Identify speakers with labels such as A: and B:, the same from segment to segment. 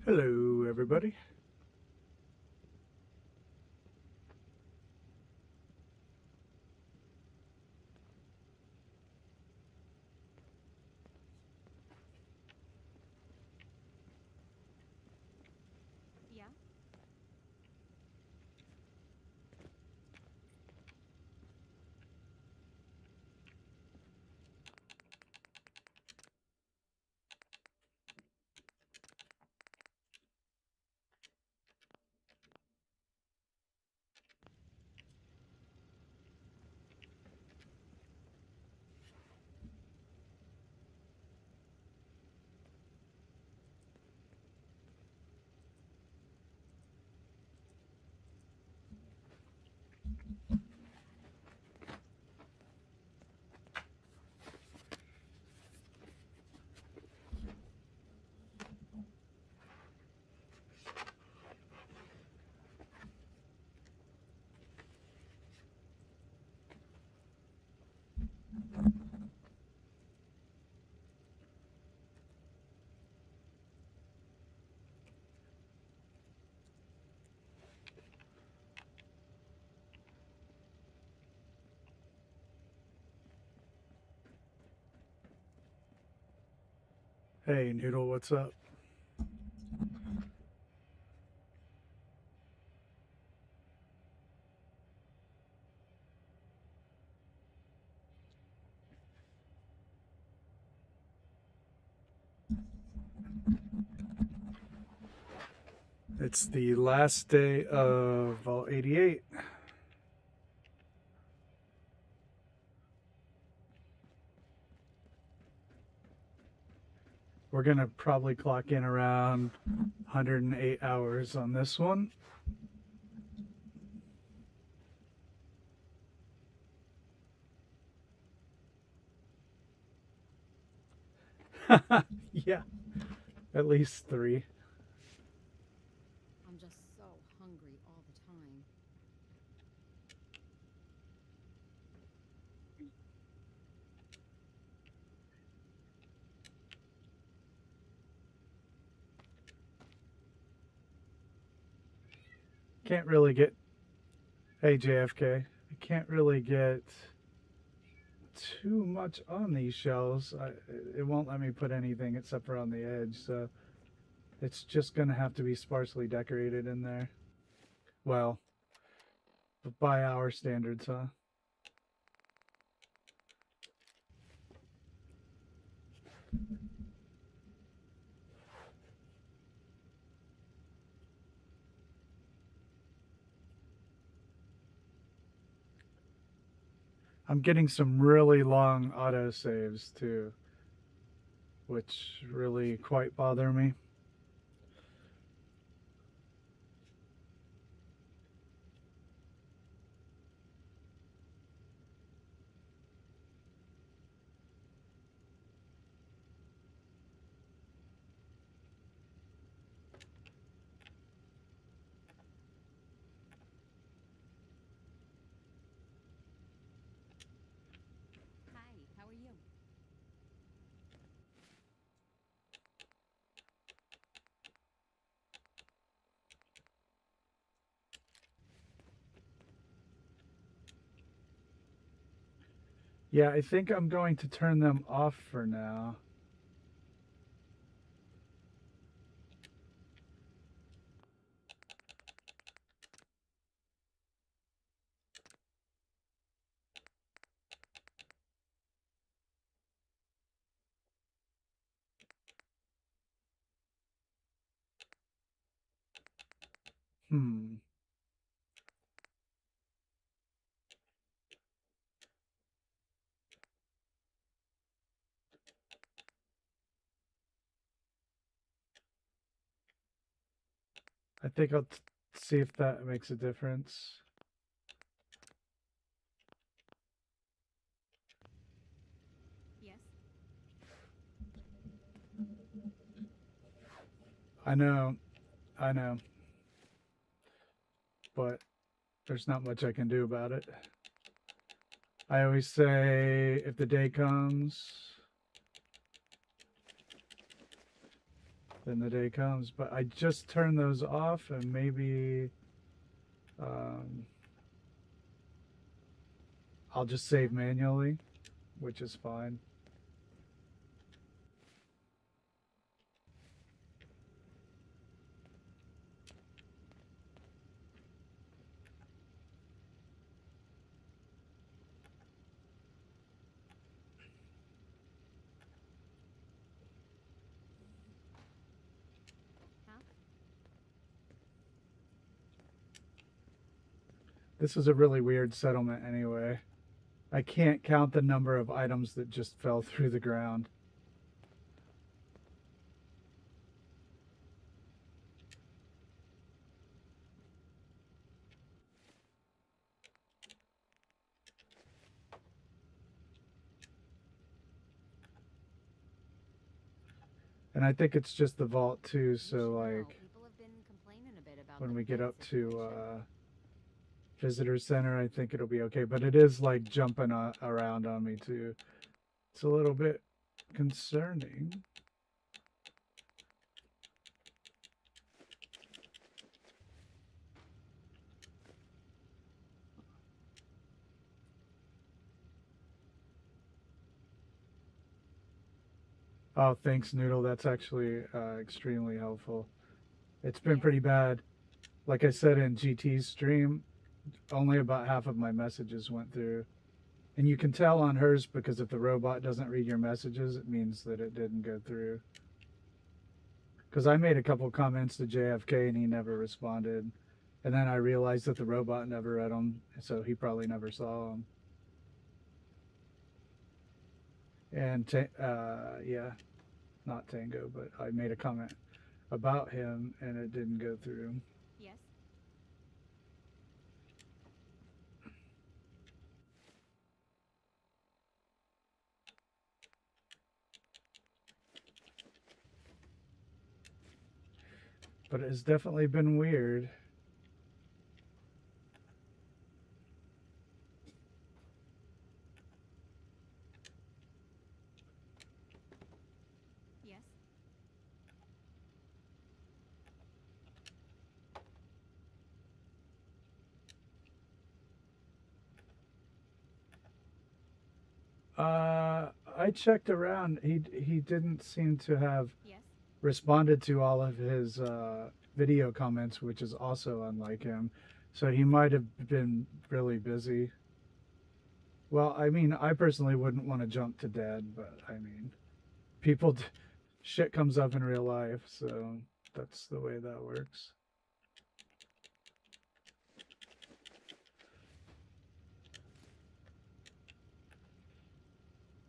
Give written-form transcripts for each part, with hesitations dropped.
A: Hello, everybody.
B: Yeah.
A: Hey, Noodle, what's up? It's the last day of Vault 88. We're going to probably clock in around 108 hours on this one. Yeah, at least 3.
B: I'm just so hungry all the time.
A: Can't really get... Hey, JFK. I can't really get too much on these shelves. It won't let me put anything except for on the edge, so it's just going to have to be sparsely decorated in there. Well, by our standards, huh? I'm getting some really long auto saves too, which really quite bother me.
B: Hi, how are you?
A: Yeah, I think I'm going to turn them off for now. Hmm. I think I'll see if that makes a difference.
B: Yes.
A: I know, I know, but there's not much I can do about it. I always say if the day comes, then the day comes. But I just turned those off, and maybe I'll just save manually, which is fine.
B: Huh?
A: This is a really weird settlement anyway. I can't count the number of items that just fell through the ground. And I think it's just the vault too,
B: You
A: so
B: should know,
A: like
B: people have been complaining a bit about
A: when
B: the
A: we get
B: bed
A: up to
B: situation.
A: visitor center, I think it'll be okay. But it is like jumping around on me too. It's a little bit concerning. Oh, thanks, Noodle. That's actually extremely helpful. It's been
B: Yes.
A: pretty bad. Like I said in GT's stream, only about half of my messages went through. And you can tell on hers because if the robot doesn't read your messages, it means that it didn't go through. Because I made a couple comments to JFK and he never responded. And then I realized that the robot never read them, so he probably never saw them. And yeah, not Tango, but I made a comment about him and it didn't go through.
B: Yes.
A: But it has definitely been weird.
B: Yes.
A: I checked around. He didn't seem to have
B: Yes.
A: responded to all of his video comments, which is also unlike him. So he might have been really busy. Well, I mean, I personally wouldn't want to jump to dead, but I mean, people, shit comes up in real life, so that's the way that works.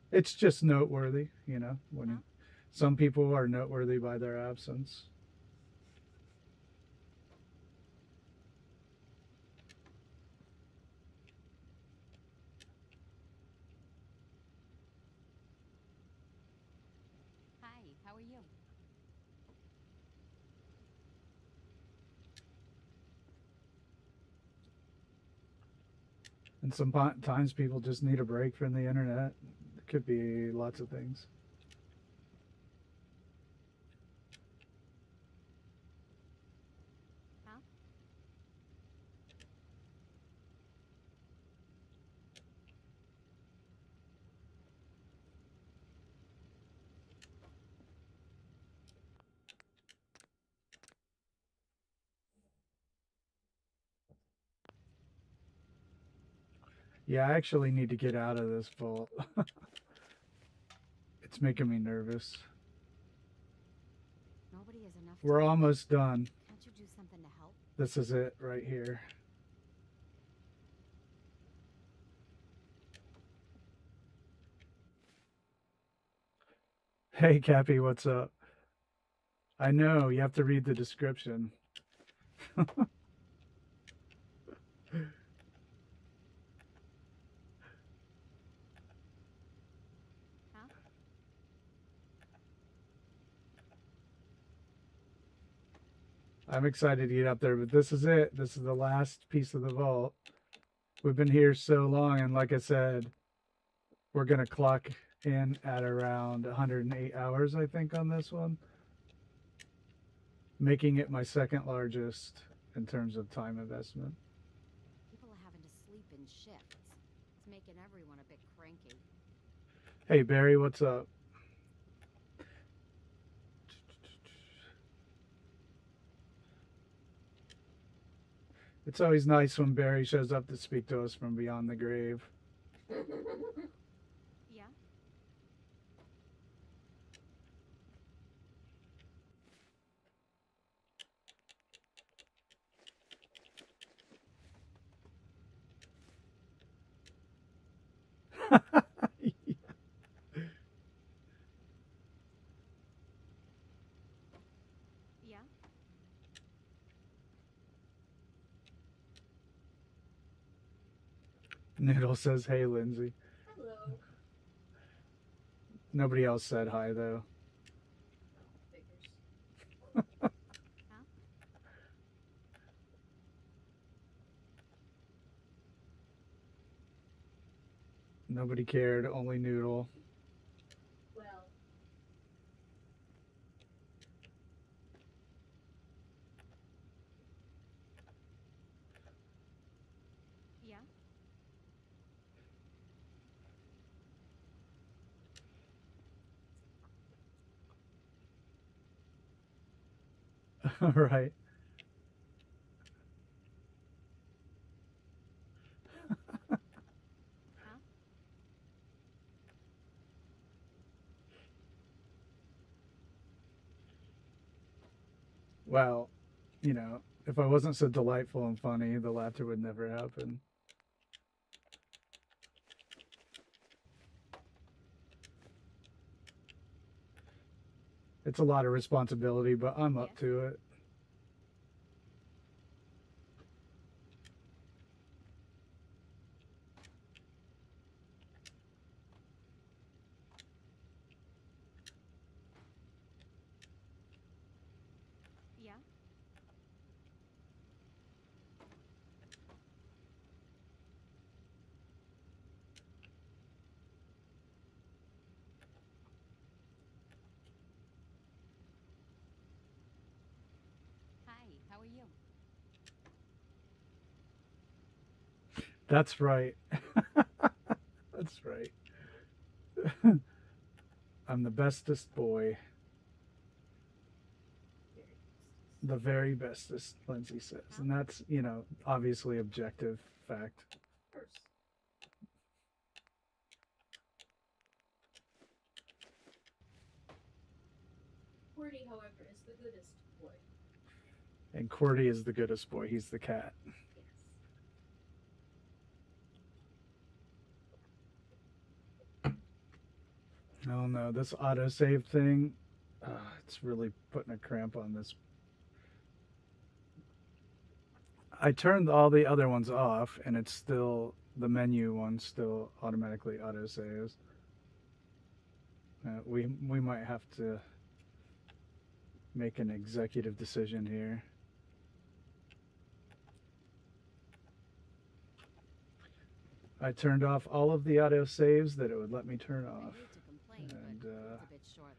A: It's just noteworthy, you know, when
B: Huh?
A: some people are noteworthy by their absence.
B: Hi, how are you?
A: And sometimes people just need a break from the internet. It could be lots of things.
B: Huh?
A: Yeah, I actually need to get out of this vault. It's making me nervous.
B: Nobody has enough
A: We're
B: time.
A: almost done.
B: Can't you do something to help?
A: This is it right here. Hey, Cappy, what's up? I know, you have to read the description.
B: Huh?
A: I'm excited to get up there, but this is it. This is the last piece of the vault. We've been here so long, and like I said, we're going to clock in at around 108 hours, I think, on this one. making it my second largest in terms of time investment.
B: People are having to sleep in shifts. It's making everyone a bit cranky.
A: Hey Barry, what's up? It's always nice when Barry shows up to speak to us from beyond the grave.
B: Yeah? Yeah?
A: Noodle says, "Hey Lindsay."
C: Hello.
A: Nobody else said hi though.
C: Figures.
B: Huh?
A: Nobody cared, only Noodle.
C: Well,
B: Yeah?
A: Right.
B: Huh?
A: Well, you know, if I wasn't so delightful and funny, the laughter would never happen. It's a lot of responsibility, but I'm up
B: Yes?
A: to it.
B: Yeah? Hi, how are you?
A: That's right. That's right. I'm the bestest boy.
C: very
A: The very bestest, Lindsay says. And that's, you know, obviously objective fact.
C: Of course. Cordy, however, is the goodest boy.
A: And Cordy is the goodest boy. He's the cat.
C: Yes.
A: Oh no, this autosave thing, it's really putting a cramp on this. I turned all the other ones off, and it's still, the menu one still automatically autosaves. We might have to make an executive decision here. I turned off all of the autosaves that it would let me turn
B: I
A: off.
B: hate to complain,
A: And
B: but it's a bit short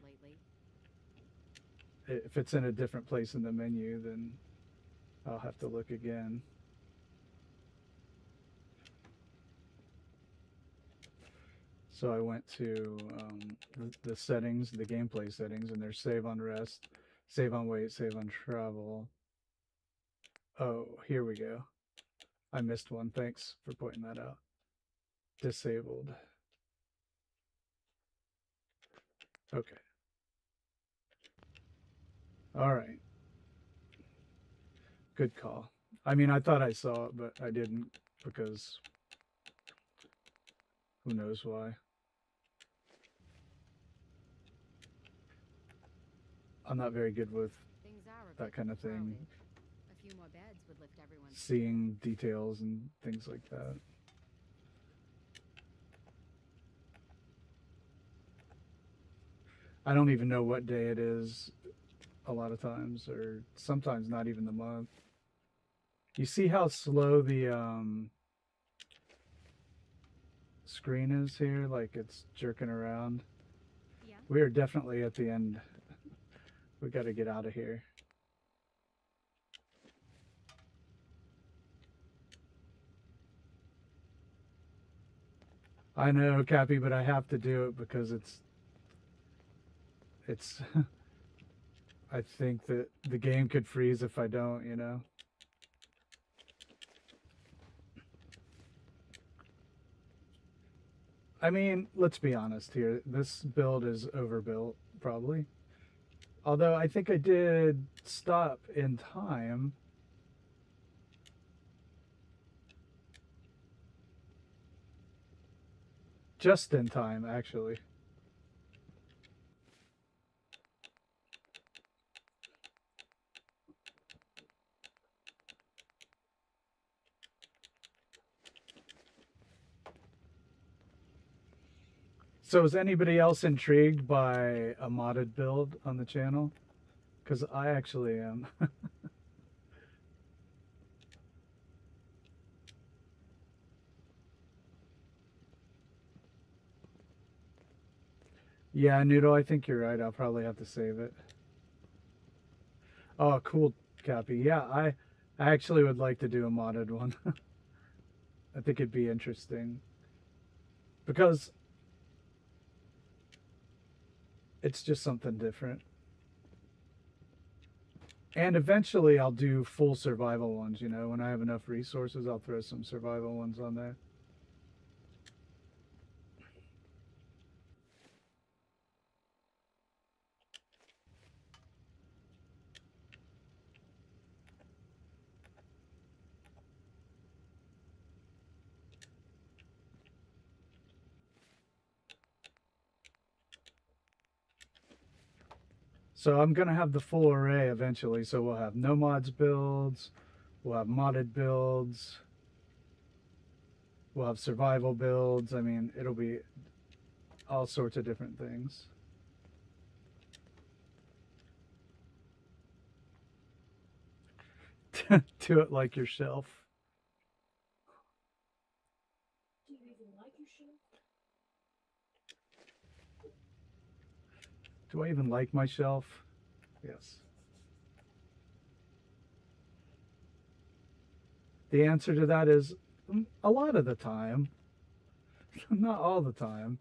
B: lately.
A: if it's in a different place in the menu, then I'll have to look again. So I went to the settings, the gameplay settings, and there's save on rest, save on wait, save on travel. Oh, here we go. I missed one. Thanks for pointing that out. Disabled. Okay. All right. Good call. I mean, I thought I saw it, but I didn't because who knows why. I'm not very good with
B: Things are a
A: that
B: bit
A: kind of thing,
B: crowded. A few more beds would lift everyone's
A: seeing details and things like that. I don't even know what day it is a lot of times, or sometimes not even the month. You see how slow the screen is here? Like it's jerking around.
B: Yeah?
A: We are definitely at the end. We got to get out of here. I know, Cappy, but I have to do it because it's I think that the game could freeze if I don't, you know. I mean, let's be honest here. This build is overbuilt, probably. Although I think I did stop in time. Just in time, actually. So is anybody else intrigued by a modded build on the channel? Because I actually am. Yeah, Noodle, I think you're right. I'll probably have to save it. Oh, cool, Cappy. Yeah, I actually would like to do a modded one. I think it'd be interesting. Because it's just something different. And eventually I'll do full survival ones, you know. When I have enough resources, I'll throw some survival ones on there. So I'm going to have the full array eventually. So we'll have no mods builds, we'll have modded builds, we'll have survival builds. I mean, it'll be all sorts of different things. Do it like yourself.
C: Do you even like your shelf?
A: Do I even like my shelf? Yes. The answer to that is a lot of the time. Not all the time.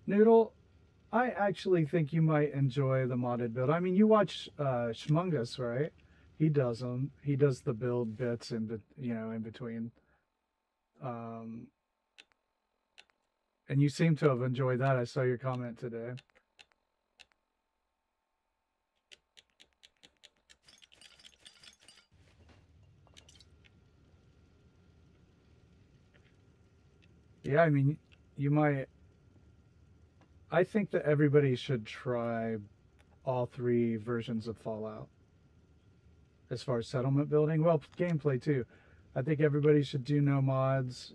A: Noodle, I actually think you might enjoy the modded build. I mean, you watch Shmungus, right? He does them. He does the build bits in, you know, in between. And you seem to have enjoyed that. I saw your comment today. Yeah, I mean, you might. I think that everybody should try all three versions of Fallout. As far as settlement building, well, gameplay too. I think everybody should do no mods.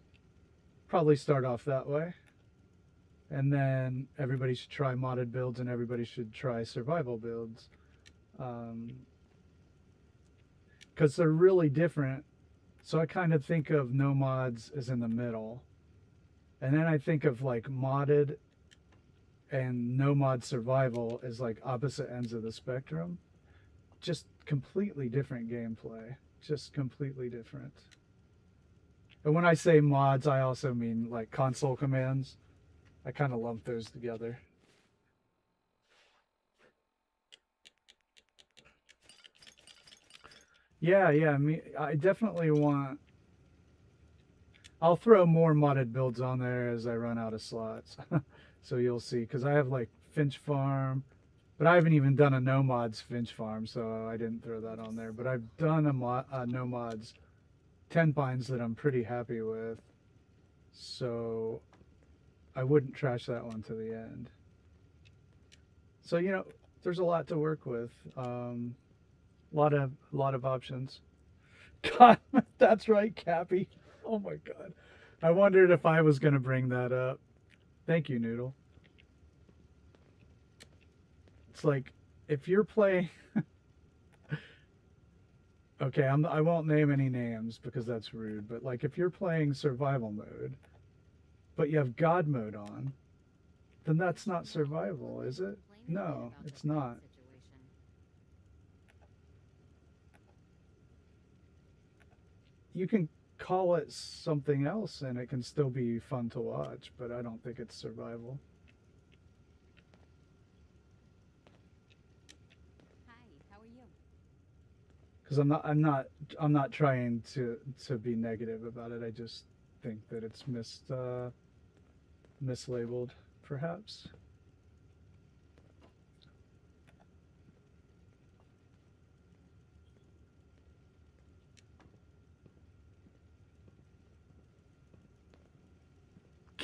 A: Probably start off that way. And then everybody should try modded builds and everybody should try survival builds. Because they're really different. So I kind of think of no mods as in the middle. And then I think of like modded and no mod survival as like opposite ends of the spectrum. Just completely different gameplay. Just completely different. And when I say mods, I also mean like console commands. I kind of lump those together. Yeah, I definitely want. I'll throw more modded builds on there as I run out of slots. So you'll see, because I have like Finch Farm, but I haven't even done a no mods Finch Farm, so I didn't throw that on there. But I've done a no mods 10 Pines that I'm pretty happy with, so I wouldn't trash that one to the end. So you know, there's a lot to work with. Lot of options. God, that's right, Cappy. Oh my God, I wondered if I was gonna bring that up. Thank you, Noodle. it's like if you're playing. Okay, I won't name any names because that's rude. But like if you're playing survival mode, but you have God mode on, then that's not survival, is it? No, it's not. You can call it something else and it can still be fun to watch, but I don't think it's survival.
B: Hi, how are you?
A: Because I'm not trying to be negative about it. I just think that it's mislabeled, perhaps.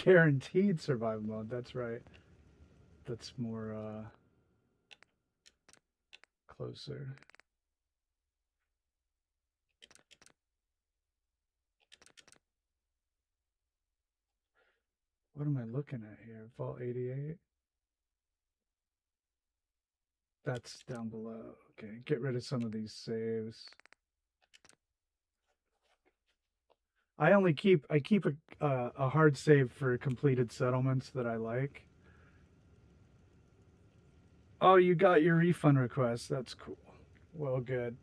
A: Guaranteed survival mode. That's right. That's more closer. What am I looking at here? Vault 88. That's down below. Okay, get rid of some of these saves. I keep a hard save for completed settlements that I like. Oh, you got your refund request. That's cool. Well, good.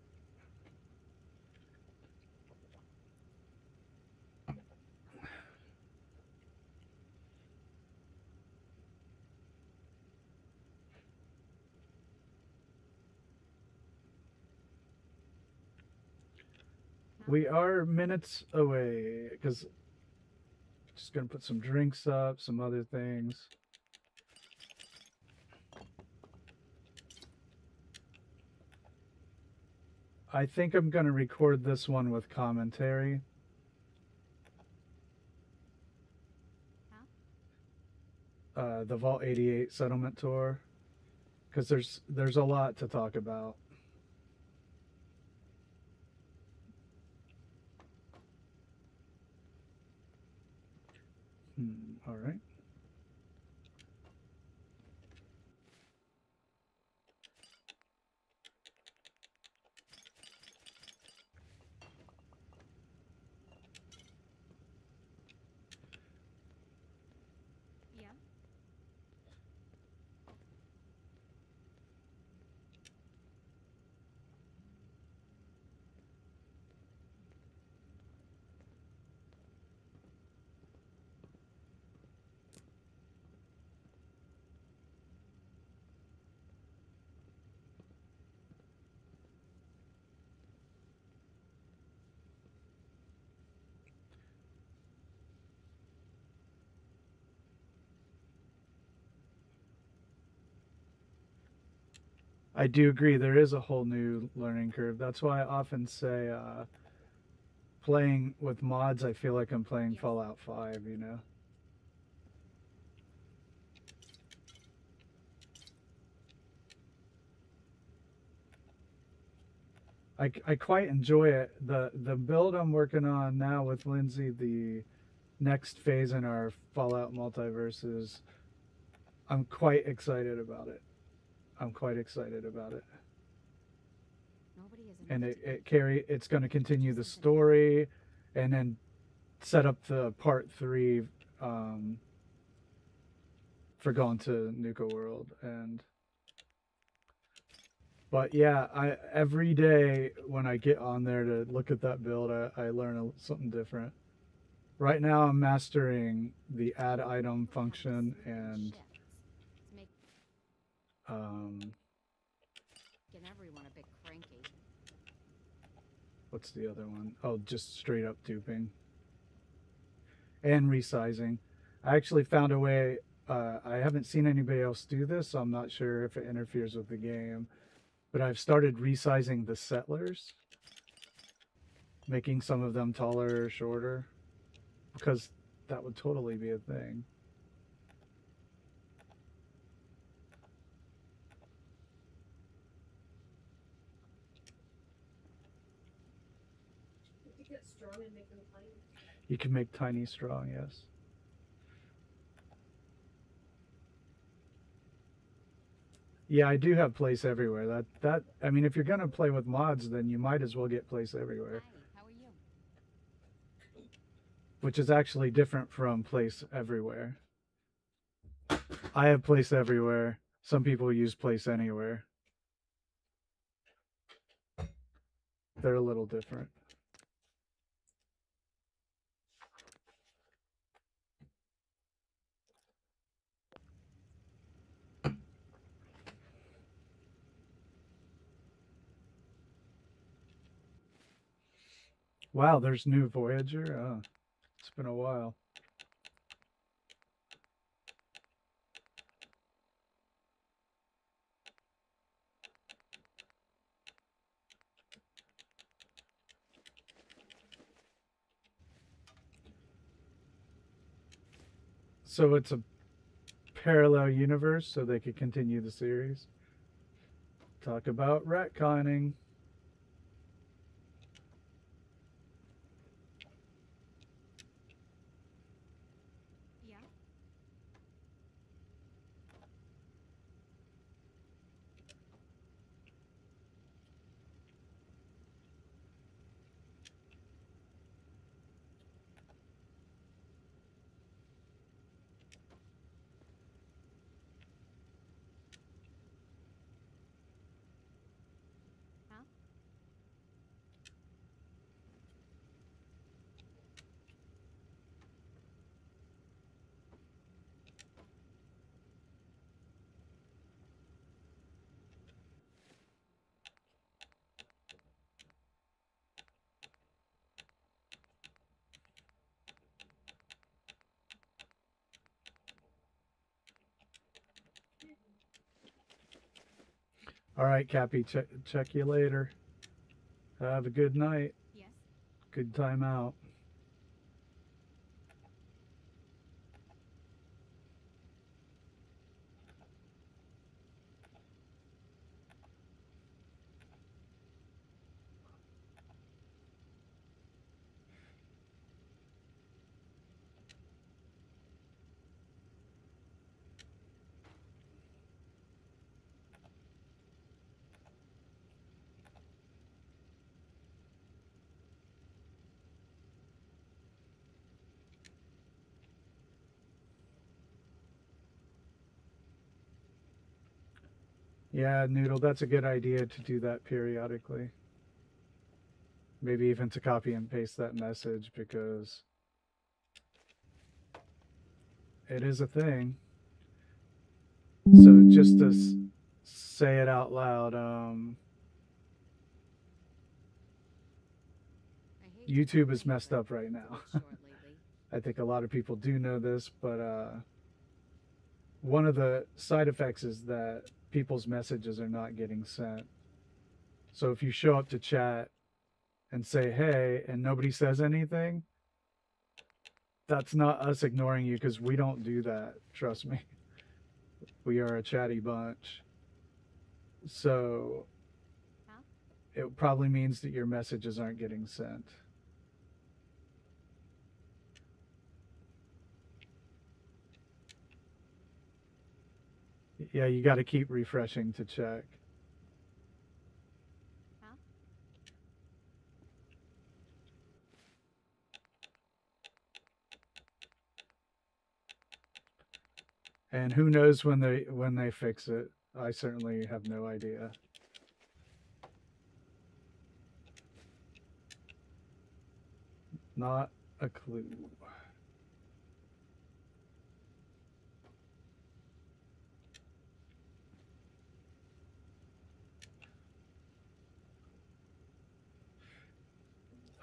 A: We are minutes away because just gonna put some drinks up, some other things. I think I'm gonna record this one with commentary. The Vault 88 settlement tour, because there's a lot to talk about. All right.
B: Yeah.
A: I do agree. There is a whole new learning curve. That's why I often say, playing with mods, I feel like I'm playing
B: Yes.
A: Fallout 5. You know. I quite enjoy it. The build I'm working on now with Lindsay, the next phase in our Fallout multiverses, I'm quite excited about it. I'm quite excited about it.
B: Nobody is
A: And
B: enough
A: it's going to continue the story and then set up the part 3 for going to Nuka World. But yeah, every day when I get on there to look at that build, I learn something different. Right now I'm mastering the add item function and
B: Making everyone a bit cranky.
A: what's the other one? Oh, just straight up duping and resizing. I actually found a way. I haven't seen anybody else do this, so I'm not sure if it interferes with the game. But I've started resizing the settlers, making some of them taller or shorter, because that would totally be a thing.
C: You could get strong and make them tiny.
A: You can make tiny strong, yes. Yeah, I do have place everywhere. I mean, if you're gonna play with mods, then you might as well get place everywhere,
B: Hi, how are you?
A: which is actually different from place everywhere. I have place everywhere. Some people use place anywhere. They're a little different. Wow, there's new Voyager. Oh, it's been a while. So it's a parallel universe, so they could continue the series. Talk about retconning.
B: Yeah? Huh?
A: All right, Cappy, check you later. Have a good night.
B: Yes?
A: Good time out. Yeah, Noodle, that's a good idea to do that periodically. Maybe even to copy and paste that message because it is a thing. So just to say it out loud,
B: I hate to
A: YouTube is
B: complain,
A: messed
B: but
A: up right
B: it's a
A: now.
B: bit short lately.
A: I think a lot of people do know this, but one of the side effects is that people's messages are not getting sent. So if you show up to chat and say, hey, and nobody says anything, that's not us ignoring you because we don't do that. Trust me. We are a chatty bunch. So
B: Huh?
A: it probably means that your messages aren't getting sent. Yeah, you got to keep refreshing to check.
B: Huh?
A: And who knows when they fix it? I certainly have no idea. Not a clue.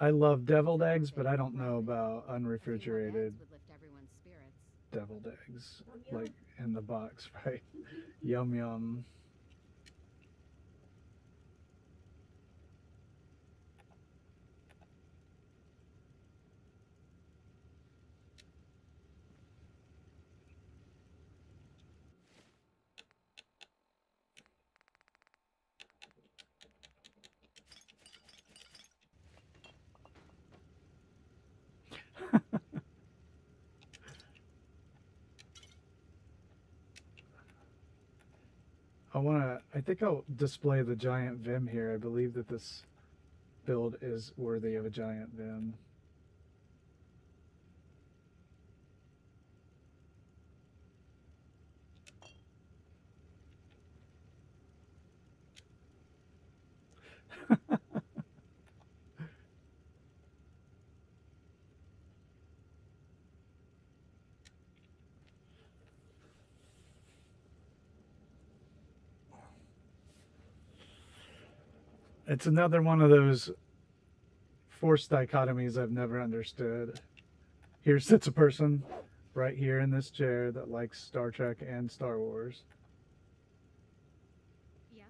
A: I love deviled eggs, but I don't know about
B: A few more
A: unrefrigerated
B: eggs would lift everyone's spirits.
A: deviled eggs,
C: Yum, yum.
A: like in the box, right? Yum yum. Oh I think I'll display the giant Vim here. I believe that this build is worthy of a giant Vim. It's another one of those forced dichotomies I've never understood. Here sits a person right here in this chair that likes Star Trek and Star Wars.
B: Yeah?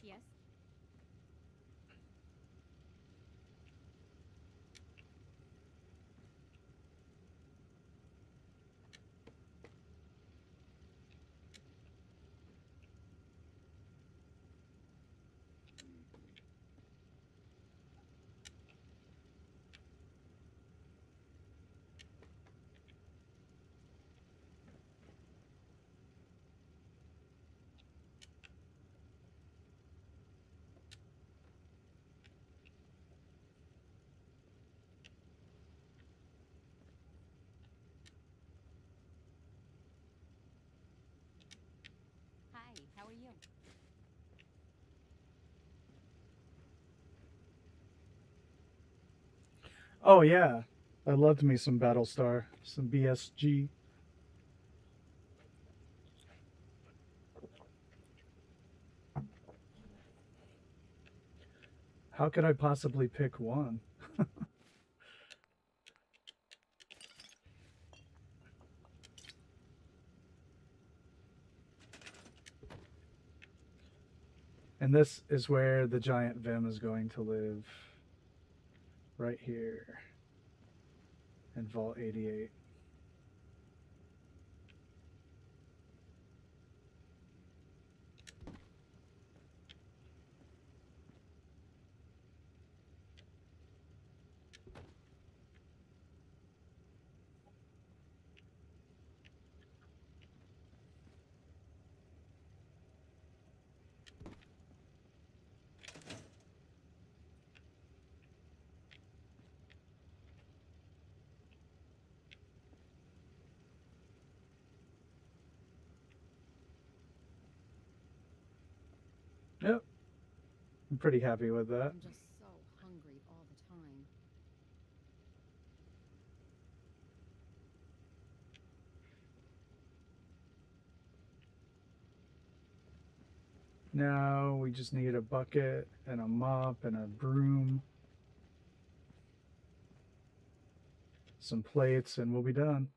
B: Yes? Hi, how are you?
A: Oh yeah, I loved me some Battlestar, some BSG. How could I possibly pick one? And this is where the giant Vim is going to live. Right here. In Vault 88. Yep. I'm pretty happy with that.
B: I'm just so hungry all the time.
A: Now we just need a bucket and a mop and a broom. Some plates and we'll be done.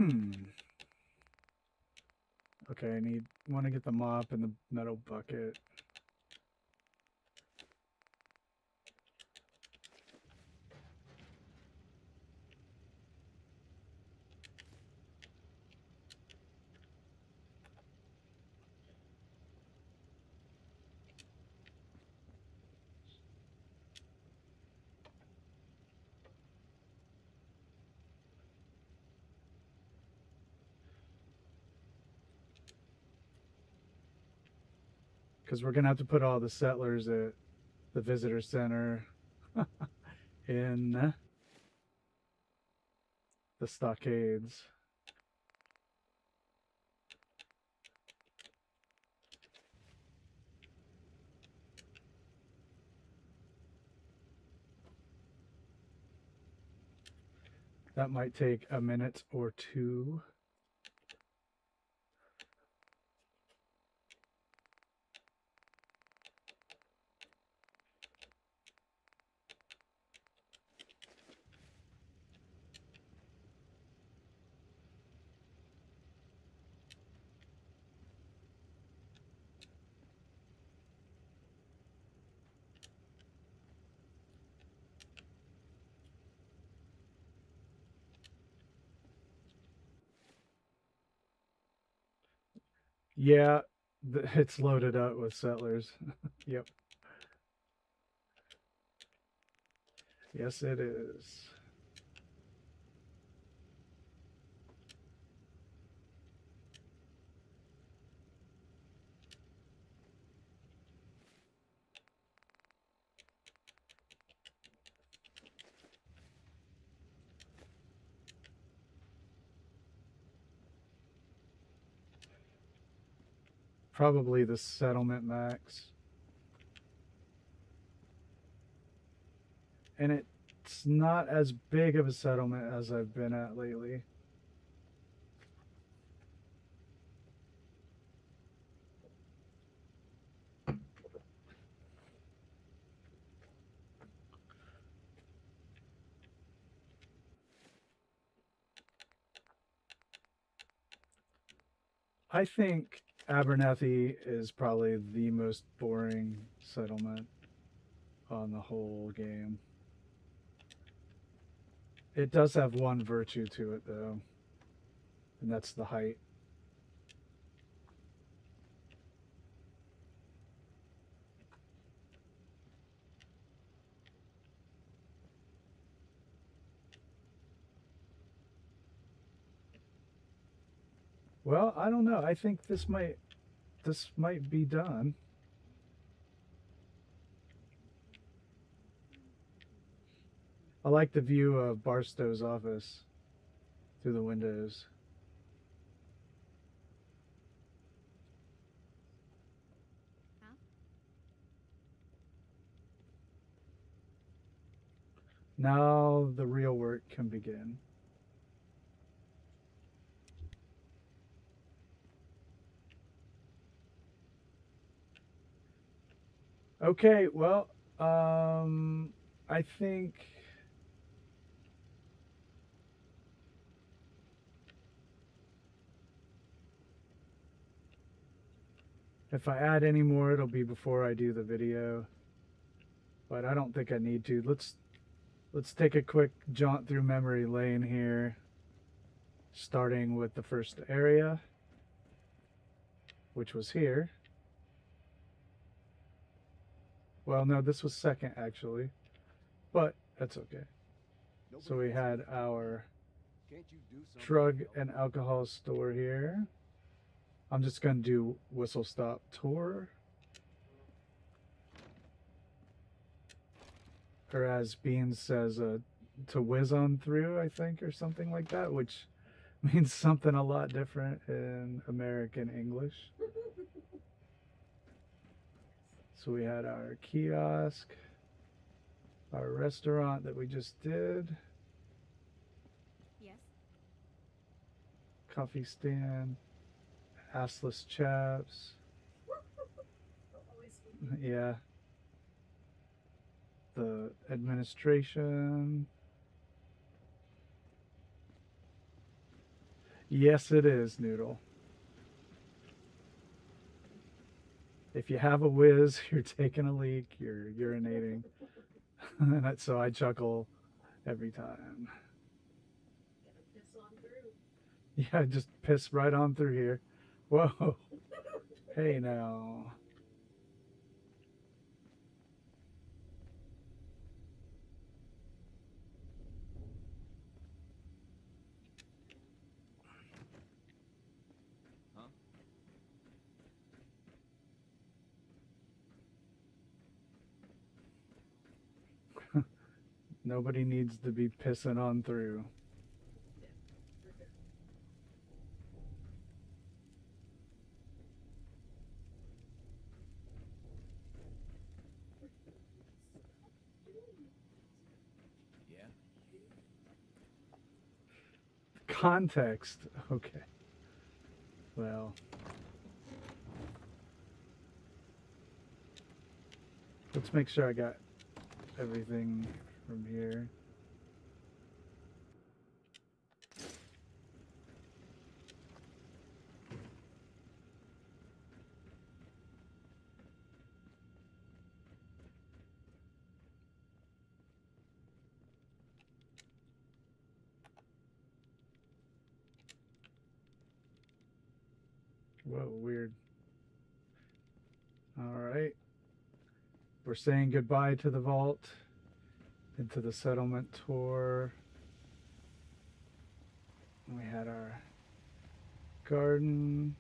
A: Okay, I want to get the mop and the metal bucket. Because we're going to have to put all the settlers at the visitor center in the stockades. That might take a minute or two. Yeah, it's loaded up with settlers. Yep. Yes, it is. Probably the settlement max. And it's not as big of a settlement as I've been at lately. I think Abernethy is probably the most boring settlement on the whole game. It does have one virtue to it, though, and that's the height. Well, I don't know. I think this might be done. I like the view of Barstow's office through the windows.
B: Huh?
A: Now the real work can begin. Okay, well, I think if I add any more, it'll be before I do the video. But I don't think I need to. Let's take a quick jaunt through memory lane here, starting with the first area, which was here. Well, no, this was second actually, but that's okay. So we had our drug and alcohol store here. I'm just going to do whistle stop tour. Or as Beans says, to whiz on through, I think, or something like that, which means something a lot different in American English. So we had our kiosk, our restaurant that we just did,
B: Yes.
A: coffee stand, assless chaps.
C: Always.
A: Yeah. The administration. Yes, it is, Noodle. If you have a whiz, you're taking a leak, you're urinating. So I chuckle every time.
C: Gotta piss on through.
A: Yeah, just piss right on through here. Whoa. Hey now.
D: Huh?
A: Nobody needs to be pissing on through.
C: Yeah, for sure.
D: Yeah.
A: Context. Okay. Well. Let's make sure I got everything from here. Whoa, weird. All right. We're saying goodbye to the vault, into the settlement tour. We had our garden,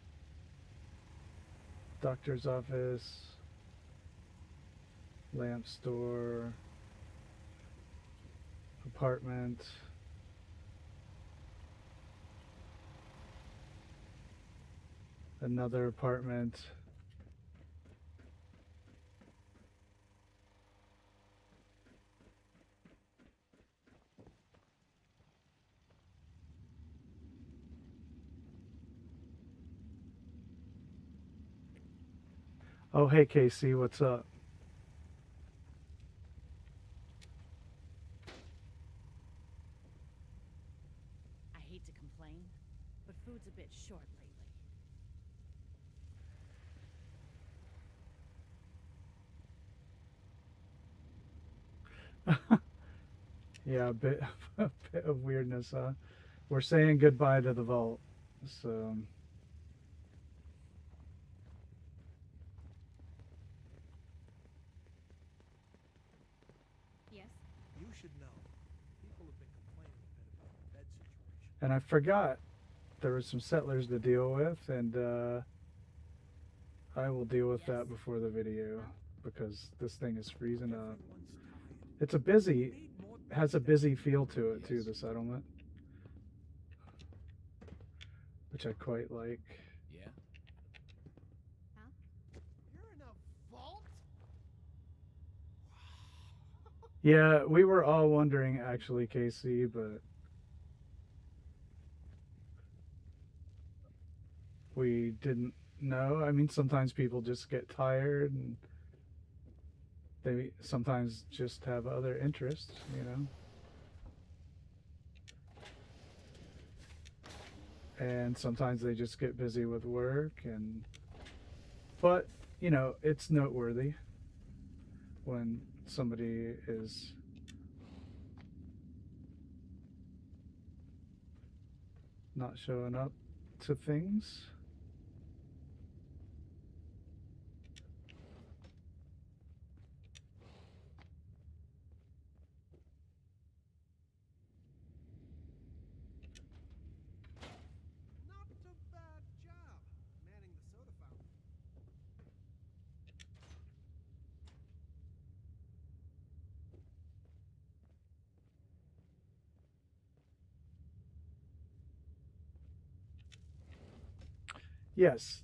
A: doctor's office, lamp store, apartment. Another apartment. Oh, hey, Casey, what's up?
E: I hate to complain, but food's a bit short lately.
A: Yeah, a bit of weirdness, huh? We're saying goodbye to the vault, so
B: Yes?
F: You should know. People have been complaining a bit about the bed situation.
A: and I forgot there were some settlers to deal with, and I will deal with that before the video because this thing is freezing up.
F: Everyone's tired.
A: It's a
F: We
A: busy,
F: need more
A: has a
F: beds
A: busy
F: down
A: feel
F: there.
A: to it too,
D: Yes.
A: the settlement, which I quite like.
D: Yeah.
B: Huh?
F: You're in a vault? Wow.
A: Yeah, we were all wondering actually, Casey, but we didn't know. I mean, sometimes people just get tired and they sometimes just have other interests, you know. And sometimes they just get busy with work, and but you know, it's noteworthy when somebody is not showing up to things.
F: Not a bad job manning the soda fountain.
A: Yes,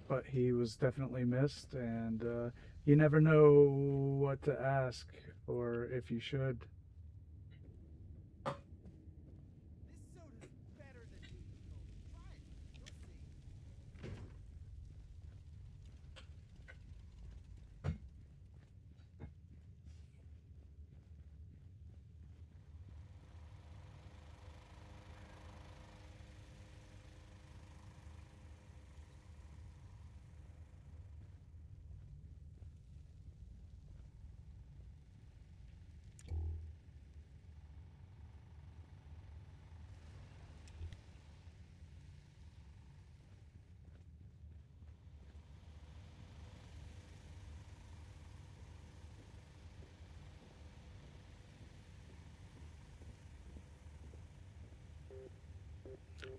A: but he was definitely missed, and you never know what to ask or if you should.
F: This soda's better than usual. Try it. You'll see.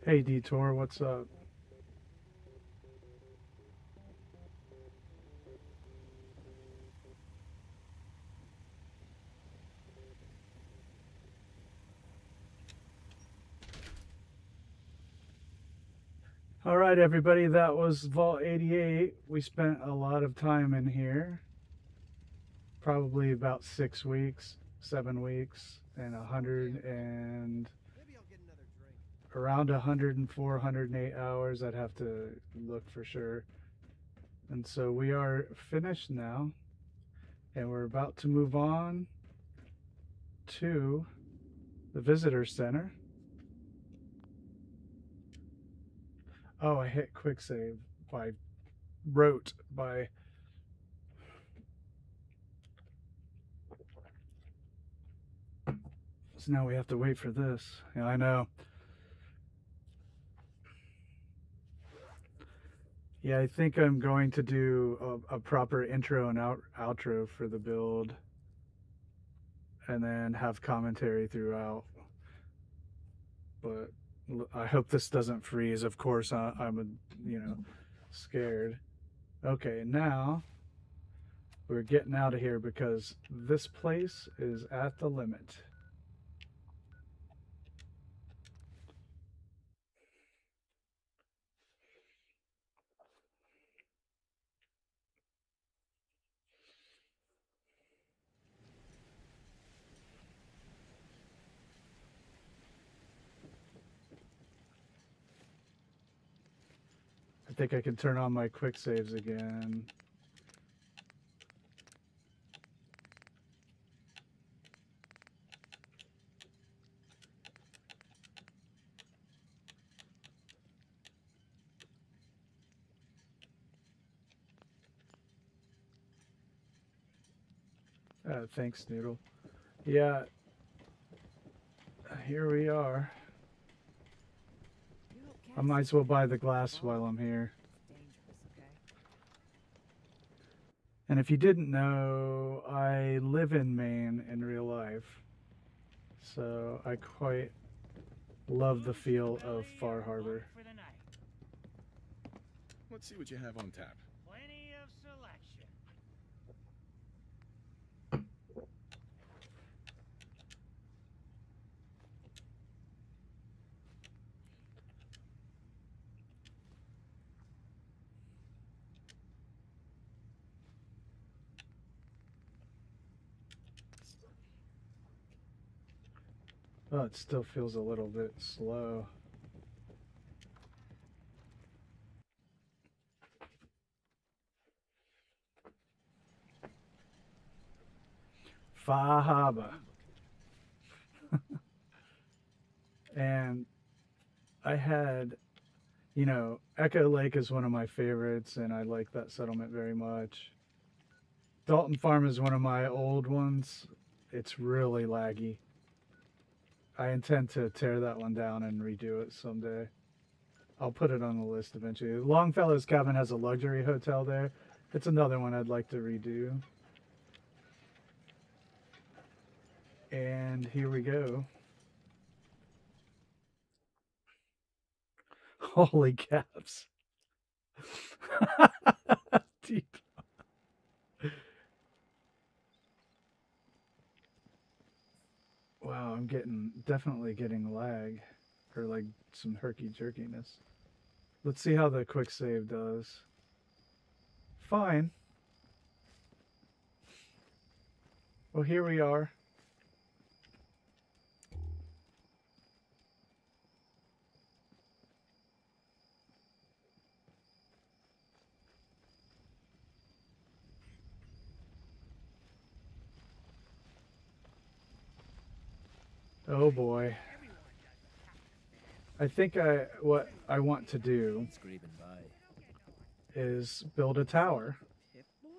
A: Hey Detour, what's up? All right, everybody, that was Vault 88. We spent a lot of time in here. Probably about 6 weeks, 7 weeks, and 100 and
F: Maybe I'll get another drink.
A: around 104, 108 hours. I'd have to look for sure. And so we are finished now, and we're about to move on to the visitor center. Oh, I hit quick save by wrote by so now we have to wait for this. Yeah, I know. Yeah, I think I'm going to do a proper intro and outro for the build, and then have commentary throughout. But I hope this doesn't freeze. Of course, I'm scared. Okay, now we're getting out of here because this place is at the limit. I think I can turn on my quick saves again. Thanks, Noodle. Yeah, here we are. I might as well buy the glass while I'm here. And if you didn't know, I live in Maine in real life. So I quite love the feel of Far Harbor.
G: Let's see what you have on tap.
H: Plenty of selection.
A: Oh, it still feels a little bit slow. Far Harbor. And I had, Echo Lake is one of my favorites, and I like that settlement very much. Dalton Farm is one of my old ones. It's really laggy. I intend to tear that one down and redo it someday. I'll put it on the list eventually. Longfellow's Cabin has a luxury hotel there. It's another one I'd like to redo. And here we go. Holy caps. Deep. Wow, I'm definitely getting lag, or like some herky jerkiness. Let's see how the quick save does. Fine. Well, here we are. Oh boy. I think what I want to do
D: Screaming by.
A: is build a tower.
C: Pip-Boy?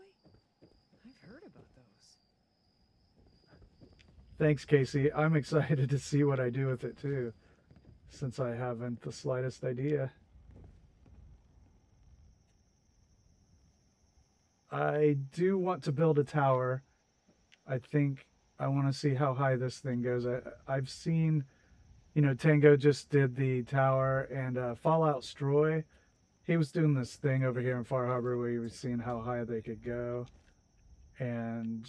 C: I've heard about those.
A: Thanks, Casey. I'm excited to see what I do with it too, since I haven't the slightest idea. I do want to build a tower. I think I want to see how high this thing goes. I've seen, You know, Tango just did the tower, and Fallout Stroy, he was doing this thing over here in Far Harbor where he was seeing how high they could go. And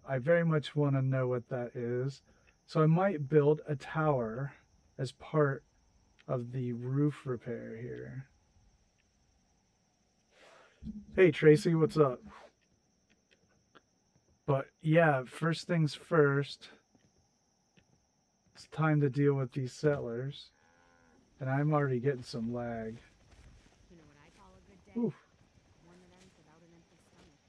A: I very much want to know what that is. So I might build a tower as part of the roof repair here. Hey Tracy, what's up? But yeah, first things first, it's time to deal with these settlers. And I'm already getting some lag.
B: You know what I call a good day?
A: Oof.
B: One that ends without an empty stomach.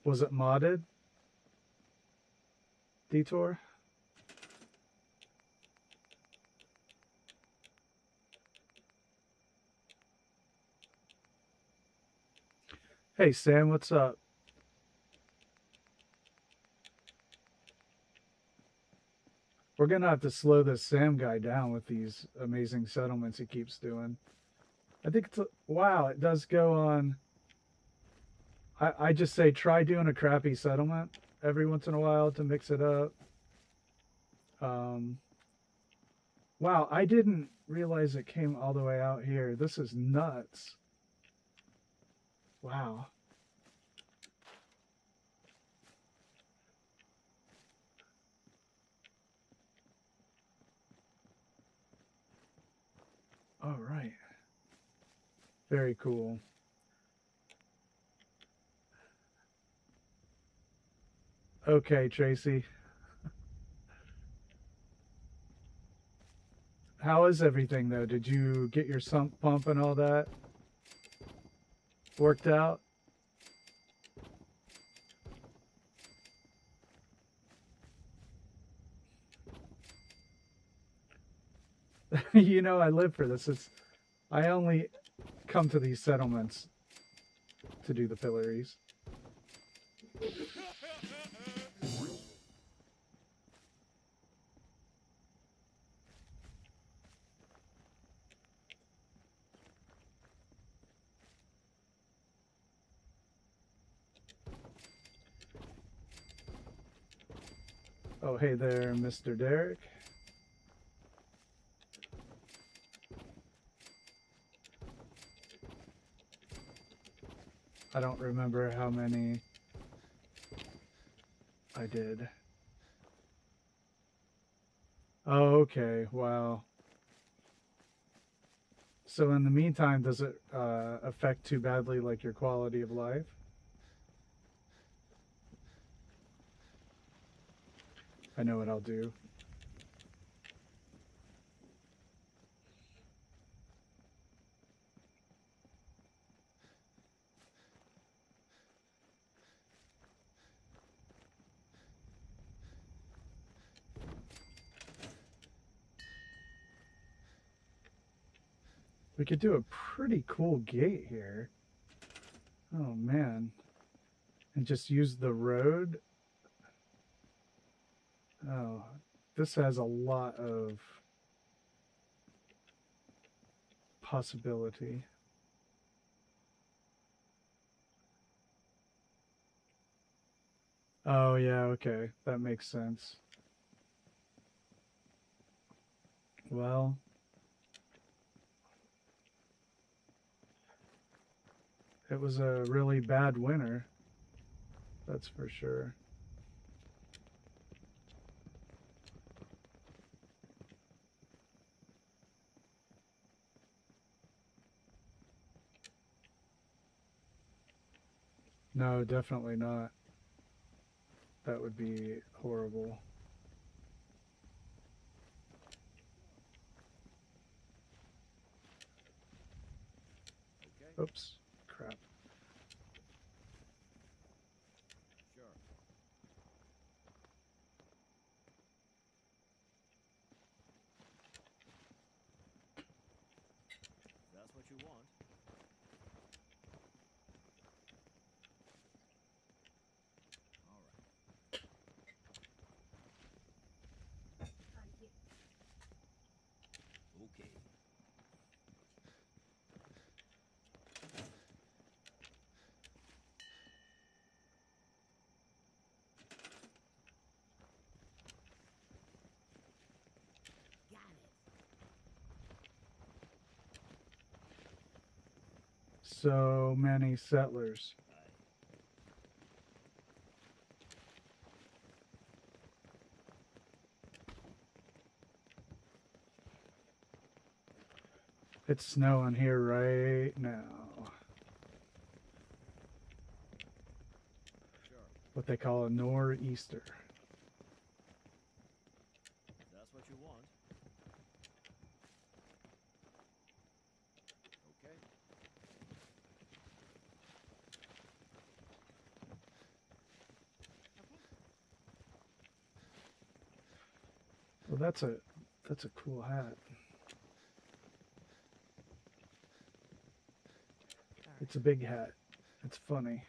A: Was it modded? Detour? Hey Sam, what's up? We're gonna have to slow this Sam guy down with these amazing settlements he keeps doing. I think it's wow, it does go on. I just say try doing a crappy settlement every once in a while to mix it up. Wow, I didn't realize it came all the way out here. This is nuts. Wow. All right. Very cool. Okay, Tracy. How is everything though? Did you get your sump pump and all that worked out? You know, I live for this. I only come to these settlements to do the pillories. Oh, hey there, Mr. Derek. I don't remember how many I did. Oh, okay. Wow. So in the meantime, does it affect too badly like your quality of life? I know what I'll do. We could do a pretty cool gate here. Oh man. And just use the road. Oh, this has a lot of possibility. Oh yeah, okay. That makes sense. Well, it was a really bad winter. That's for sure. No, definitely not. That would be horrible.
D: Okay.
A: Oops, crap.
D: Sure. That's what you want. All right. Okay.
A: so many settlers. It's snowing here right now.
D: Sure.
A: What they call a nor'easter.
D: That's what you want. Okay.
A: Well, that's a cool hat. It's a big hat. It's funny.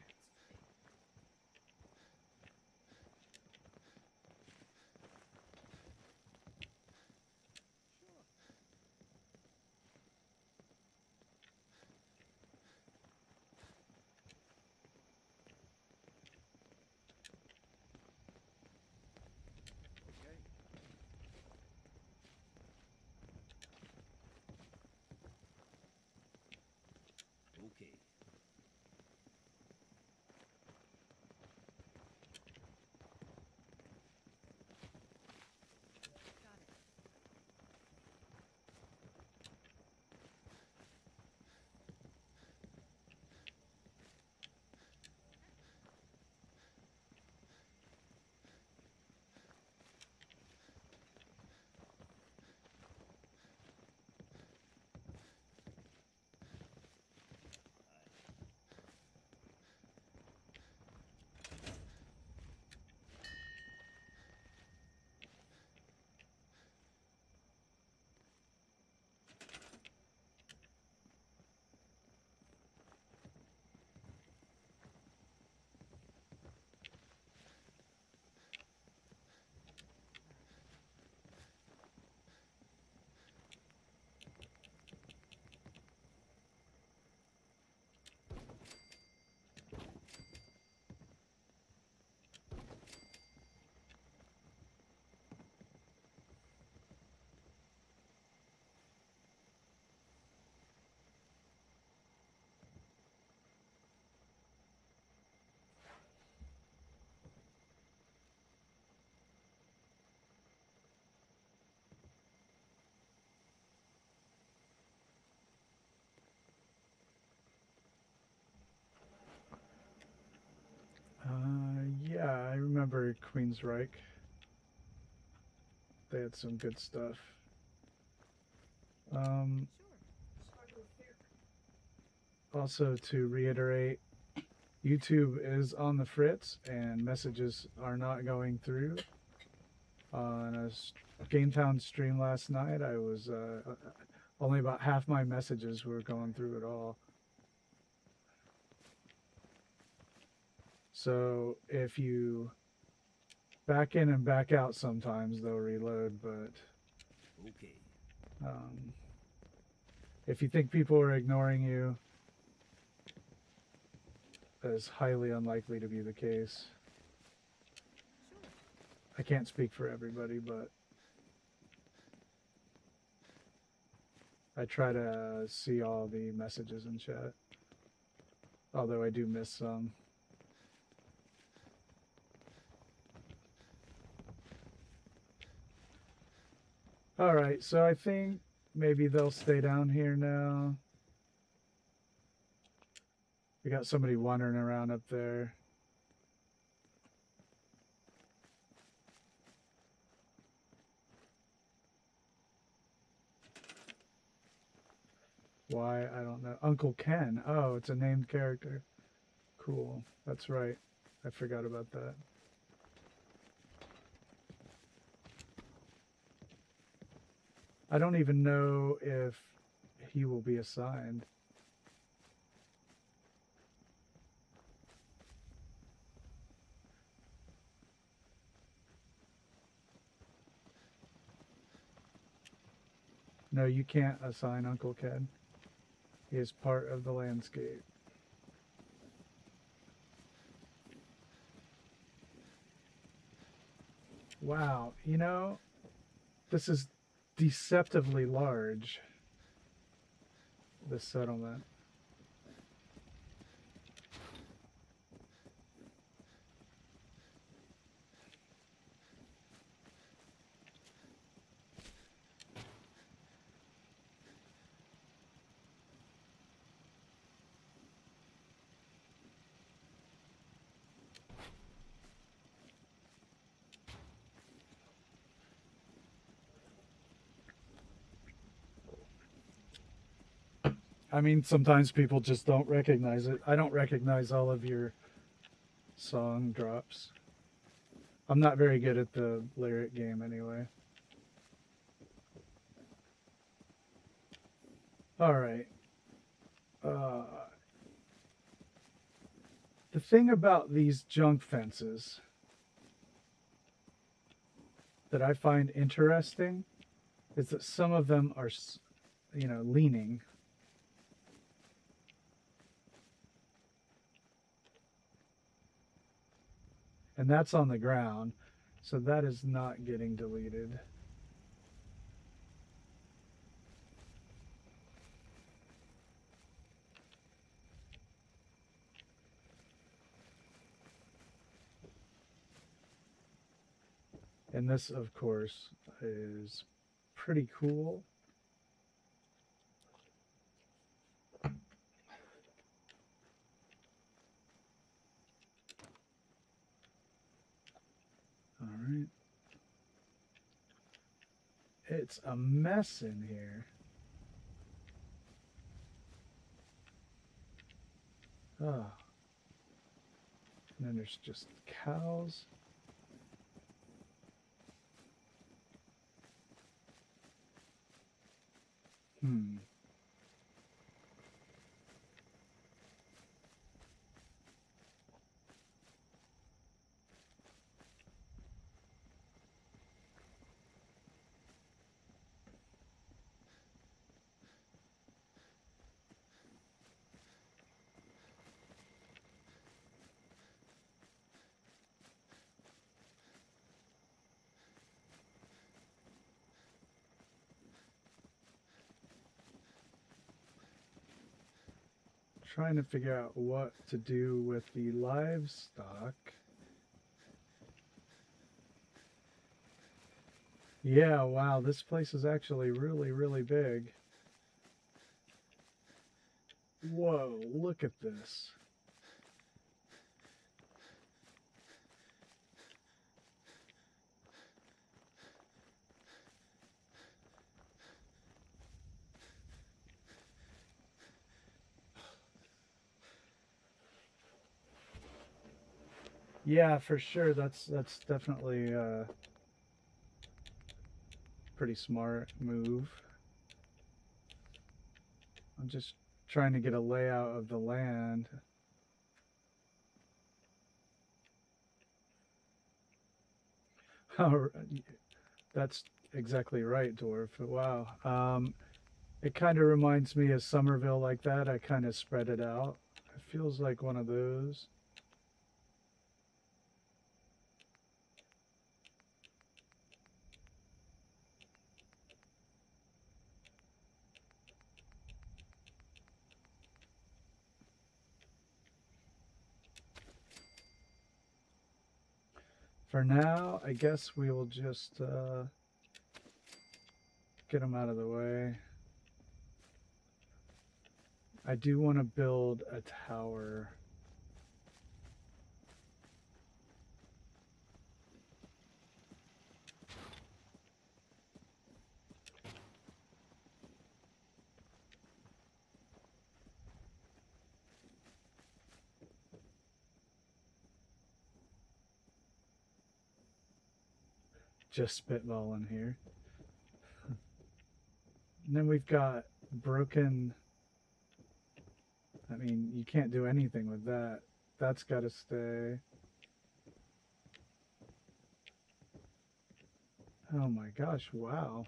D: Okay. Okay.
A: Yeah, I remember Queensryche. They had some good stuff. Also, to reiterate, YouTube is on the fritz and messages are not going through. On a Gametown stream last night, I was only about half my messages were going through at all. So if you back in and back out sometimes, they'll reload, but
D: Okay.
A: if you think people are ignoring you, that is highly unlikely to be the case. I can't speak for everybody, but I try to see all the messages in chat, although I do miss some. All right, so I think maybe they'll stay down here now. We got somebody wandering around up there. Why? I don't know. Uncle Ken. Oh, it's a named character. Cool. That's right. I forgot about that. I don't even know if he will be assigned. No, you can't assign Uncle Ken. He is part of the landscape. Wow, you know, this is deceptively large, this settlement. I mean, sometimes people just don't recognize it. I don't recognize all of your song drops. I'm not very good at the lyric game anyway. All right. The thing about these junk fences that I find interesting is that some of them are, leaning. And that's on the ground, so that is not getting deleted. And this, of course, is pretty cool. All right. It's a mess in here. Oh. And then there's just cows. Trying to figure out what to do with the livestock. Yeah, wow, this place is actually really, really big. Whoa, look at this. Yeah, for sure. That's definitely a pretty smart move. I'm just trying to get a layout of the land. Oh, that's exactly right, Dwarf. Wow. It kind of reminds me of Somerville like that. I kind of spread it out. It feels like one of those. For now, I guess we will just get them out of the way. I do want to build a tower. Just spitballing here. And then we've got broken. I mean, you can't do anything with that. That's got to stay. Oh my gosh, wow.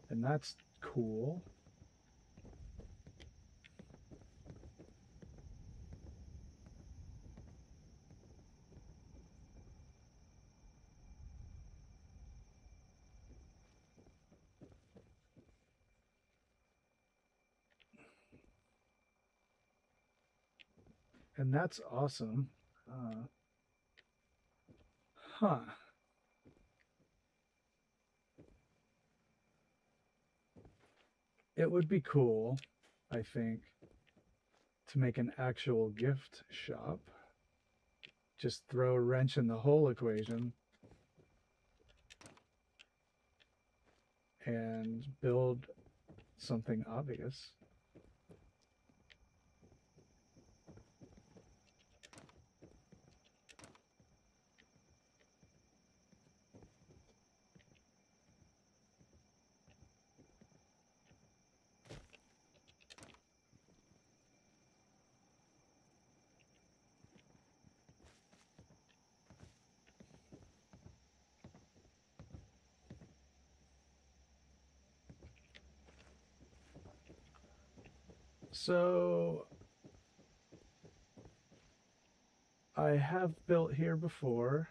A: And that's cool. And that's awesome. Huh. It would be cool, I think, to make an actual gift shop. Just throw a wrench in the whole equation and build something obvious. So I have built here before.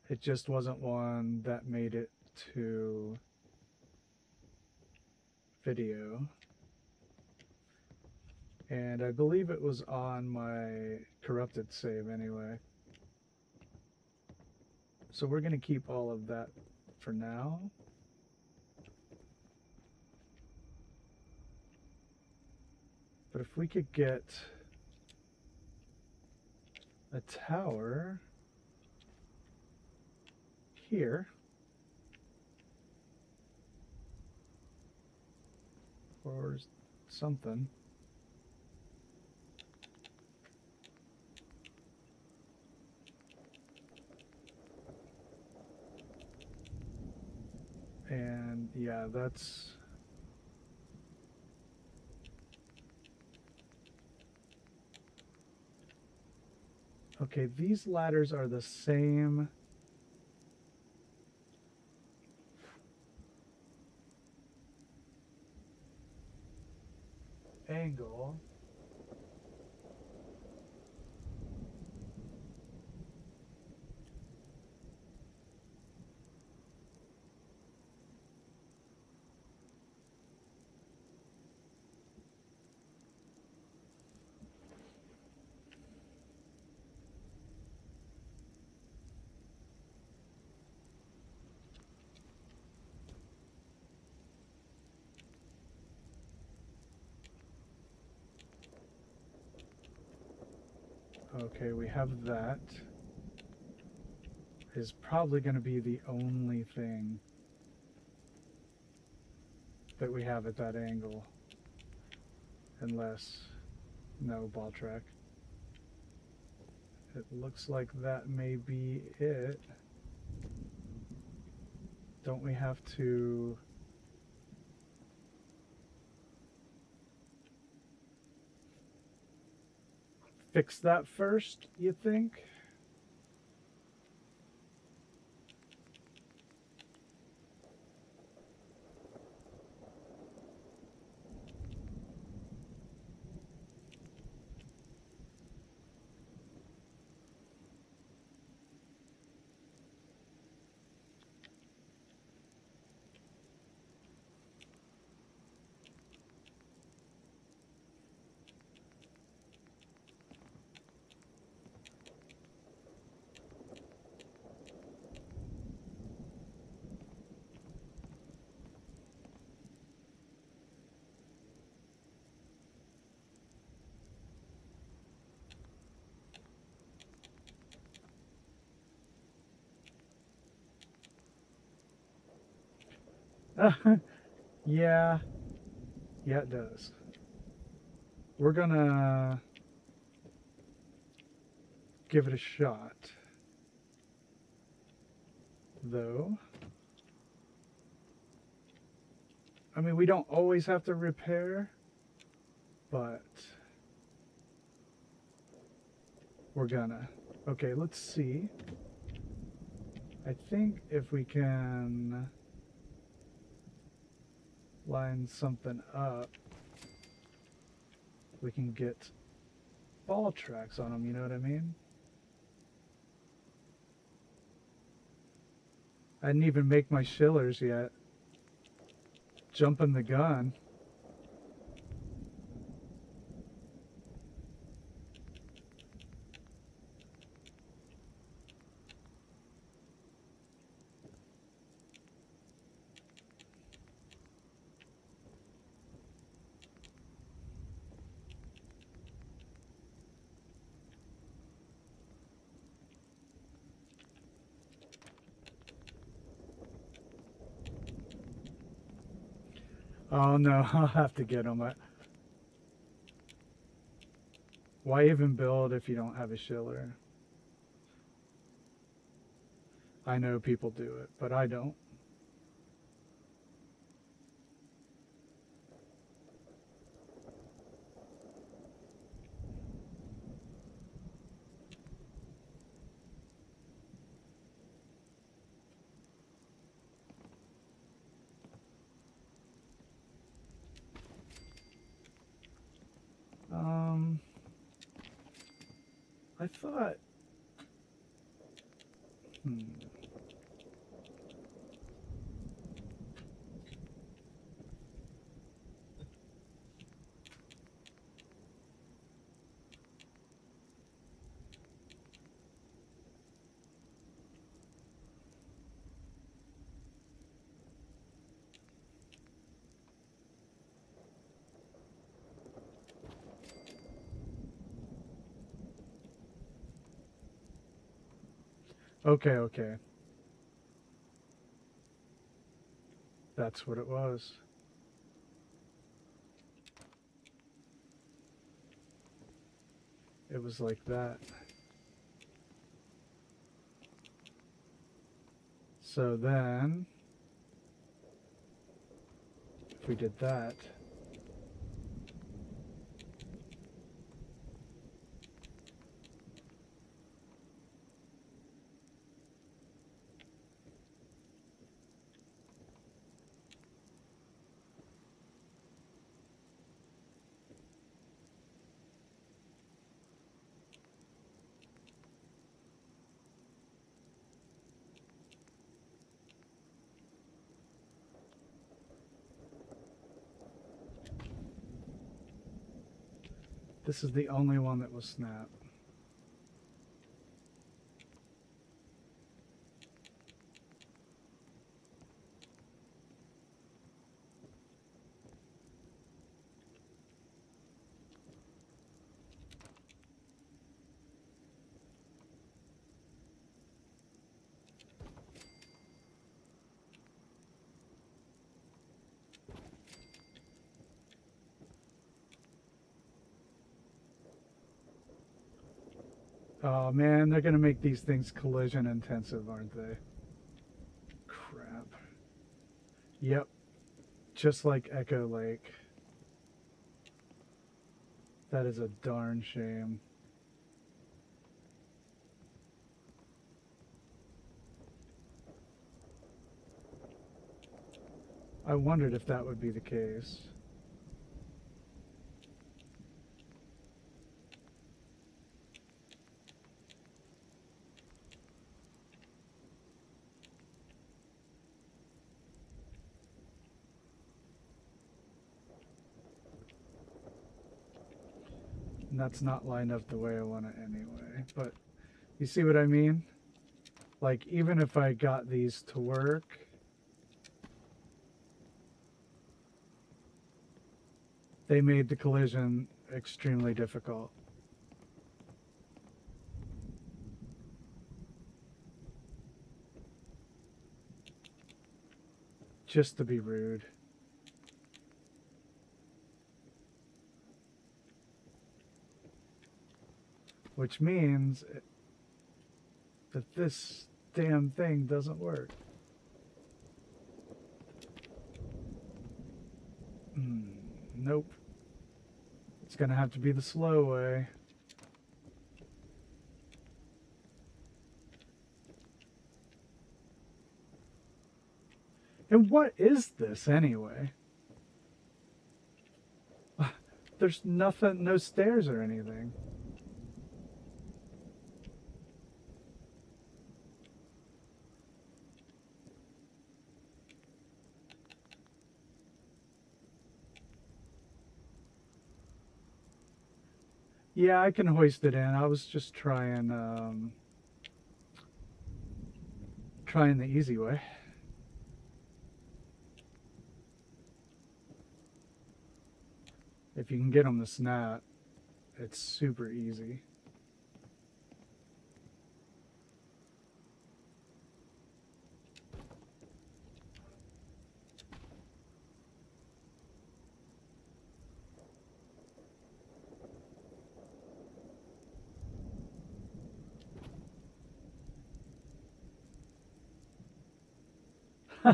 A: It just wasn't one that made it to video. And I believe it was on my corrupted save anyway. So we're going to keep all of that for now. But if we could get a tower here, or something. And yeah, that's okay. These ladders are the same angle. Okay, we have that. Is probably going to be the only thing that we have at that angle. Unless, no, ball track. It looks like that may be it. Don't we have to... fix that first, you think? Yeah. Yeah, it does. We're gonna give it a shot, though. I mean, we don't always have to repair, but we're gonna. Okay, let's see. I think if we can line something up, we can get ball tracks on them, you know what I mean? I didn't even make my shillers yet. Jumping the gun. Oh no, I'll have to get them. Why even build if you don't have a shiller? I know people do it, but I don't. I thought. Okay. That's what it was. It was like that. So then, if we did that, this is the only one that was snap. Oh man, they're gonna make these things collision intensive, aren't they? Crap. Yep. Just like Echo Lake. That is a darn shame. I wondered if that would be the case. And that's not lined up the way I want it anyway. But you see what I mean? Like, even if I got these to work, they made the collision extremely difficult. Just to be rude. Which means that this damn thing doesn't work. Nope. It's gonna have to be the slow way. And what is this anyway? There's nothing, no stairs or anything. Yeah, I can hoist it in. I was just trying the easy way. If you can get them to snap, it's super easy.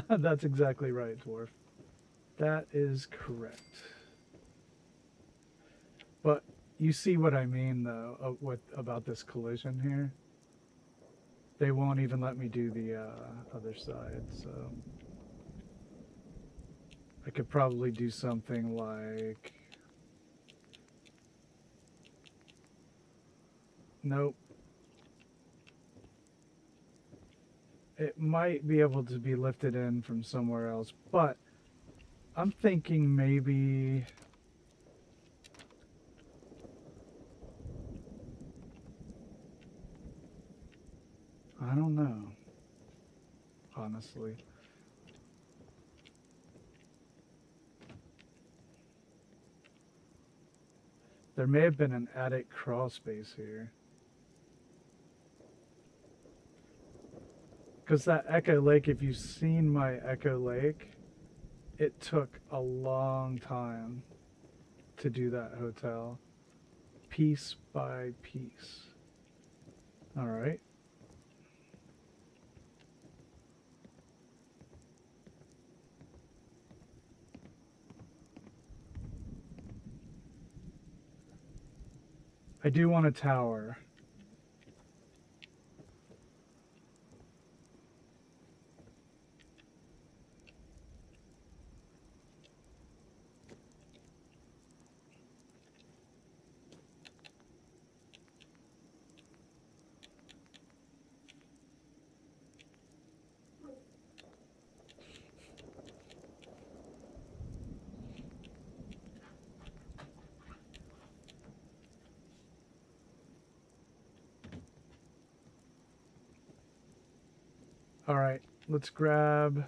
A: That's exactly right, Dwarf. That is correct. But you see what I mean, though, about this collision here? They won't even let me do the other side, so... I could probably do something like... Nope. It might be able to be lifted in from somewhere else, but I'm thinking maybe... I don't know, honestly. There may have been an attic crawl space here. Because that Echo Lake, if you've seen my Echo Lake, it took a long time to do that hotel. Piece by piece. All right. I do want a tower. All right, let's grab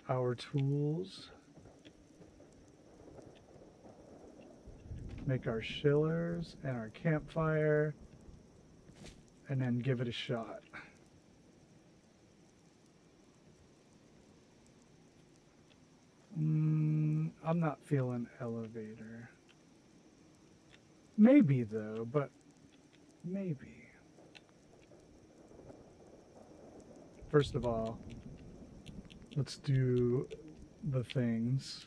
A: our tools. Make our shillers and our campfire, and then give it a shot. I'm not feeling elevator. Maybe though, but maybe. First of all, let's do the things.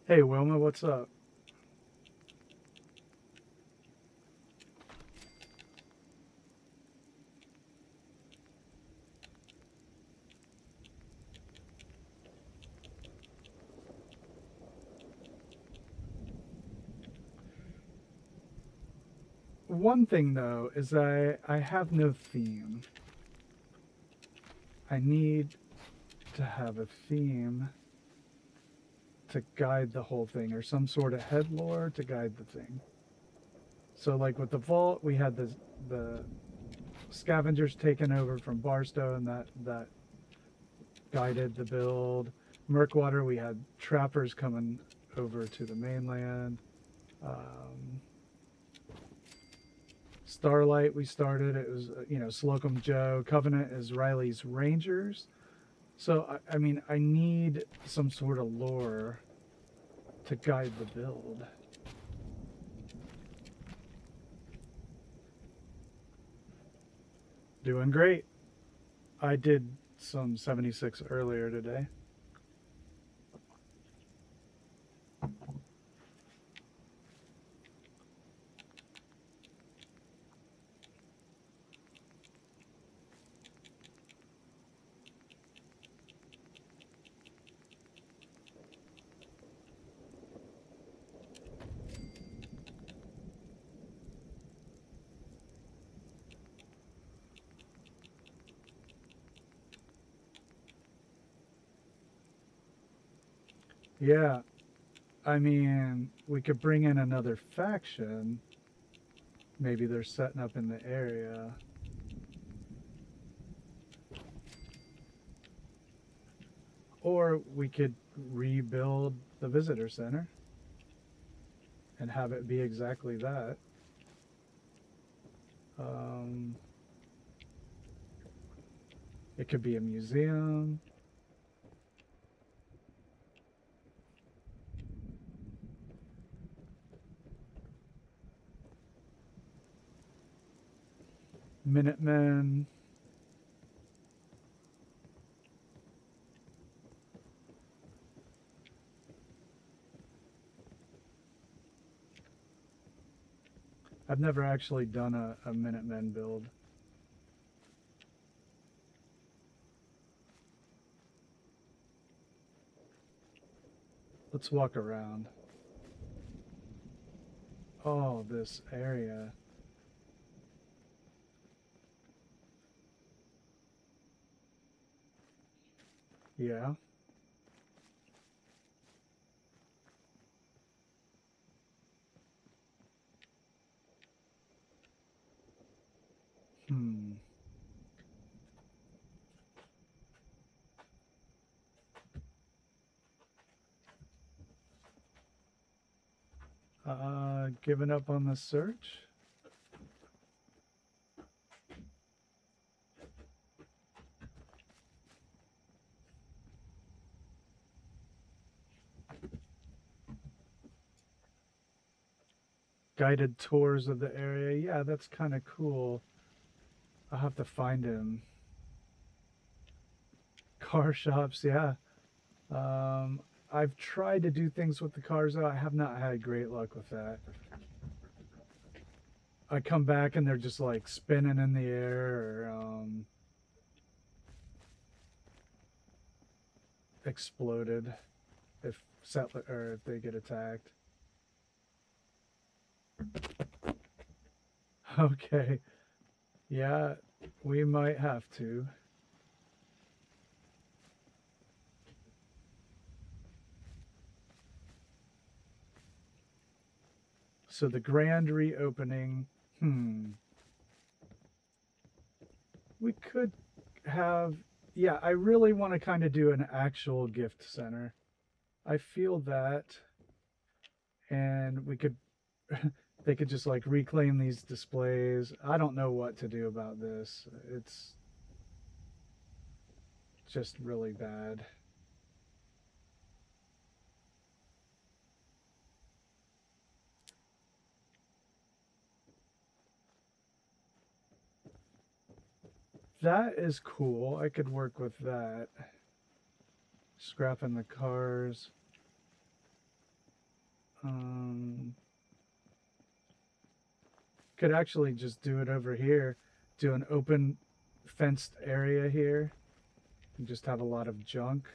A: Hey Wilma, what's up? One thing though is I have no theme. I need to have a theme to guide the whole thing, or some sort of head lore to guide the thing. So like with the vault, we had the scavengers taken over from Barstow, and that guided the build. Murkwater, we had trappers coming over to the mainland. Starlight, we started, it was, Slocum Joe. Covenant is Riley's Rangers. So, I mean, I need some sort of lore to guide the build. Doing great. I did some 76 earlier today. Yeah, I mean, we could bring in another faction. Maybe they're setting up in the area. Or we could rebuild the visitor center and have it be exactly that. It could be a museum. Minutemen. I've never actually done a Minutemen build. Let's walk around. Oh, this area. Yeah. Hmm. Giving up on the search? Guided tours of the area. Yeah, that's kind of cool. I'll have to find him. Car shops, yeah. I've tried to do things with the cars, though. I have not had great luck with that. I come back and they're just like spinning in the air or exploded if settler or if they get attacked. Okay. Yeah, we might have to. So the grand reopening, we could have, yeah, I really want to kind of do an actual gift center. I feel that, and we could, they could just like reclaim these displays. I don't know what to do about this. It's just really bad. That is cool. I could work with that. Scrapping the cars. Could actually just do it over here. Do an open fenced area here. And just have a lot of junk.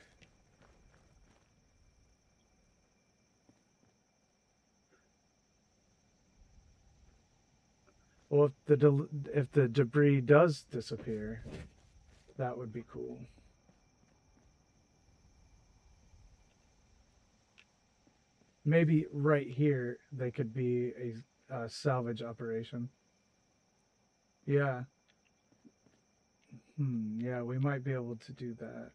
A: Well, if the debris does disappear, that would be cool. Maybe right here they could be a salvage operation. Yeah. Yeah, we might be able to do that.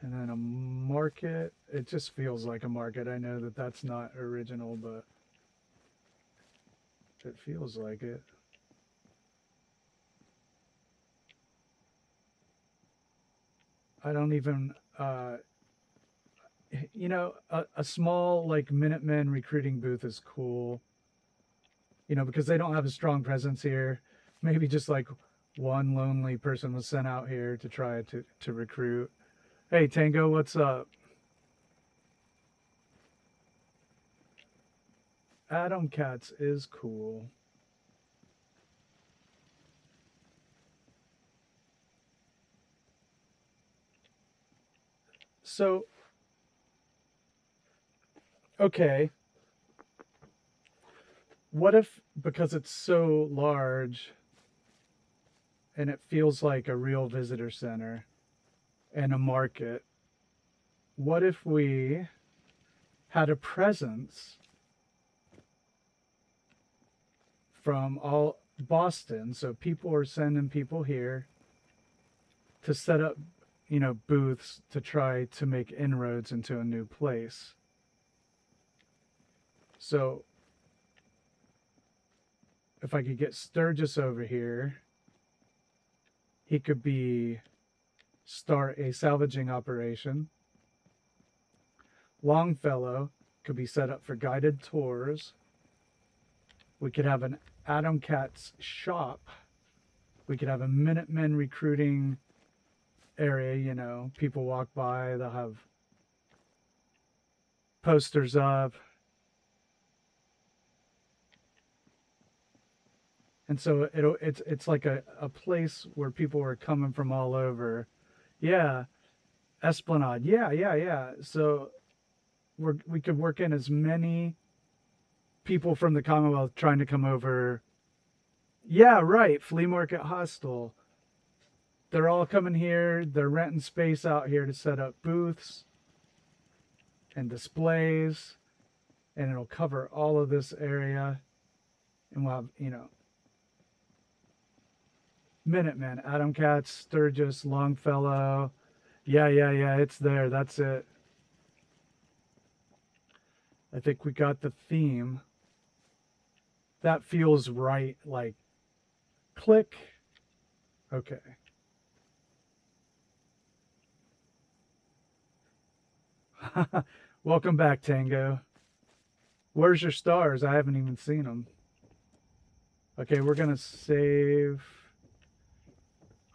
A: And then a market. It just feels like a market. I know that that's not original, but it feels like it. I don't even, you know, a small like Minutemen recruiting booth is cool. You know, because they don't have a strong presence here. Maybe just like one lonely person was sent out here to try to recruit. Hey, Tango, what's up? Adam Cats is cool. So, okay. What if, because it's so large and it feels like a real visitor center and a market, what if we had a presence from all Boston? So people are sending people here to set up, you know, booths to try to make inroads into a new place. So if I could get Sturgis over here he could be start a salvaging operation. Longfellow could be set up for guided tours. We could have an Adam Cat's shop. We could have a Minutemen recruiting area, you know, people walk by, they'll have posters up. And so it's like a place where people are coming from all over. Yeah. Esplanade. Yeah. So we could work in as many people from the Commonwealth trying to come over. Yeah, right. Flea market hostel. They're all coming here. They're renting space out here to set up booths and displays. And it'll cover all of this area. And we'll have, you know, Minutemen, Adam Katz, Sturgis, Longfellow. Yeah, it's there. That's it. I think we got the theme. That feels right. Like, click. Okay. Welcome back, Tango. Where's your stars? I haven't even seen them. Okay, we're going to save.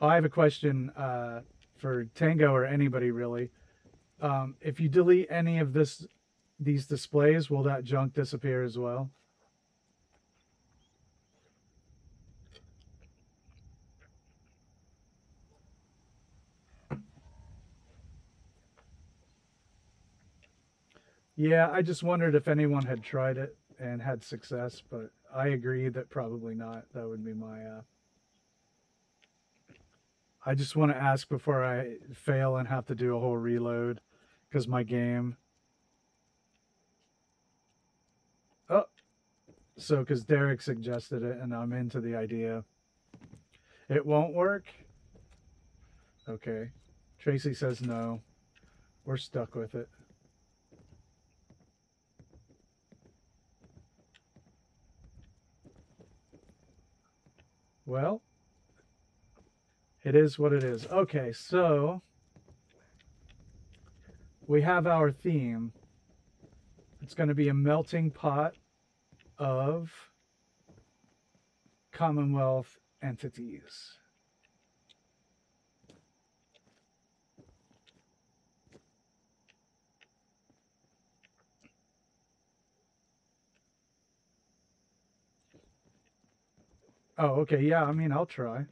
A: Oh, I have a question for Tango or anybody really. If you delete any of these displays, will that junk disappear as well? Yeah, I just wondered if anyone had tried it and had success, but I agree that probably not. That would be my... I just want to ask before I fail and have to do a whole reload, because my game... Oh! So, because Derek suggested it, and I'm into the idea. It won't work? Okay. Tracy says no. We're stuck with it. Well, it is what it is. Okay, so we have our theme. It's going to be a melting pot of Commonwealth entities. Oh, okay. Yeah, I mean, I'll try.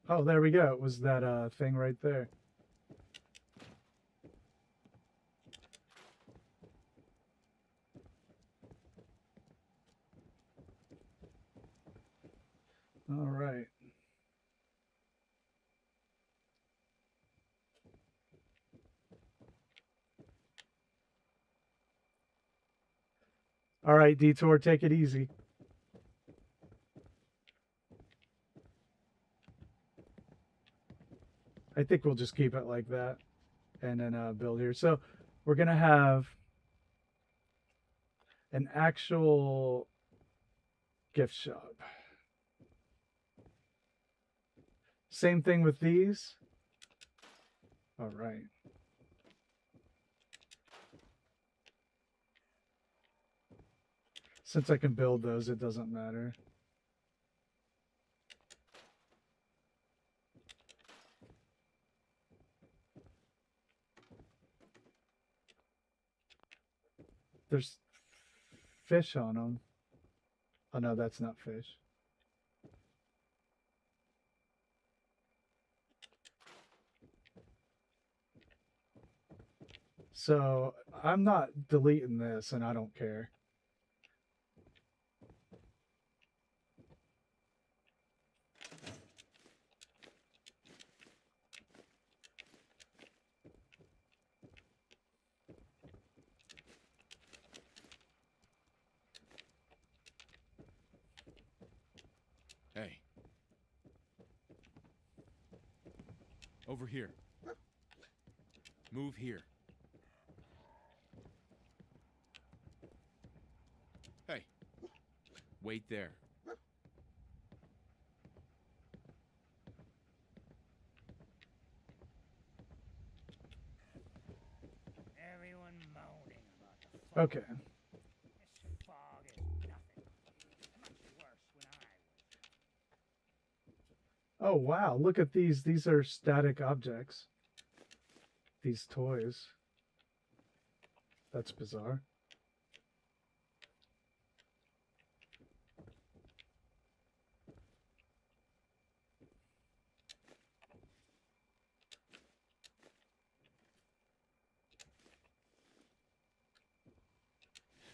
A: Oh, there we go. It was that thing right there. All right. All right, Detour, take it easy. I think we'll just keep it like that and then build here. So we're going to have an actual gift shop. Same thing with these. All right. Since I can build those, it doesn't matter. There's fish on them. Oh, no, that's not fish. So I'm not deleting this, and I don't care.
G: Hey. Over here. Move here. Hey. Wait there.
F: Everyone moaning about the fog.
A: Okay.
F: This fog is nothing. Much worse when I was.
A: Oh wow, look at these. These are static objects. These toys. That's bizarre.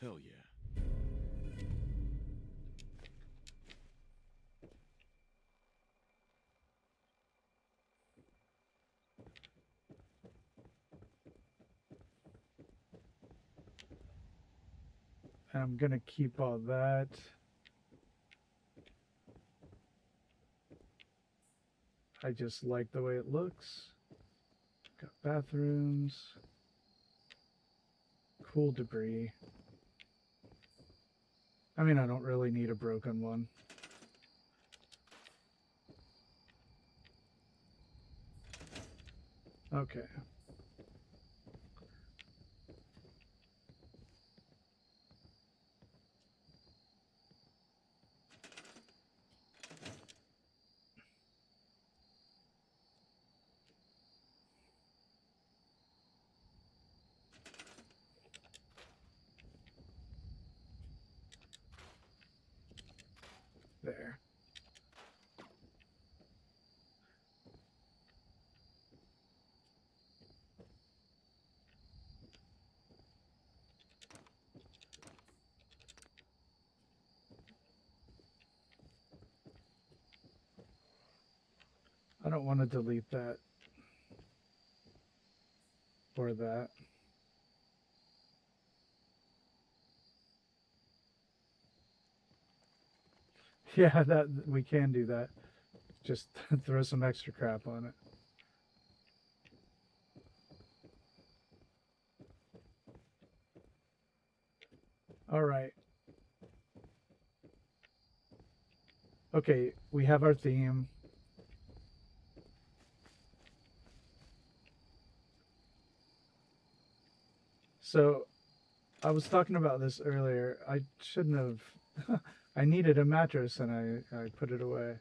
G: Hell yeah.
A: And I'm gonna keep all that. I just like the way it looks. Got bathrooms. Cool debris. I mean, I don't really need a broken one. Okay. There. I don't want to delete that or that. Yeah, that we can do that. Just throw some extra crap on it. All right. Okay, we have our theme. So, I was talking about this earlier. I shouldn't have. I needed a mattress and I put it away.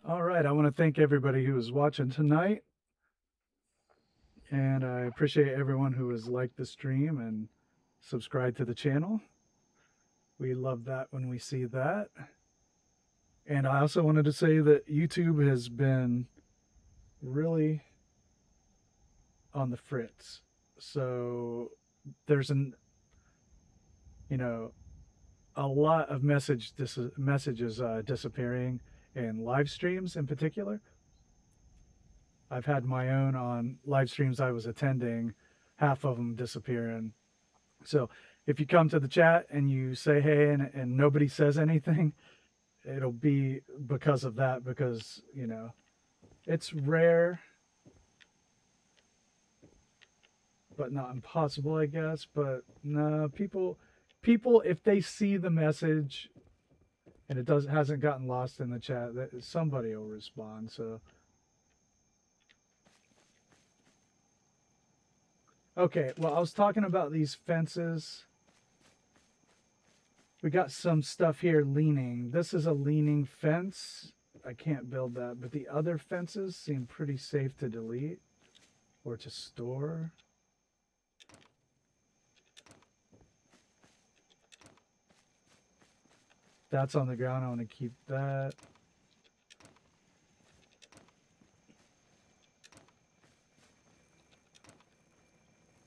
A: All right, I want to thank everybody who was watching tonight. And I appreciate everyone who has liked the stream and subscribed to the channel. We love that when we see that. And I also wanted to say that YouTube has been really on the fritz. So there's a lot of messages disappearing in live streams in particular. I've had my own on live streams I was attending, half of them disappearing. So if you come to the chat and you say hey and nobody says anything, it'll be because of that, because, it's rare, but not impossible, I guess. But no, people, if they see the message and it hasn't gotten lost in the chat, that somebody will respond. So okay, well, I was talking about these fences. We got some stuff here leaning. This is a leaning fence. I can't build that, but the other fences seem pretty safe to delete or to store. That's on the ground. I want to keep that.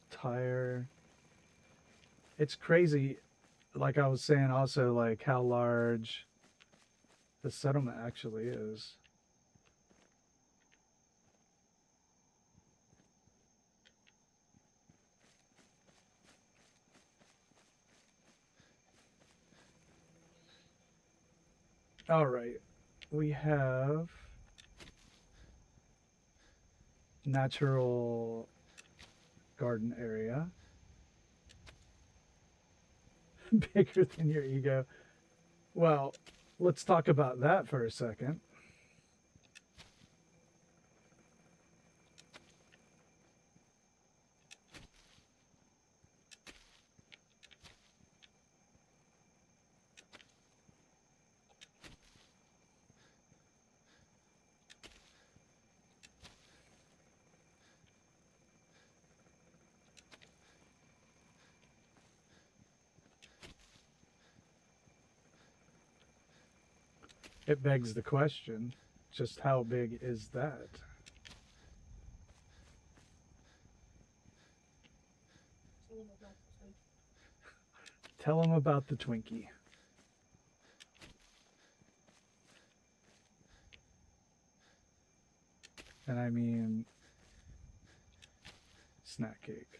A: Tire. It's crazy, like I was saying also, like how large the settlement actually is. All right, we have natural garden area. Bigger than your ego. Well, let's talk about that for a second. It begs the question, just how big is that? Tell him about the Twinkie. And I mean snack cake.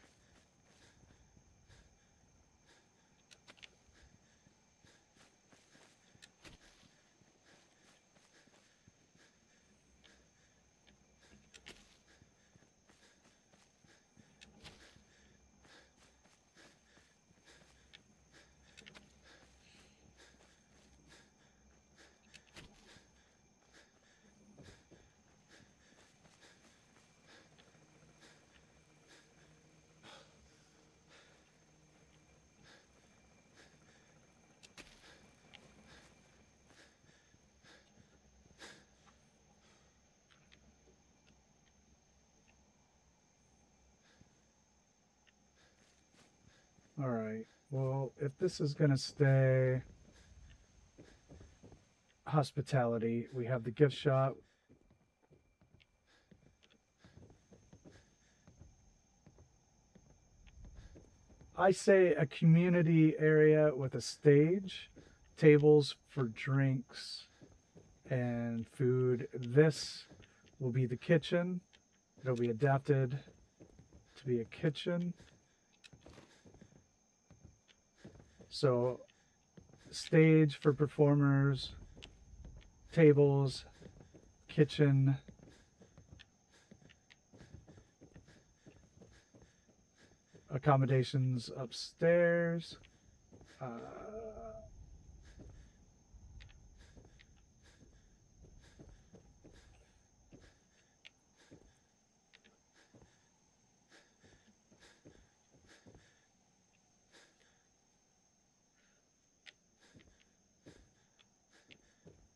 A: All right. Well, if this is going to stay hospitality, we have the gift shop. I say a community area with a stage, tables for drinks and food. This will be the kitchen. It'll be adapted to be a kitchen. So, stage for performers, tables, kitchen, accommodations upstairs.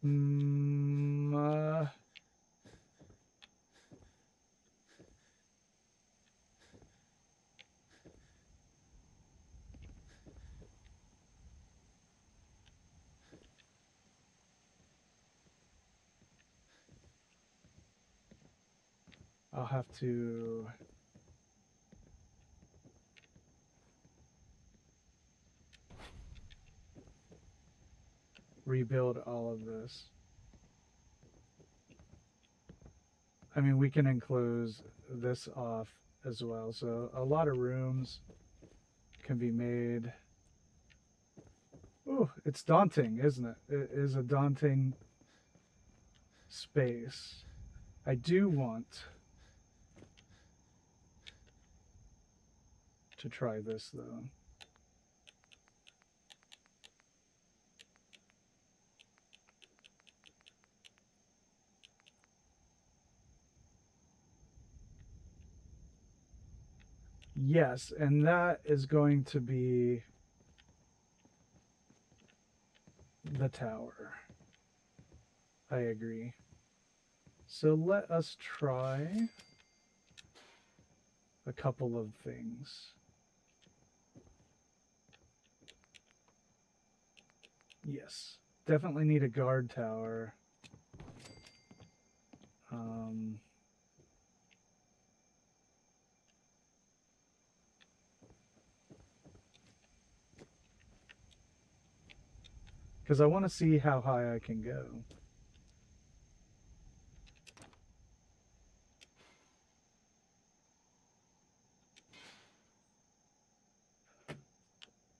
A: Mm, uh, I'll have to rebuild all of this. I mean, we can enclose this off as well. So a lot of rooms can be made. Ooh, it's daunting, isn't it? It is a daunting space. I do want to try this though. Yes, and that is going to be the tower. I agree. So let us try a couple of things. Yes. Definitely need a guard tower. Because I want to see how high I can go.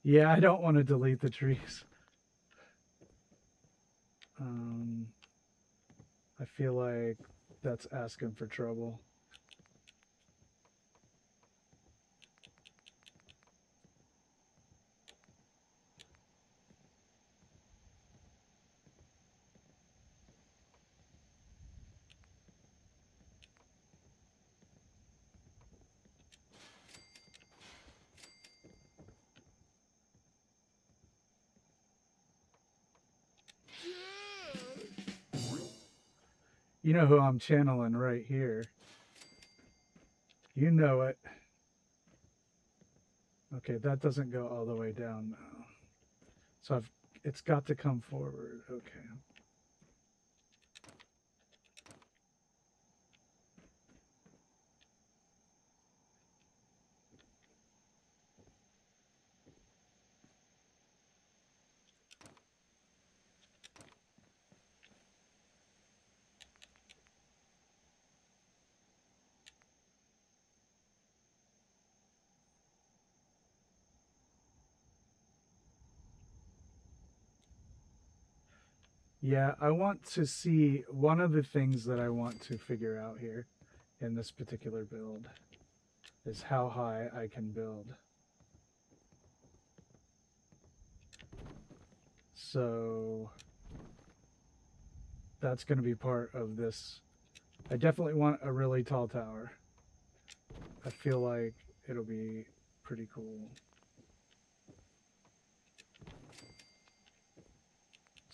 A: Yeah, I don't want to delete the trees. I feel like that's asking for trouble. You know who I'm channeling right here. You know it. Okay, that doesn't go all the way down now. So it's got to come forward. Okay. Yeah, I want to see one of the things that I want to figure out here in this particular build is how high I can build. So that's going to be part of this. I definitely want a really tall tower. I feel like it'll be pretty cool.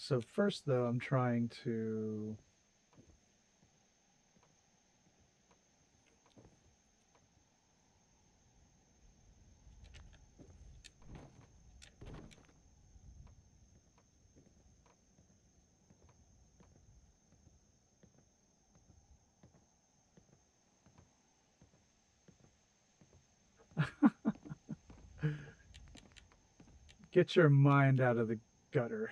A: So first, though, I'm trying to... Get your mind out of the gutter.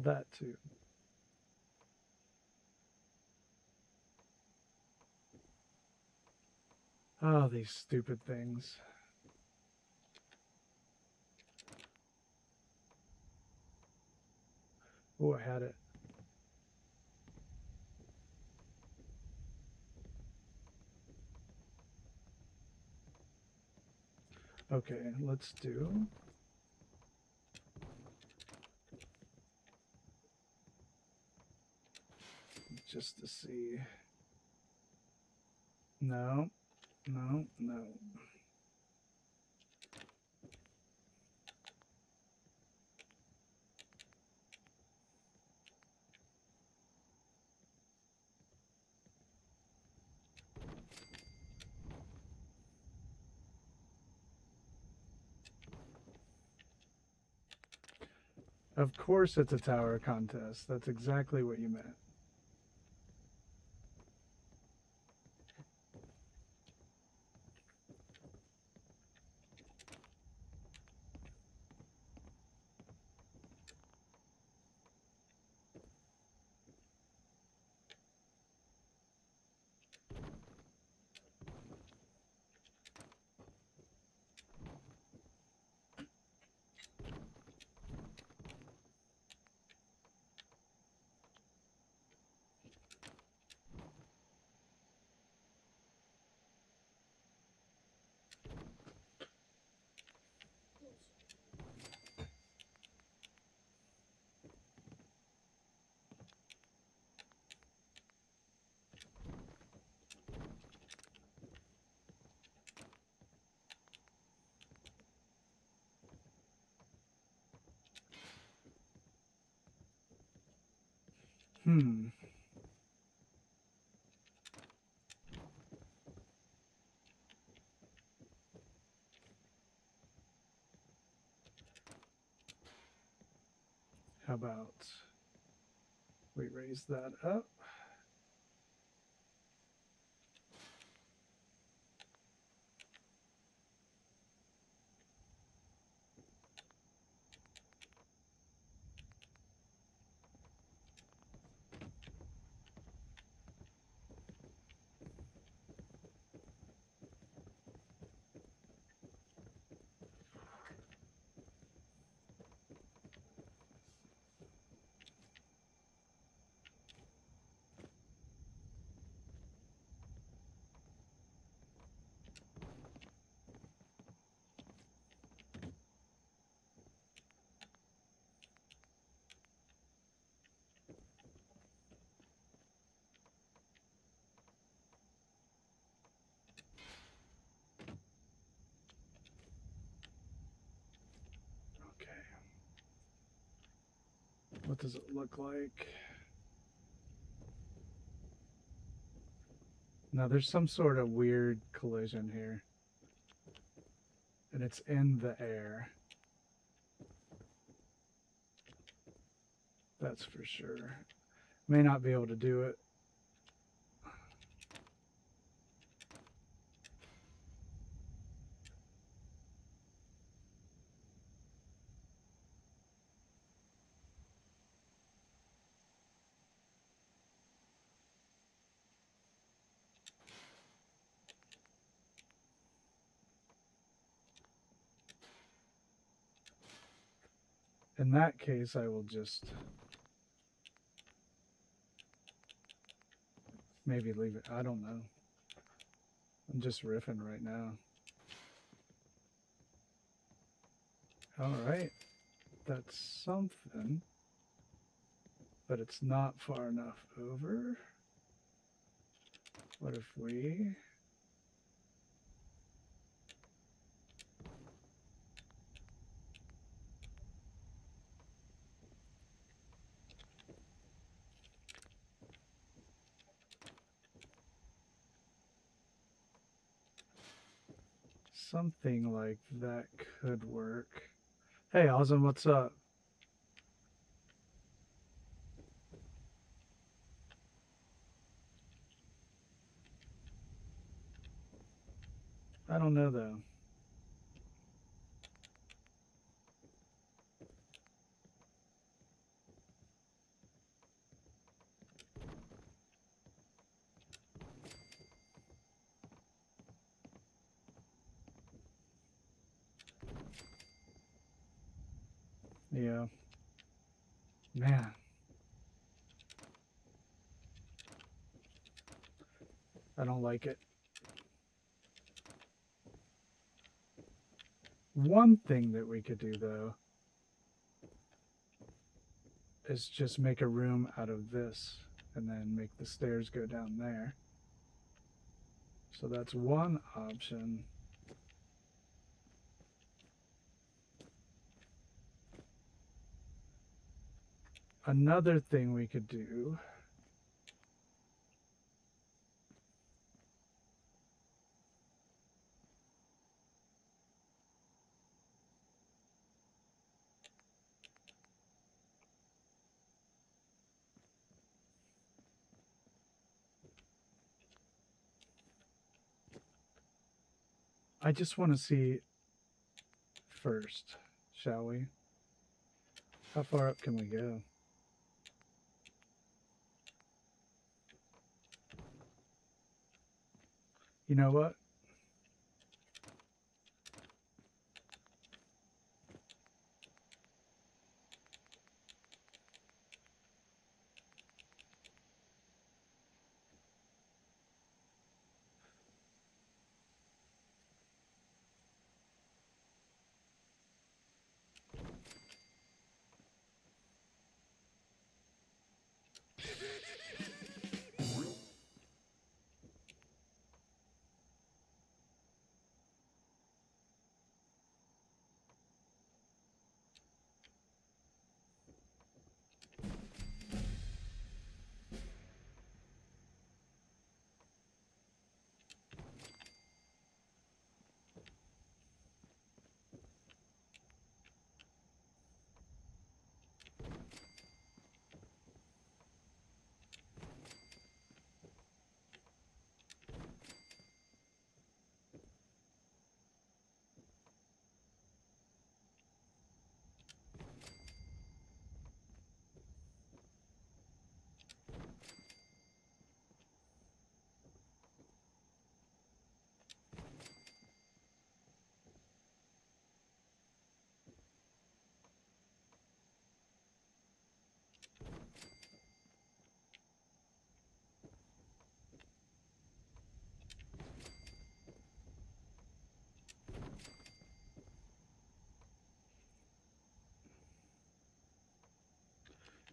A: That too. Oh, these stupid things. Oh, I had it. Okay, let's do... just to see. No, no, no. Of course it's a tower contest. That's exactly what you meant. Hmm. How about we raise that up? Okay. What does it look like? Now there's some sort of weird collision here. And it's in the air. That's for sure. May not be able to do it. In that case, I will just maybe leave it. I don't know. I'm just riffing right now. All right. That's something. But it's not far enough over. What if we... something like that could work. Hey, Awesome, what's up? I don't know, though. Yeah. Man. I don't like it. One thing that we could do, though, is just make a room out of this and then make the stairs go down there. So that's one option. Another thing we could do I just want to see first, shall we? How far up can we go? You know what?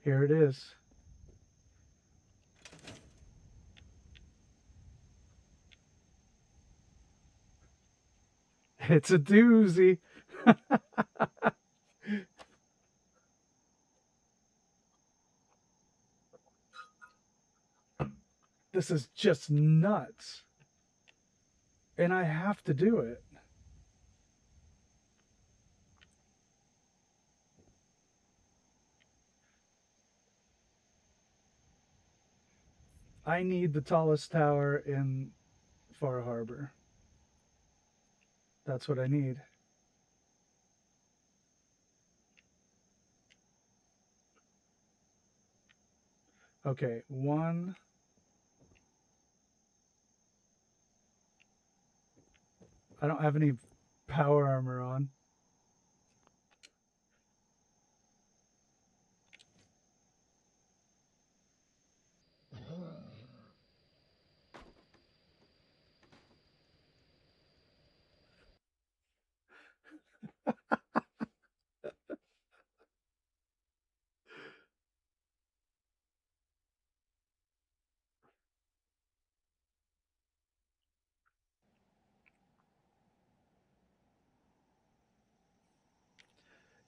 A: Here it is. It's a doozy. This is just nuts. And I have to do it. I need the tallest tower in Far Harbor. That's what I need. Okay, one. I don't have any power armor on.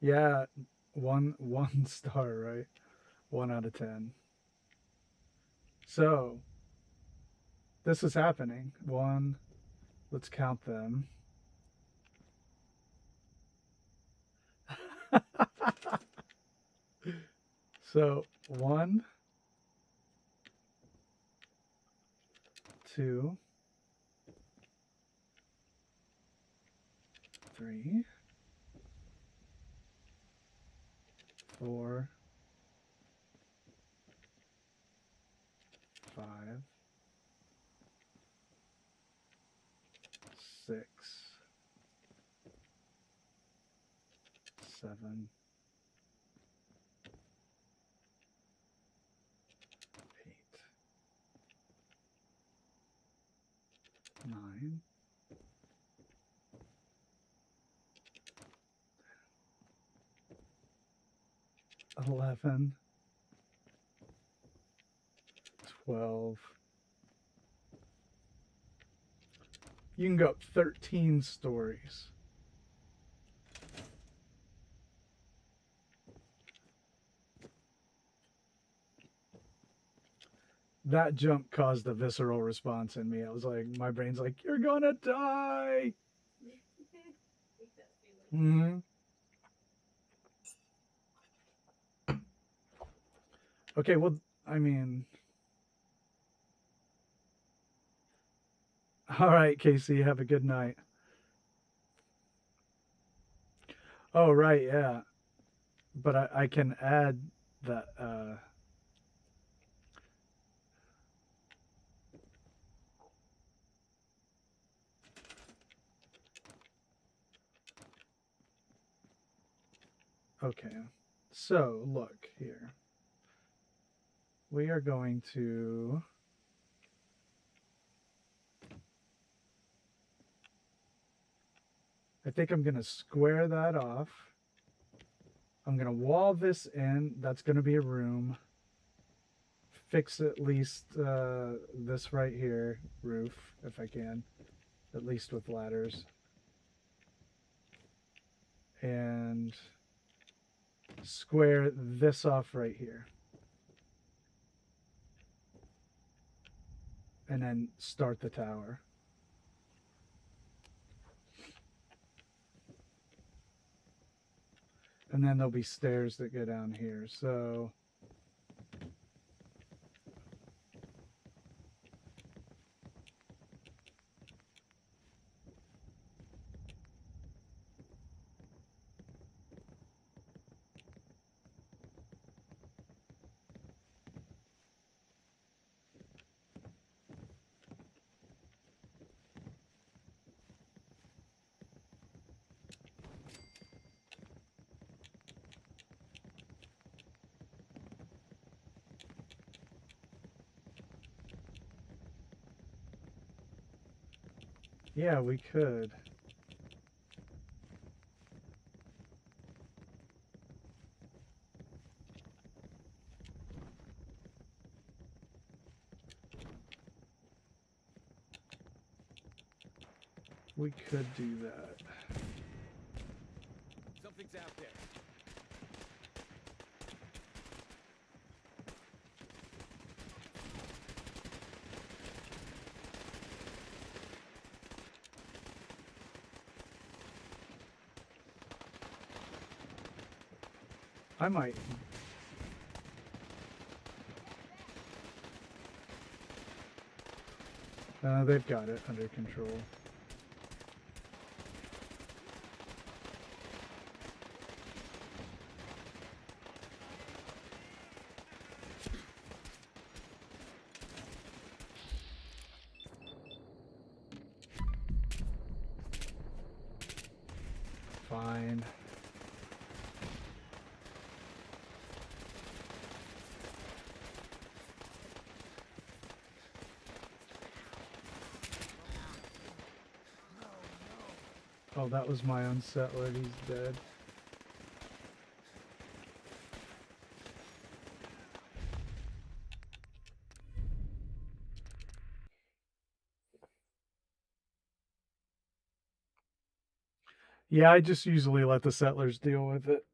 A: Yeah, one star, right? 1 out of 10. So this is happening. One, let's count them. So 1, 2, 3, 4, 5, 6, 7, 8, 9, 11, 12. You can go up 13 stories. That jump caused a visceral response in me. I was like, my brain's like, you're gonna die. Mm-hmm. Okay, well, I mean, all right, Casey, have a good night. Oh, right, yeah. But I can add that. Okay, so look here. We are going to. I think I'm going to square that off. I'm going to wall this in. That's going to be a room. Fix at least this right here, roof, if I can. At least with ladders. And square this off right here. And then start the tower. And then there'll be stairs that go down here. So yeah, we could. We could do that.
G: Something's out there.
A: I might. They've got it under control. Fine. Oh, that was my unsettler. He's dead. Yeah, I just usually let the settlers deal with it.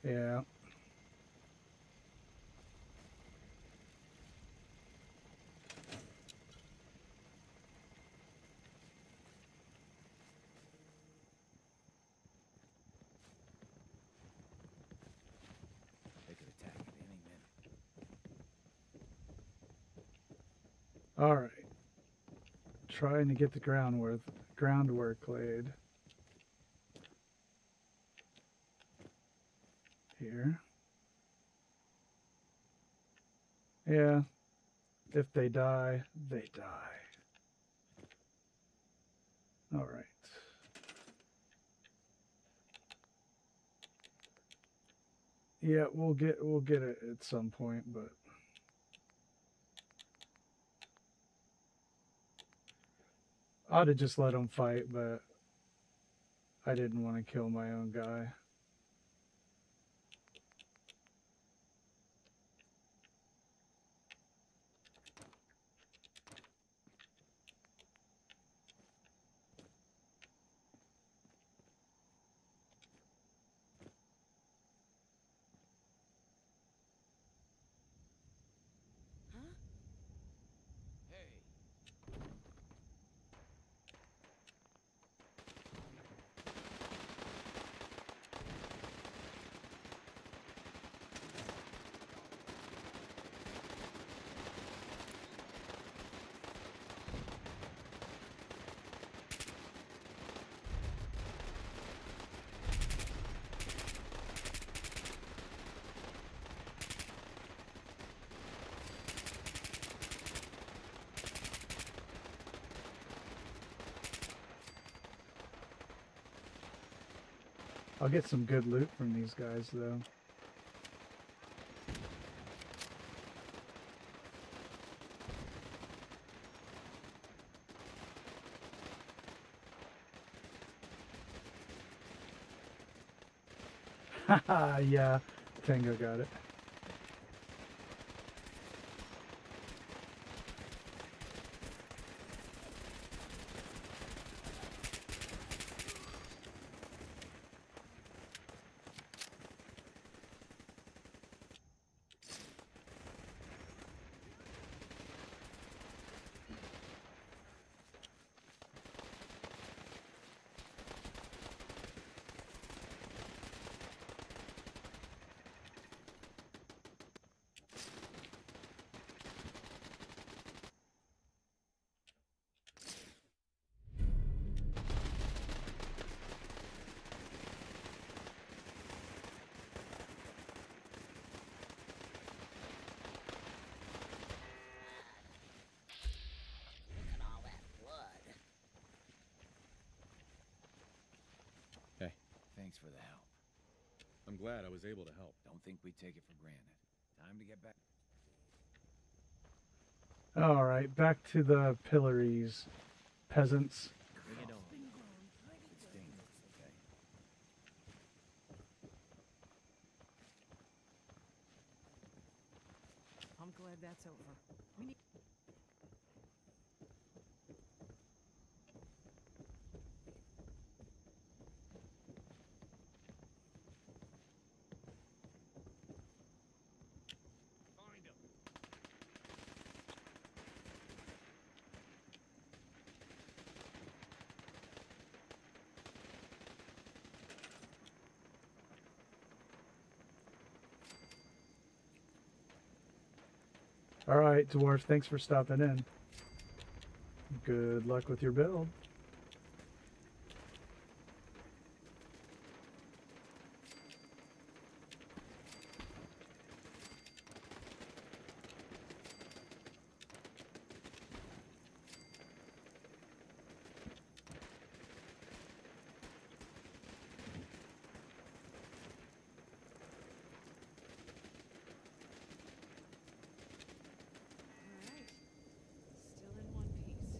A: Yeah.
G: They could attack at any minute.
A: All right. Trying to get the groundwork laid. Here. Yeah. If they die, they die. All right. Yeah, we'll get it at some point, but I ought to just let them fight, but I didn't want to kill my own guy. I'll get some good loot from these guys, though. Haha, yeah. Tango got it.
G: Thanks for the help.
H: I'm glad I was able to help.
G: Don't think we take it for granted. Time to get back.
A: All right, back to the pillories, peasants.
D: Bring it on.
G: It's dangerous, okay?
C: I'm glad that's over. We need.
D: Find him.
A: All right, dwarf, thanks for stopping in. Good luck with your build.
C: All right. Still in one piece.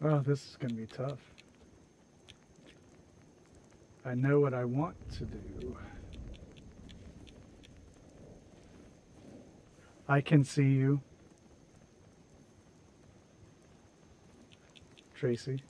A: Oh, this is going to be tough. I know what I want to do. I can see you, Tracy.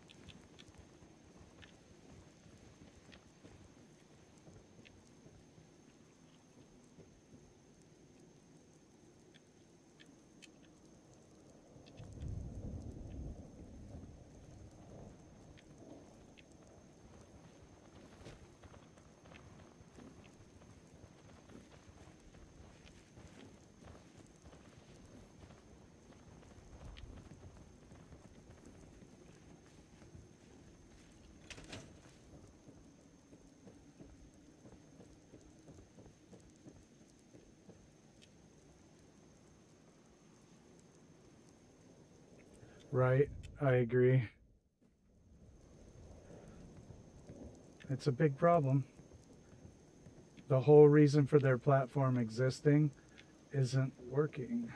A: Right, I agree. It's a big problem. The whole reason for their platform existing isn't working.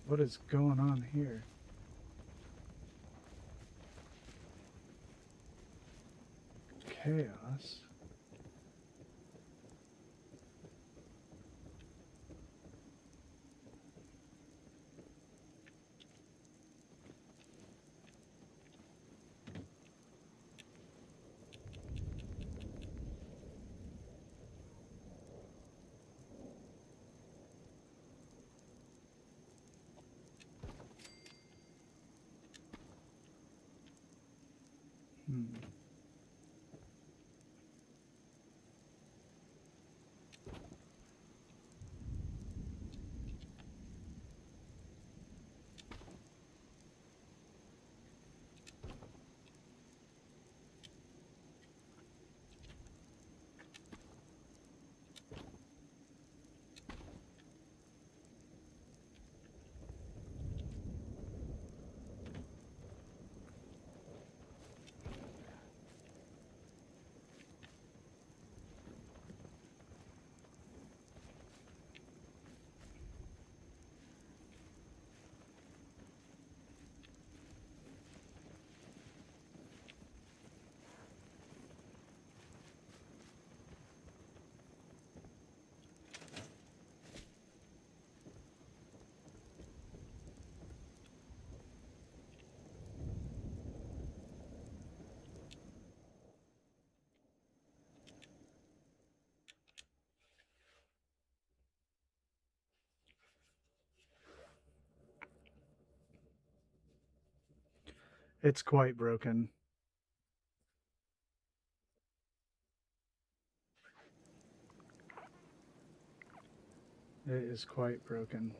A: What is going on here? Chaos. It's quite broken. It is quite broken.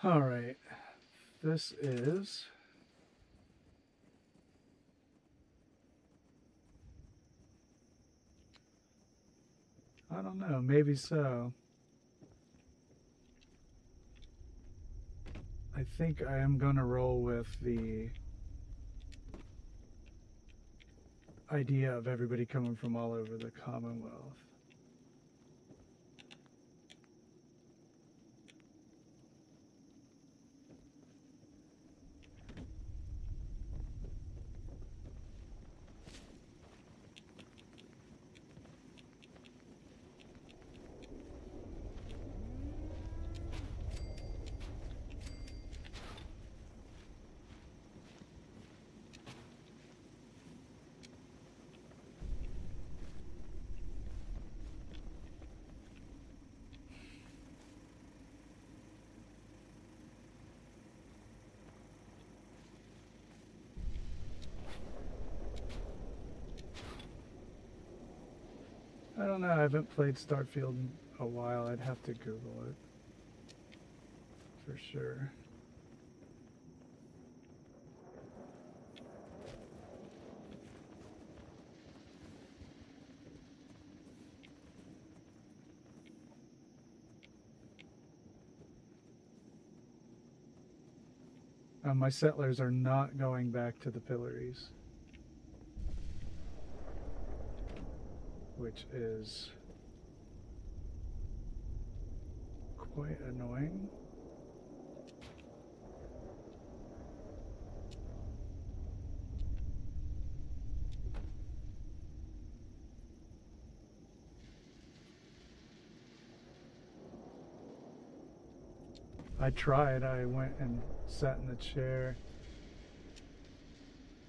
A: All right, this is I don't know, maybe so. I think I am gonna roll with the idea of everybody coming from all over the Commonwealth. I don't know. I haven't played Starfield in a while. I'd have to Google it for sure. My settlers are not going back to the pillories, which is quite annoying. I tried. I went and sat in the chair.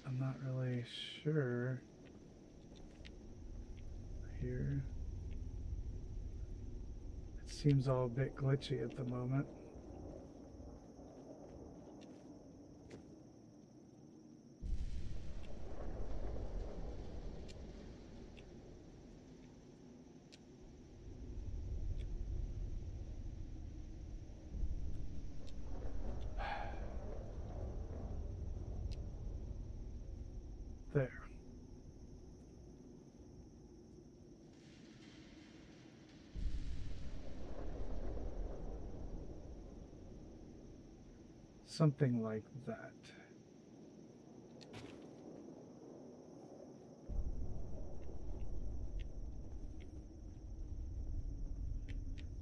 A: I'm not really sure here. It seems all a bit glitchy at the moment. There. Something like that.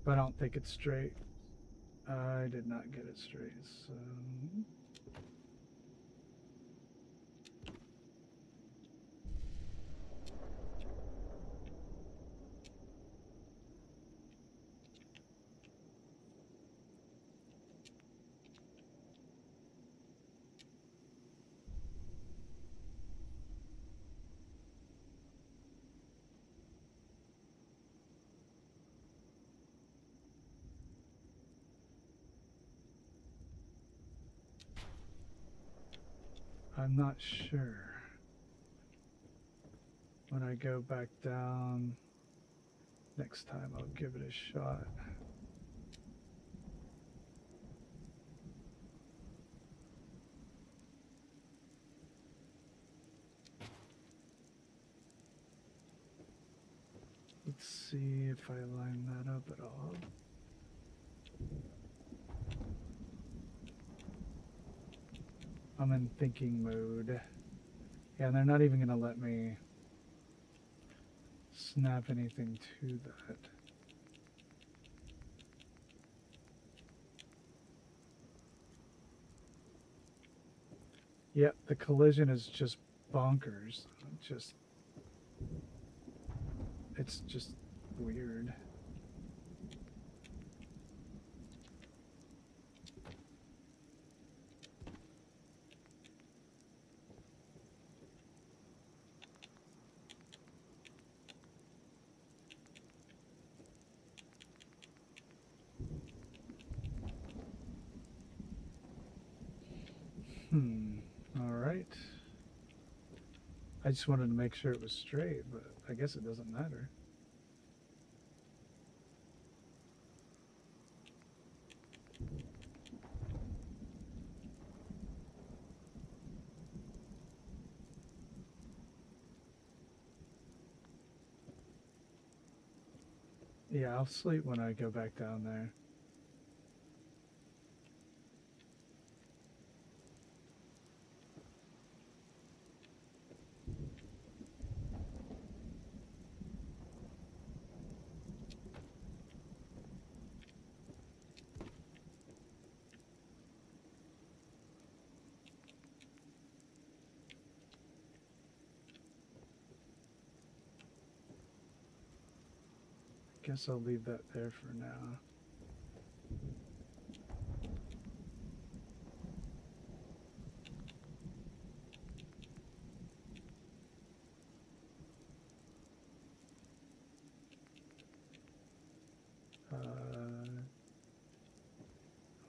A: But I don't think it's straight. I did not get it straight, so... I'm not sure. When I go back down next time, I'll give it a shot. Let's see if I line that up at all. I'm in thinking mode. Yeah, and they're not even going to let me snap anything to that. Yep, the collision is just bonkers. It's just weird. All right. I just wanted to make sure it was straight, but I guess it doesn't matter. Yeah, I'll sleep when I go back down there. Guess I'll leave that there for now.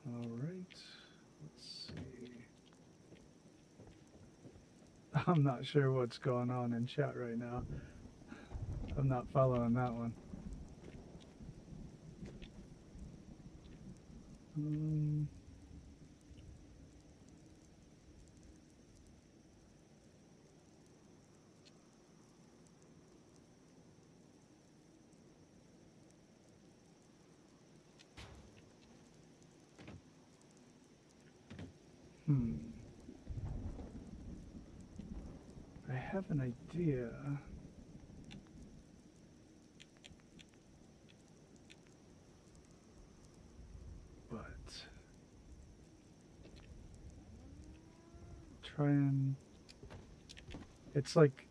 A: All right. Let's see. I'm not sure what's going on in chat right now. I'm not following that one. Um, I have an idea. But try and it's like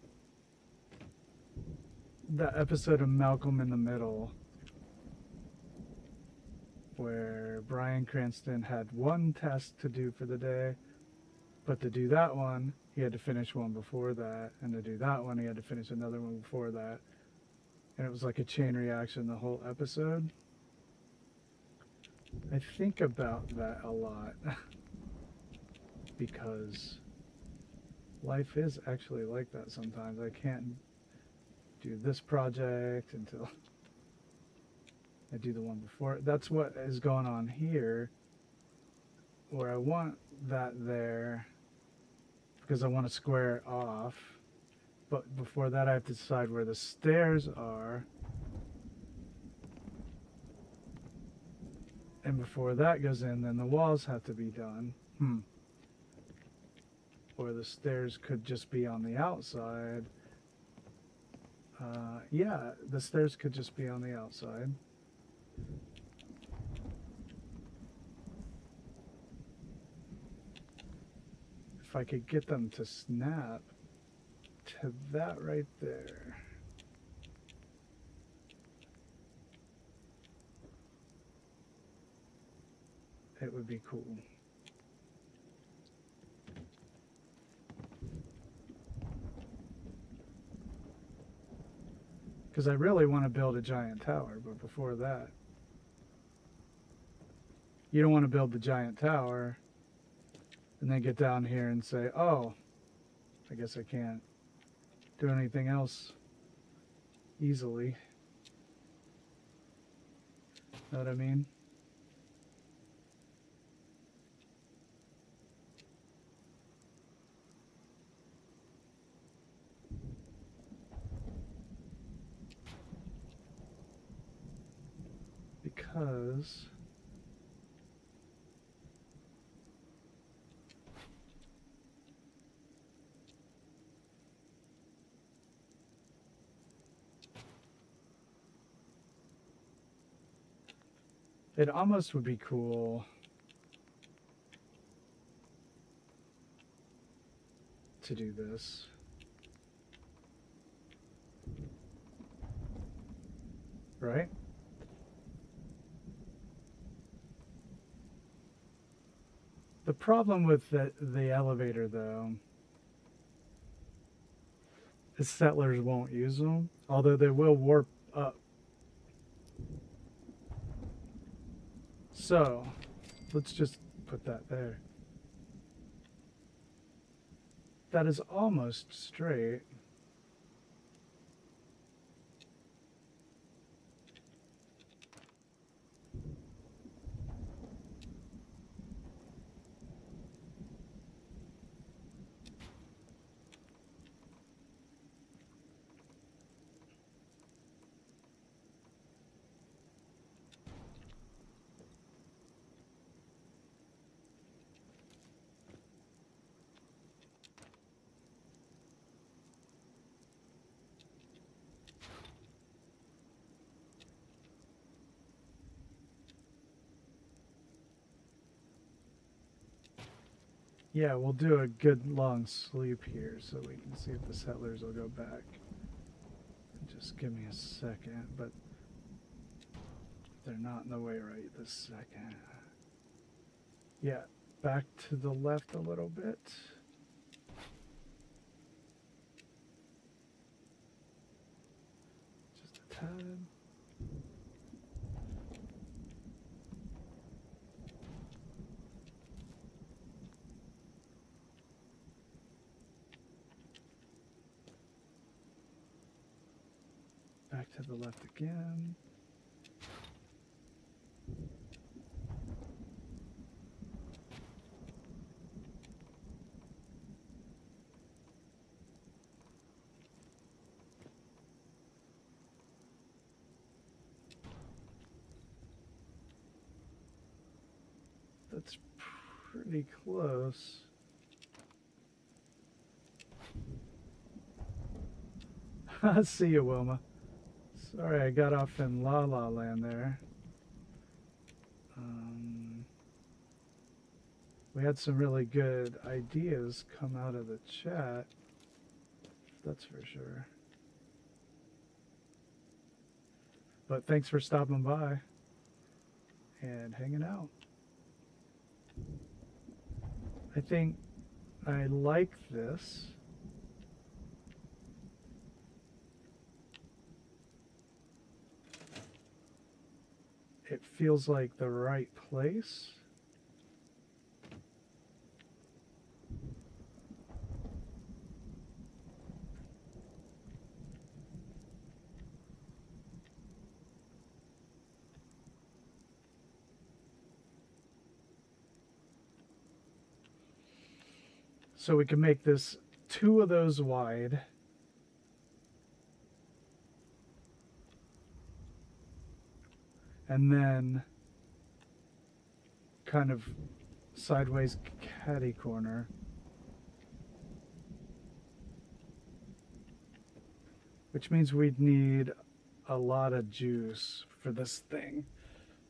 A: that episode of Malcolm in the Middle where Bryan Cranston had one task to do for the day, but to do that one, he had to finish one before that, and to do that one, he had to finish another one before that. And it was like a chain reaction the whole episode. I think about that a lot because life is actually like that sometimes. I can't do this project until I do the one before. That's what is going on here, where I want that there because I want to square it off. But before that, I have to decide where the stairs are. And before that goes in, then the walls have to be done. Or the stairs could just be on the outside. Yeah, the stairs could just be on the outside. If I could get them to snap to that right there. It would be cool. Because I really want to build a giant tower, but before that, you don't want to build the giant tower and then get down here and say, oh, I guess I can't do anything else easily. Know what I mean? Because it almost would be cool to do this. Right? The problem with the elevator, though, is settlers won't use them, although they will warp up. So, let's just put that there. That is almost straight. Yeah, we'll do a good long sleep here so we can see if the settlers will go back. Just give me a second, but they're not in the way right this second. Yeah, back to the left a little bit. Just a tad. to the left again. That's pretty close. See you, Wilma. Sorry, I got off in La La Land there. We had some really good ideas come out of the chat. That's for sure. But thanks for stopping by and hanging out. I think I like this. It feels like the right place. So we can make this 2 of those wide. And then kind of sideways caddy corner. Which means we'd need a lot of juice for this thing.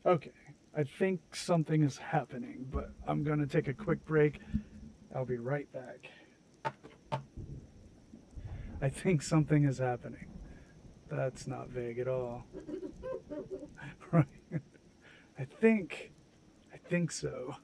A: Okay, I think something is happening, but I'm gonna take a quick break. I'll be right back. I think something is happening. That's not vague at all. Right. I think so.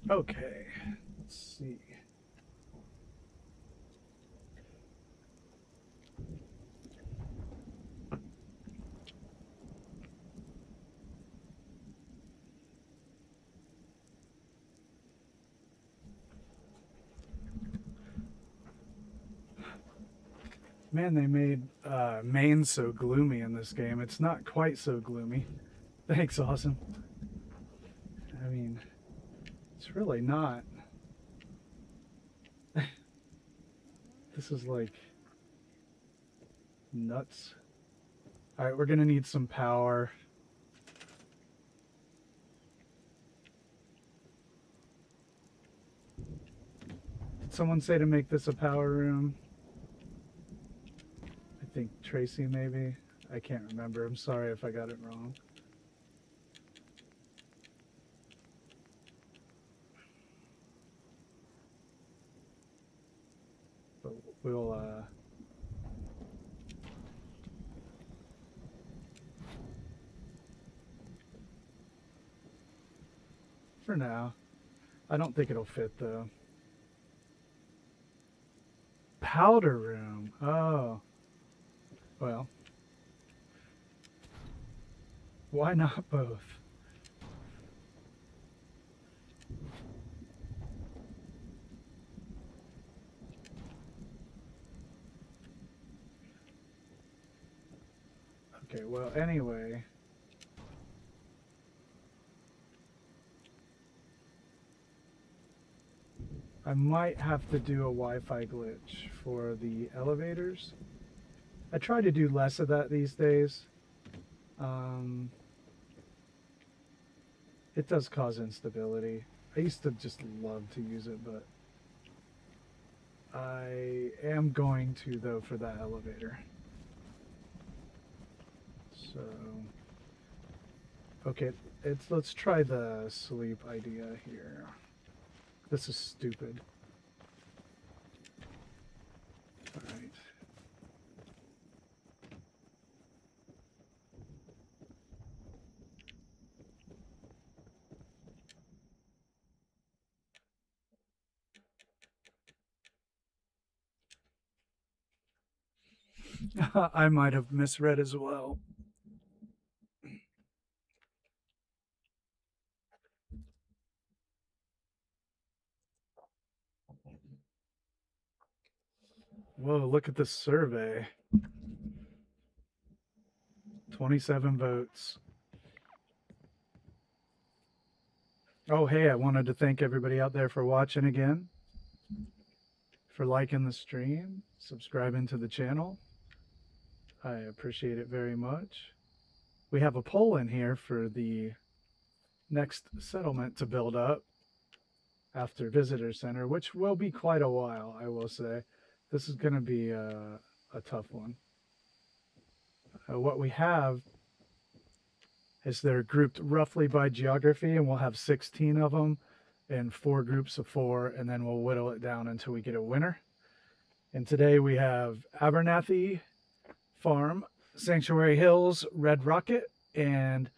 A: Okay, let's see. Man, they made Maine so gloomy in this game. It's not quite so gloomy. Thanks, awesome. I mean, it's really not. This is like nuts. All right, we're gonna need some power. Did someone say to make this a power room? I think Tracy maybe. I can't remember. I'm sorry if I got it wrong. But we'll for now. I don't think it'll fit though. Powder room. Oh. Well. Why not both? Okay, well, anyway. I might have to do a Wi-Fi glitch for the elevators. I try to do less of that these days. It does cause instability. I used to just love to use it, but I am going to, though, for that elevator. So, okay, let's try the sleep idea here. This is stupid. All right. I might have misread as well. Whoa, look at this survey. 27 votes. Oh, hey, I wanted to thank everybody out there for watching again, for liking the stream, subscribing to the channel. I appreciate it very much. We have a poll in here for the next settlement to build up after Visitor Center, which will be quite a while, I will say. This is going to be a tough one. What we have is they're grouped roughly by geography, and we'll have 16 of them in 4 groups of 4, and then we'll whittle it down until we get a winner. And today we have Abernathy Farm, Sanctuary Hills, Red Rocket, and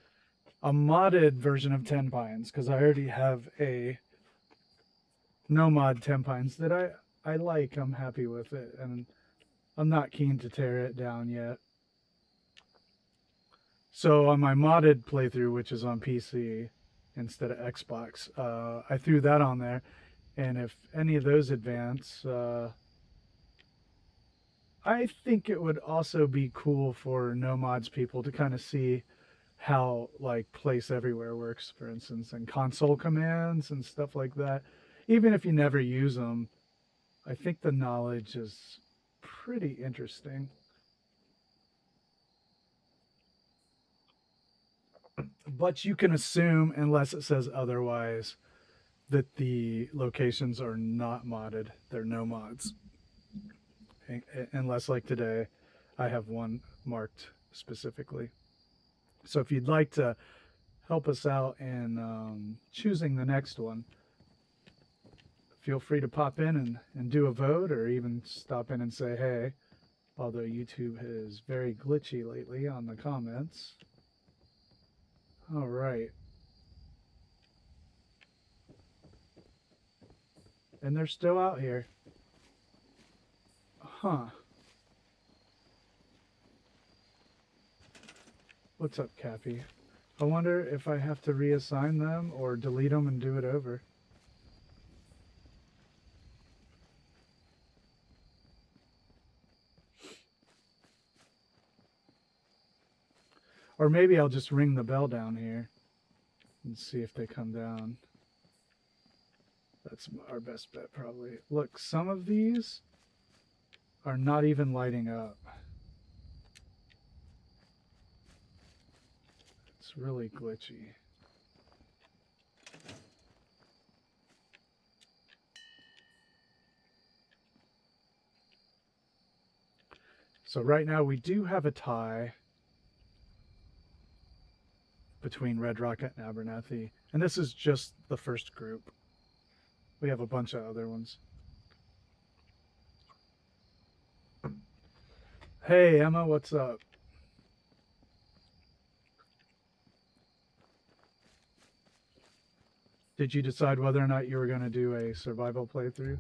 A: a modded version of 10 Pines, because I already have a no mod 10 Pines that I like. I'm happy with it, and I'm not keen to tear it down yet. So on my modded playthrough, which is on PC instead of Xbox, I threw that on there, and if any of those advance, I think it would also be cool for no mods people to kind of see how like place everywhere works, for instance, and console commands and stuff like that. Even if you never use them, I think the knowledge is pretty interesting. But you can assume, unless it says otherwise, that the locations are not modded. They're no mods. Unless, like today, I have one marked specifically. So if you'd like to help us out in choosing the next one, feel free to pop in and do a vote, or even stop in and say hey, although YouTube is very glitchy lately on the comments. All right. And they're still out here. Huh. What's up, Cappy? I wonder if I have to reassign them or delete them and do it over. Or maybe I'll just ring the bell down here and see if they come down. That's our best bet, probably. Look, some of these are not even lighting up. It's really glitchy. So right now we do have a tie between Red Rocket and Abernathy. And this is just the first group. We have a bunch of other ones. Hey, Emma, what's up? Did you decide whether or not you were going to do a survival playthrough?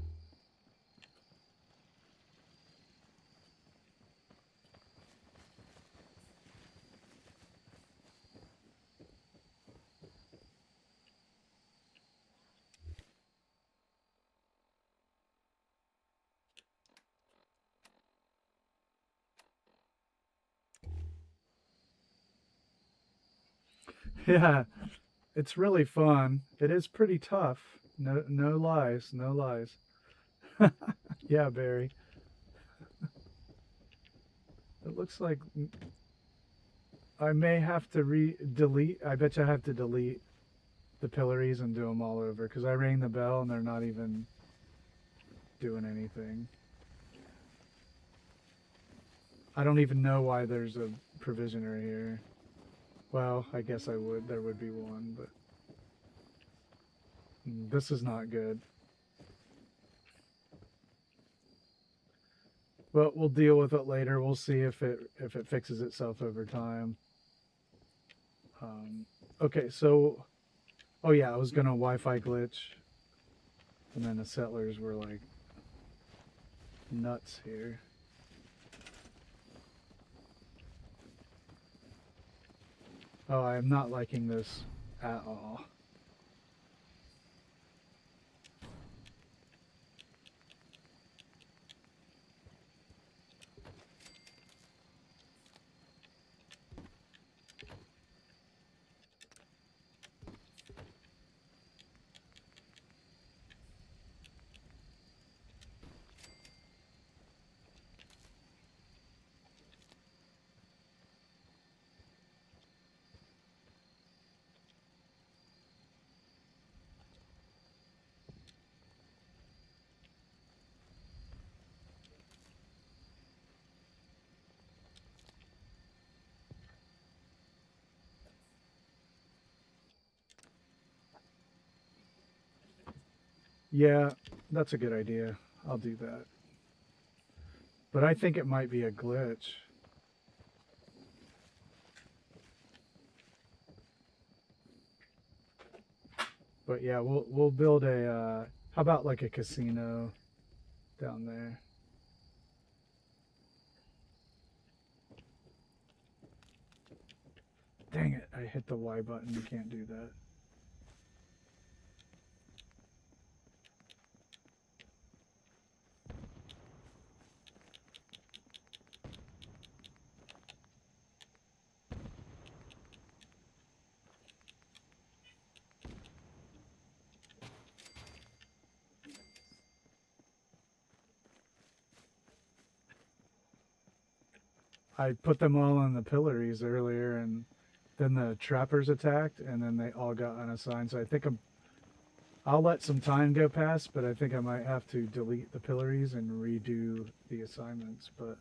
A: Yeah, it's really fun. It is pretty tough. No lies, no lies. Yeah, Barry. It looks like I may have to delete. I bet you I have to delete the pillories and do them all over because I rang the bell and they're not even doing anything. I don't even know why there's a provisioner here. Well, I guess there would be one, but this is not good. But we'll deal with it later. We'll see if it fixes itself over time. Okay, so oh yeah, I was gonna Wi-Fi glitch, and then the settlers were like nuts here. Oh, I am not liking this at all. Yeah, that's a good idea. I'll do that. But I think it might be a glitch. But yeah, we'll build a how about like a casino down there? Dang it, I hit the Y button. You can't do that. I put them all on the pillories earlier, and then the trappers attacked, and then they all got unassigned. So I think I'll let some time go past, but I think I might have to delete the pillories and redo the assignments. But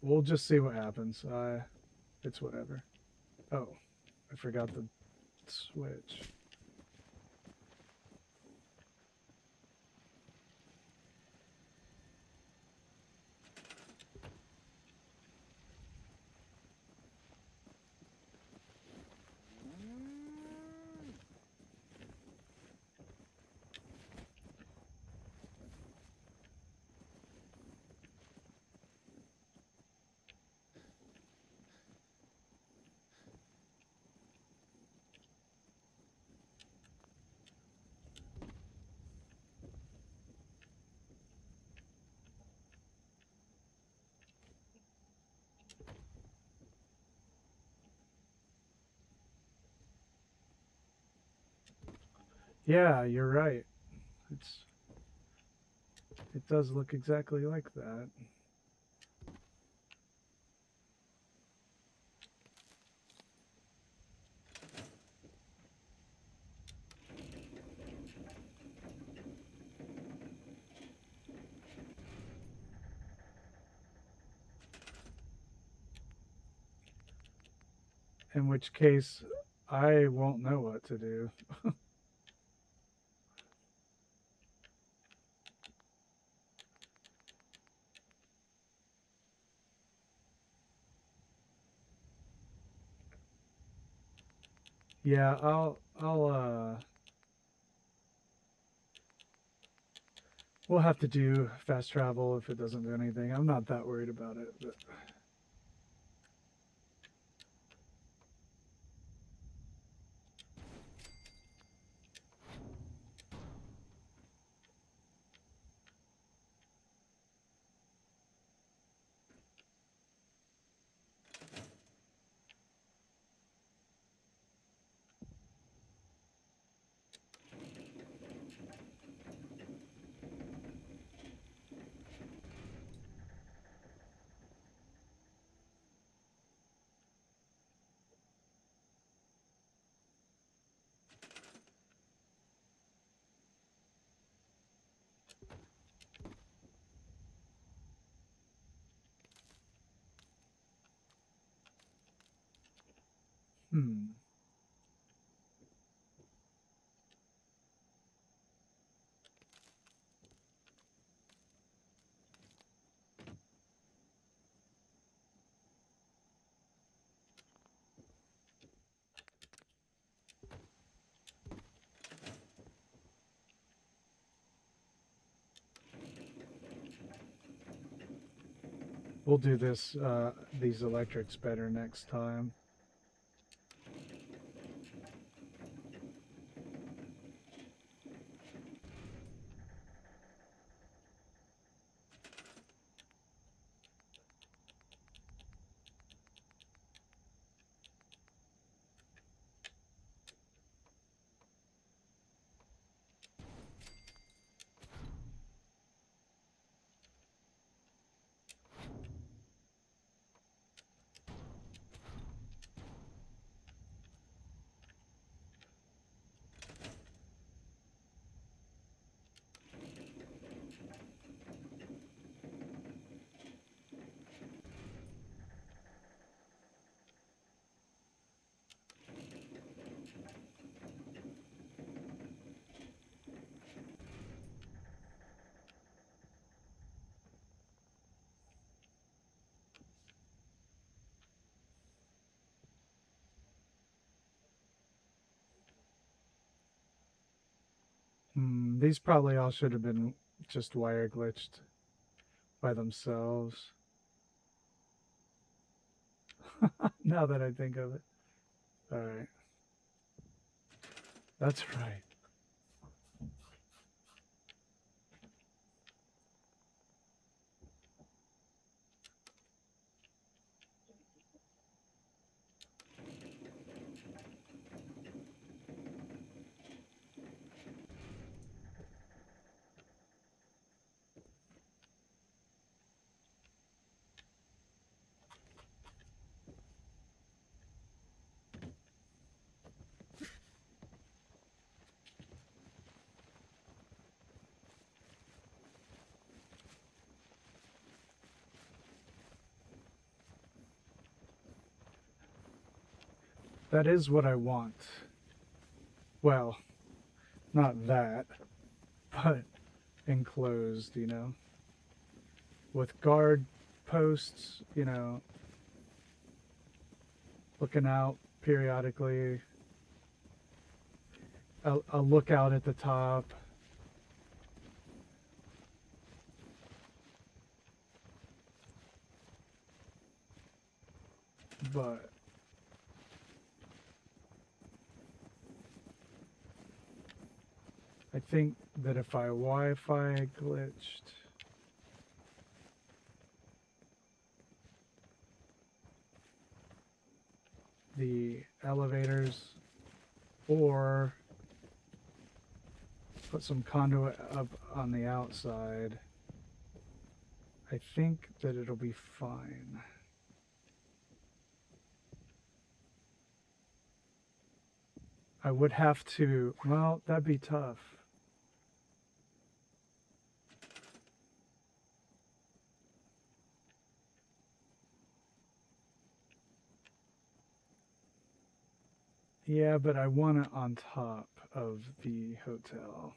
A: we'll just see what happens. It's whatever. Oh, I forgot the switch. Yeah, you're right. It does look exactly like that. In which case, I won't know what to do. Yeah, we'll have to do fast travel if it doesn't do anything. I'm not that worried about it, but hmm. We'll do these electrics better next time. These probably all should have been just wire glitched by themselves. Now that I think of it. Alright. That's right. That is what I want. Well, not that, but enclosed, you know. With guard posts, you know, looking out periodically. A lookout at the top. But I think that if I Wi-Fi glitched, the elevators, or put some conduit up on the outside. I think that it'll be fine. I would have to, well, that'd be tough. Yeah, but I want it on top of the hotel.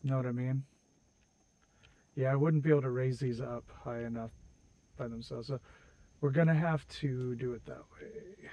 A: You know what I mean? Yeah, I wouldn't be able to raise these up high enough by themselves. So we're going to have to do it that way.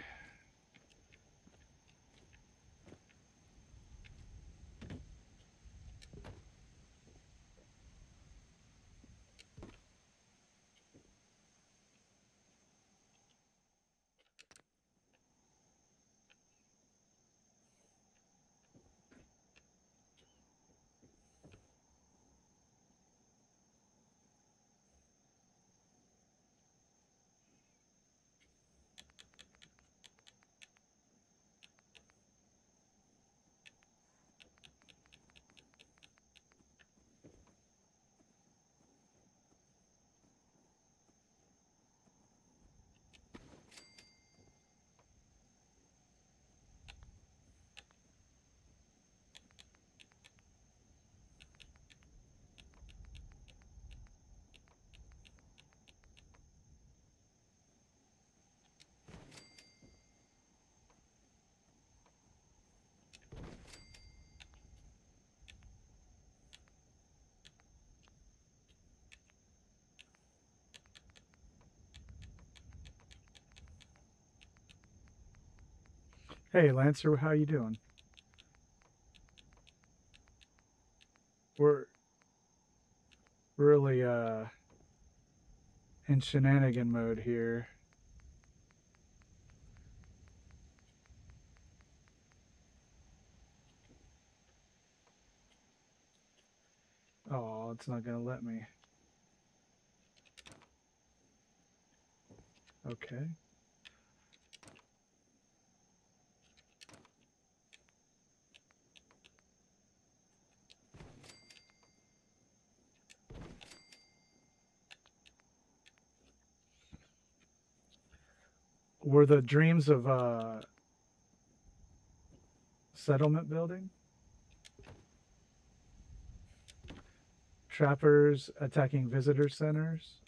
A: Hey, Lancer, how you doing? We're really in shenanigan mode here. Oh, it's not gonna let me. Okay. Were the dreams of settlement building? Trappers attacking visitor centers?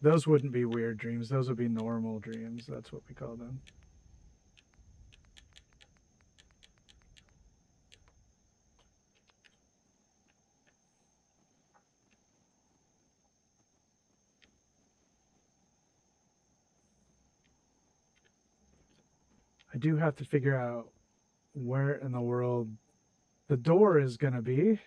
A: Those wouldn't be weird dreams. Those would be normal dreams. That's what we call them. I do have to figure out where in the world the door is going to be.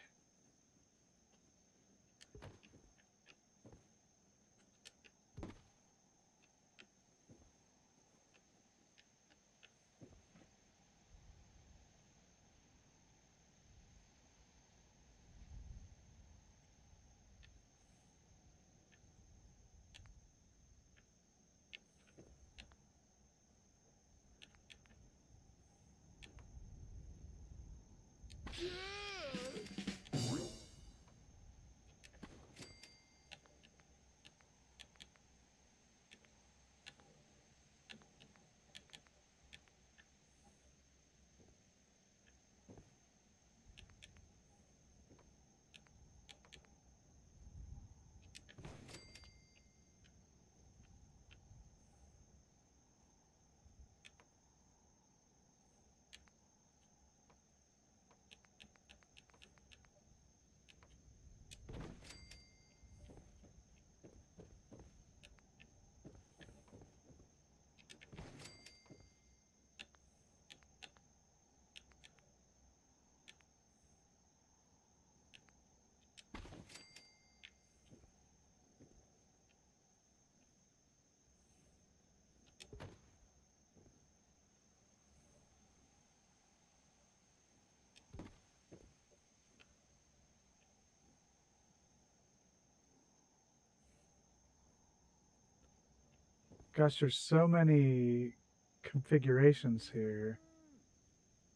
A: Gosh, there's so many configurations here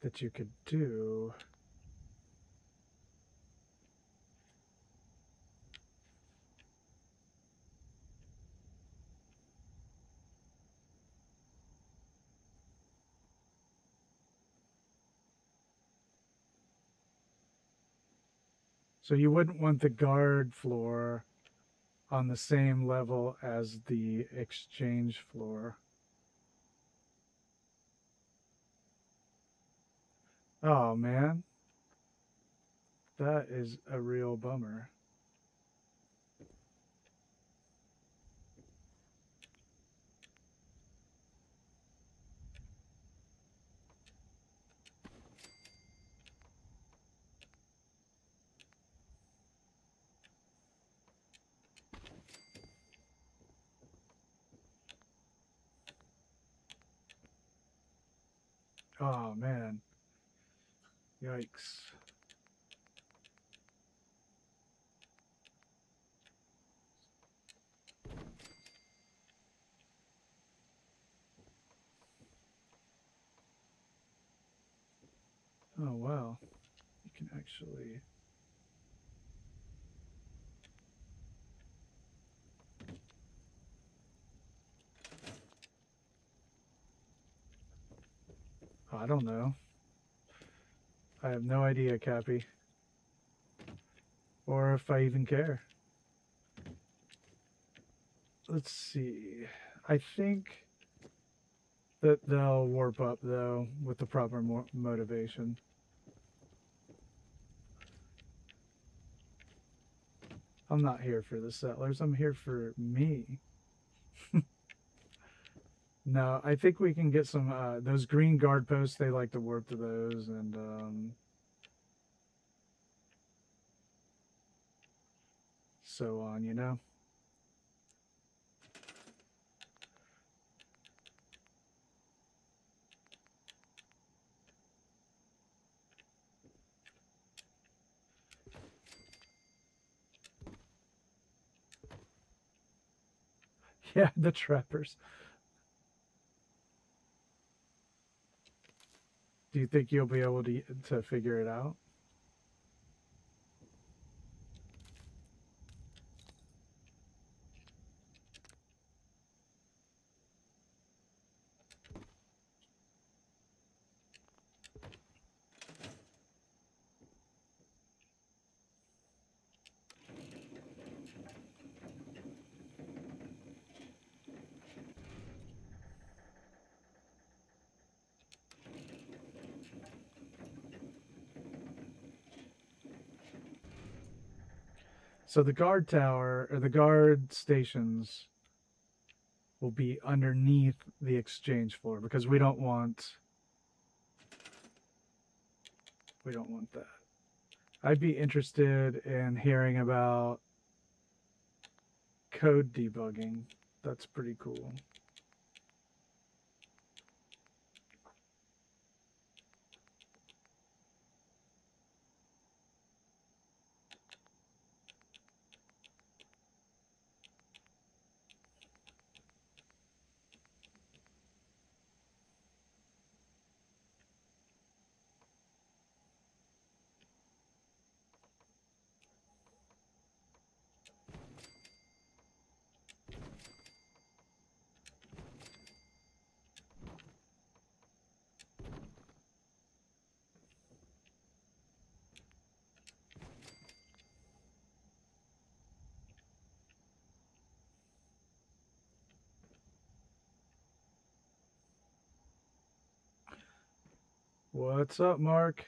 A: that you could do. So you wouldn't want the guard floor on the same level as the exchange floor. Oh man, that is a real bummer. Oh man, yikes. Oh wow, you can actually. I don't know. I have no idea, Cappy. Or if I even care. Let's see. I think that they'll warp up, though, with the proper motivation. I'm not here for the settlers. I'm here for me. No, I think we can get some, those green guard posts, they like to warp to those, and, so on, you know? Yeah, the trappers. Do you think you'll be able to figure it out? So the guard tower, or the guard stations, will be underneath the exchange floor because we don't want that. I'd be interested in hearing about code debugging. That's pretty cool. What's up, Mark?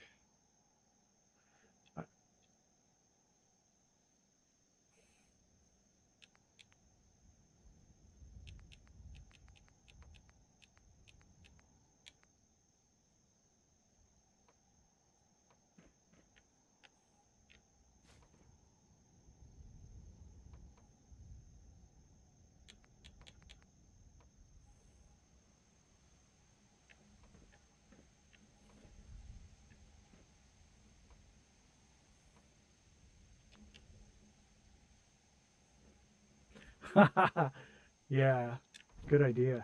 A: Yeah. Good idea.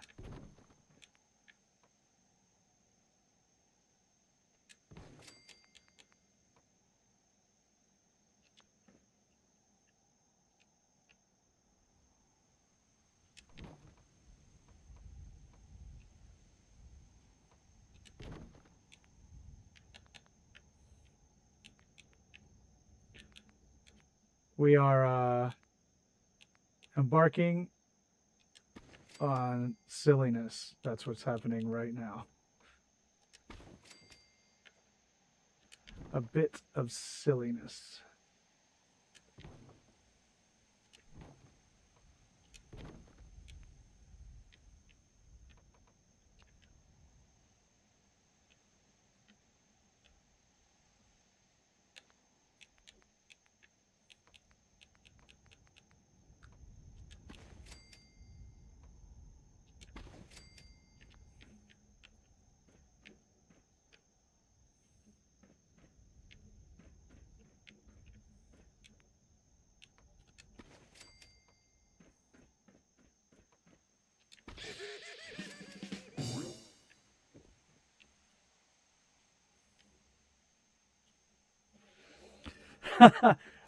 A: We are embarking on silliness. That's what's happening right now. A bit of silliness.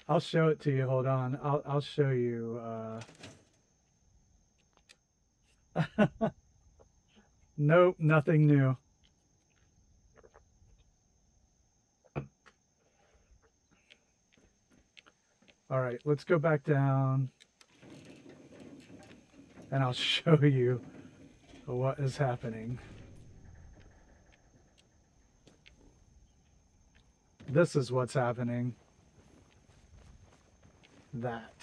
A: I'll show it to you. Hold on. I'll show you. Nope, nothing new. All right, let's go back down, and I'll show you what is happening. This is what's happening. That.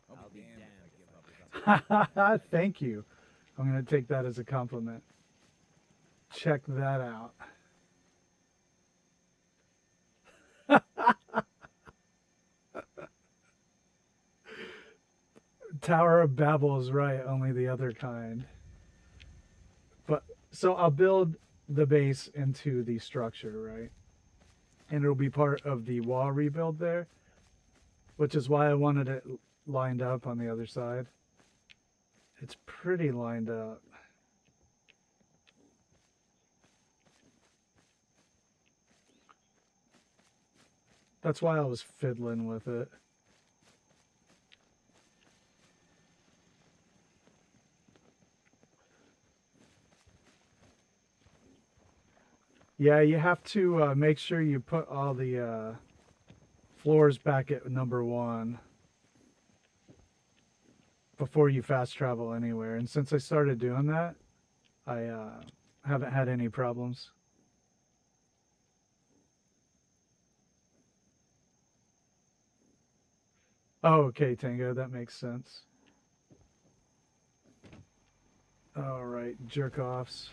G: I'll be damned if I give up.
A: Thank you. I'm going to take that as a compliment. Check that out. Tower of Babel is right, only the other kind. But so I'll build the base into the structure, right? And it'll be part of the wall rebuild there, which is why I wanted it lined up on the other side. It's pretty lined up. That's why I was fiddling with it. Yeah, you have to make sure you put all the floors back at number 1 before you fast travel anywhere. And since I started doing that, I haven't had any problems. Oh, okay, Tango, that makes sense. All right, jerk-offs.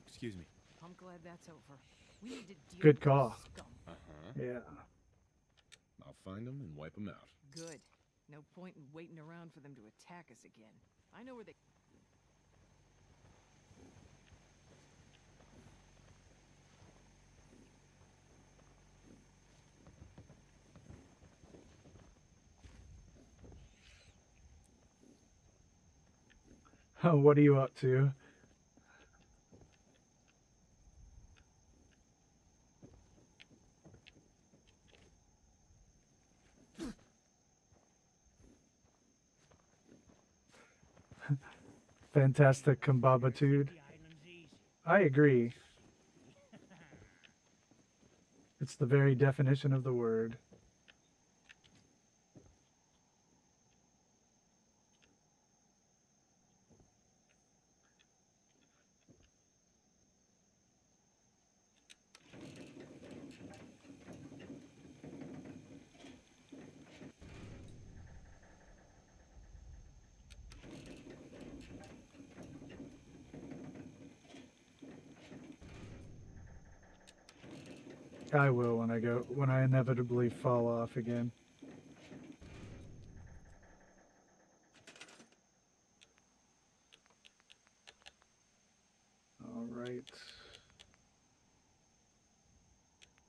H: Excuse me.
C: I'm glad that's over. We need to deal
A: Good
C: with
A: call.
C: those scum.
H: Uh-huh.
A: Yeah.
H: I'll find them and wipe them out.
C: Good. No point in waiting around for them to attack us again. I know where they...
A: What are you up to? Fantastic combobitude. I agree. It's the very definition of the word. I will when I inevitably fall off again. All right.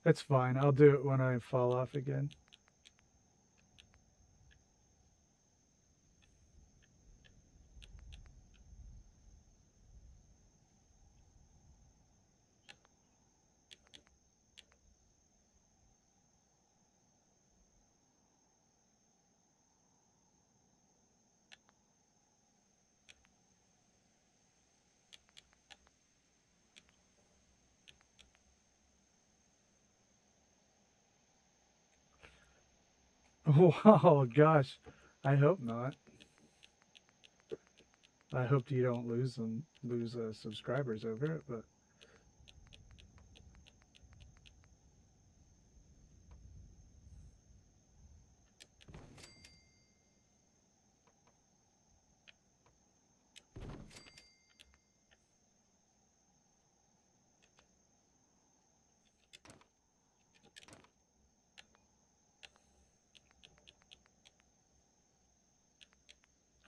A: It's fine. I'll do it when I fall off again. Oh gosh, I hope not. I hope you don't lose subscribers over it, but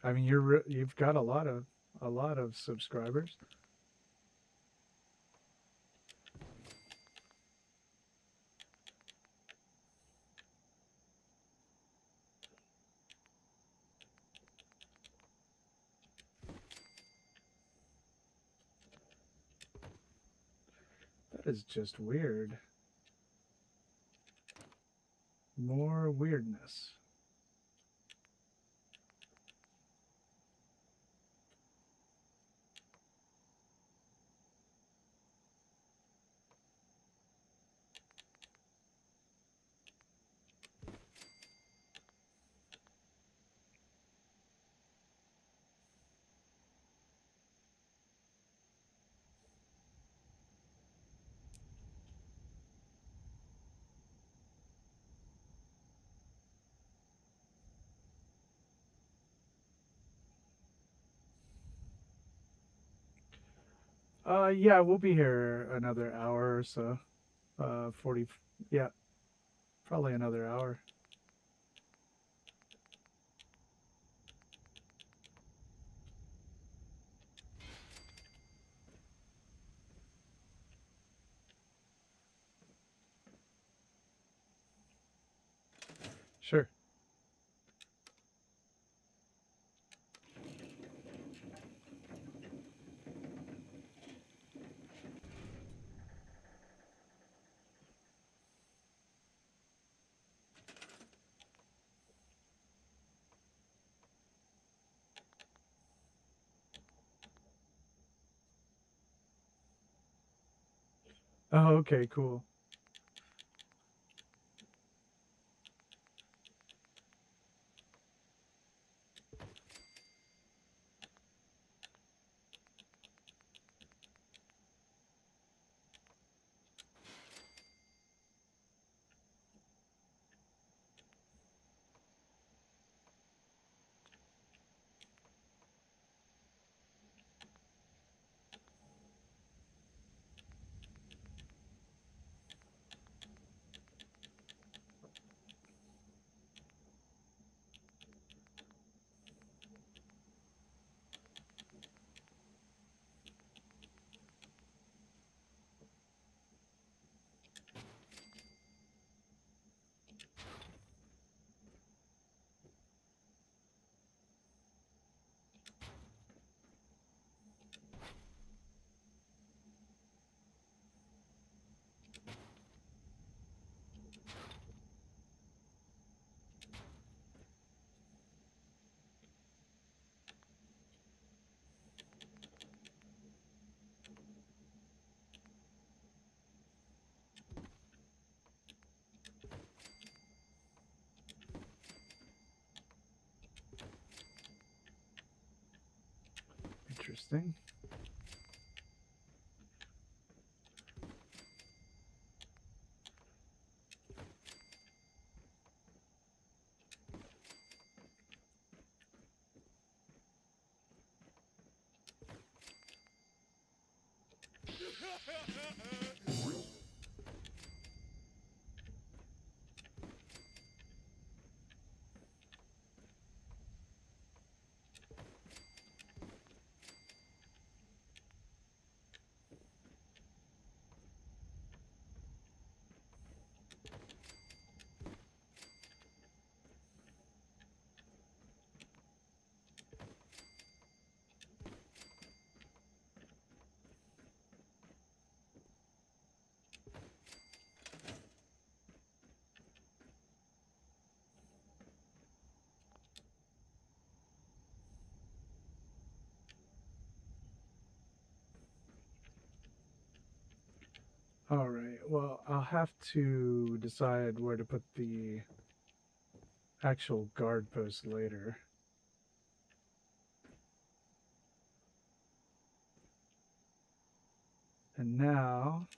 A: I mean you've got a lot of subscribers. That is just weird. More weirdness. Yeah, we'll be here another hour or so. 40, yeah, probably another hour. Sure. Oh, okay, cool. Interesting. All right. Well, I'll have to decide where to put the actual guard post later. And now,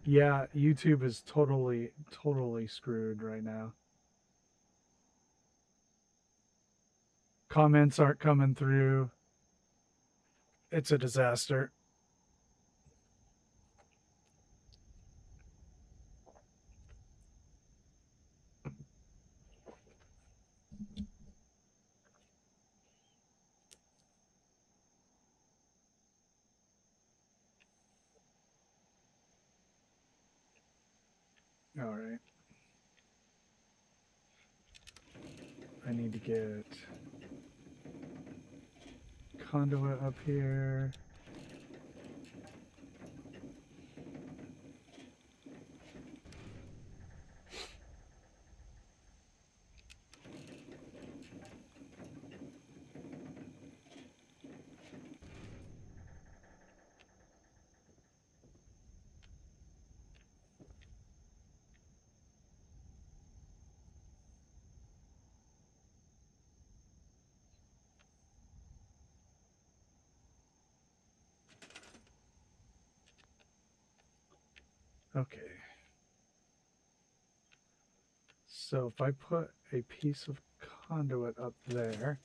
A: yeah, YouTube is totally screwed right now. Comments aren't coming through. It's a disaster. All right. I need to get conduit up here. Okay. So if I put a piece of conduit up there,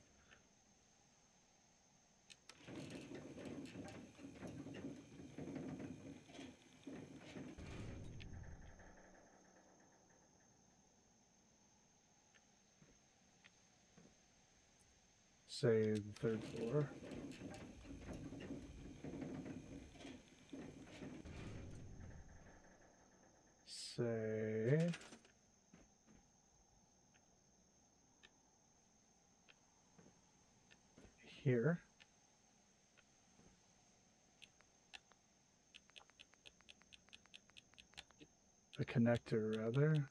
A: say the third floor, say here. A connector, rather.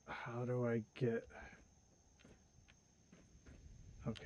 A: How do I get... Okay.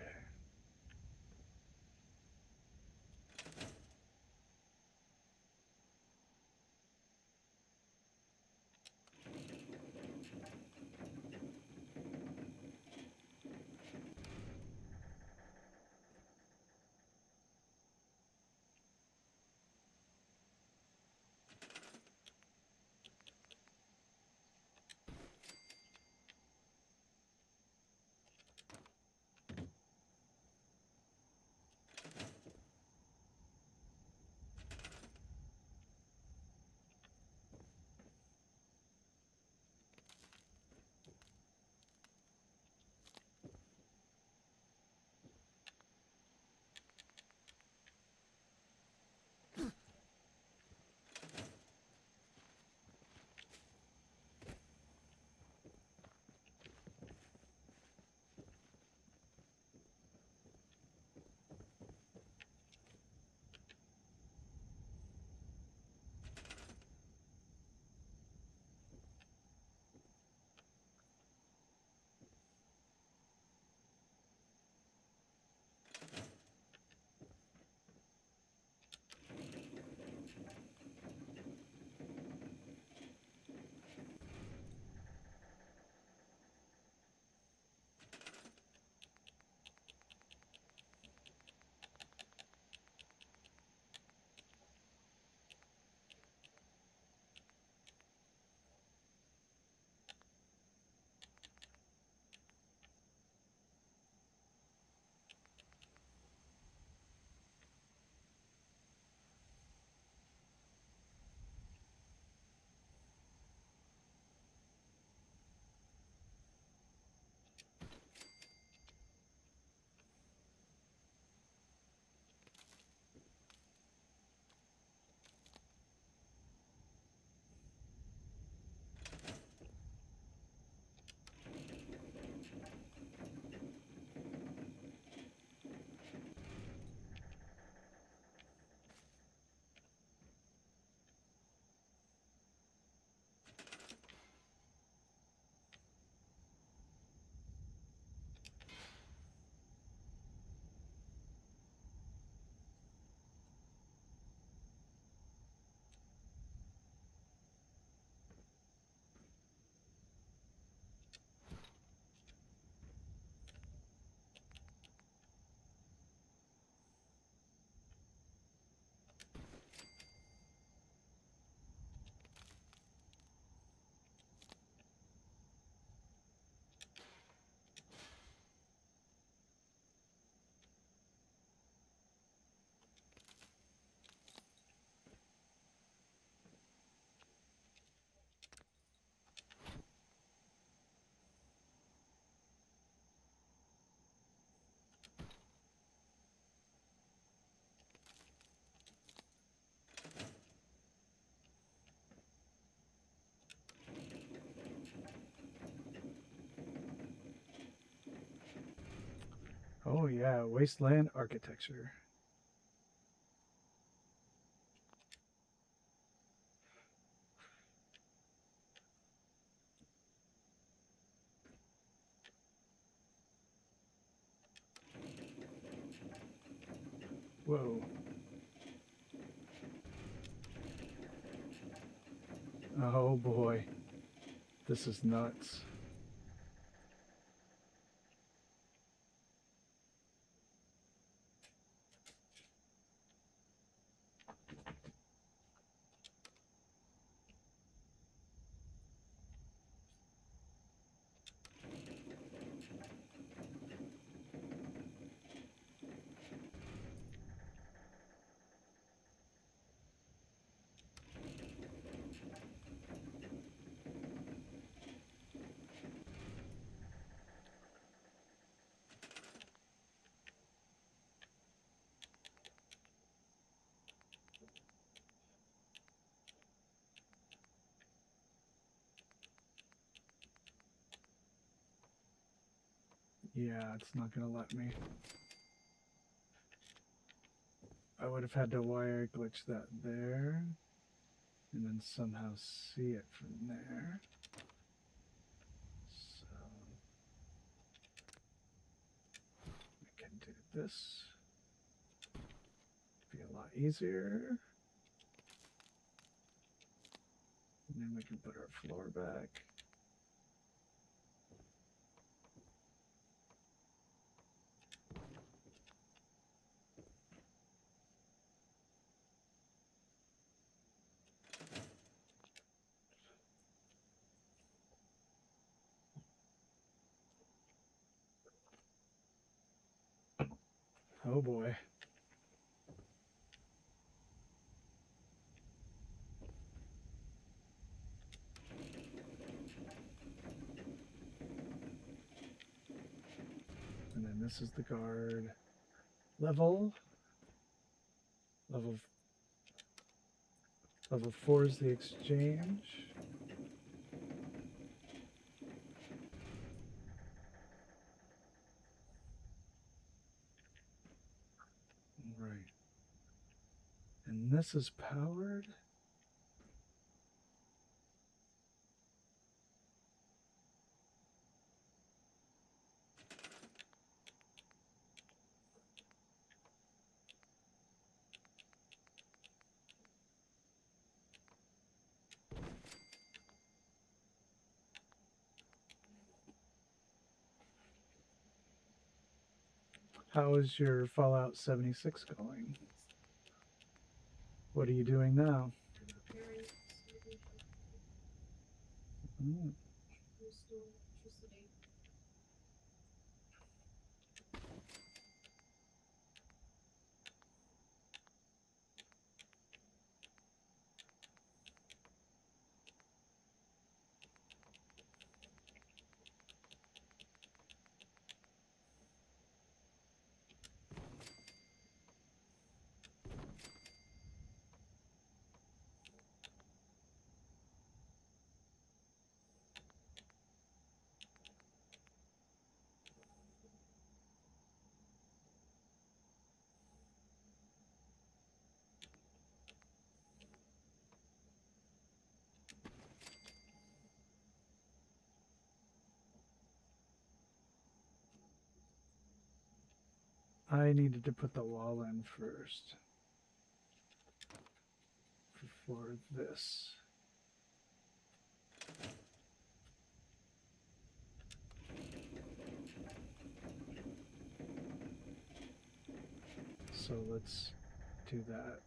A: Oh yeah, wasteland architecture. Whoa. Oh boy. This is nuts. Yeah, it's not gonna let me. I would have had to wire glitch that there, and then somehow see it from there. So we can do this. Be a lot easier. And then we can put our floor back. Oh boy. And then this is the guard level. Level 4 is the exchange. Right. And this is powered. How is your Fallout 76 going? What are you doing now? Mm. I needed to put the wall in first for this. So let's do that.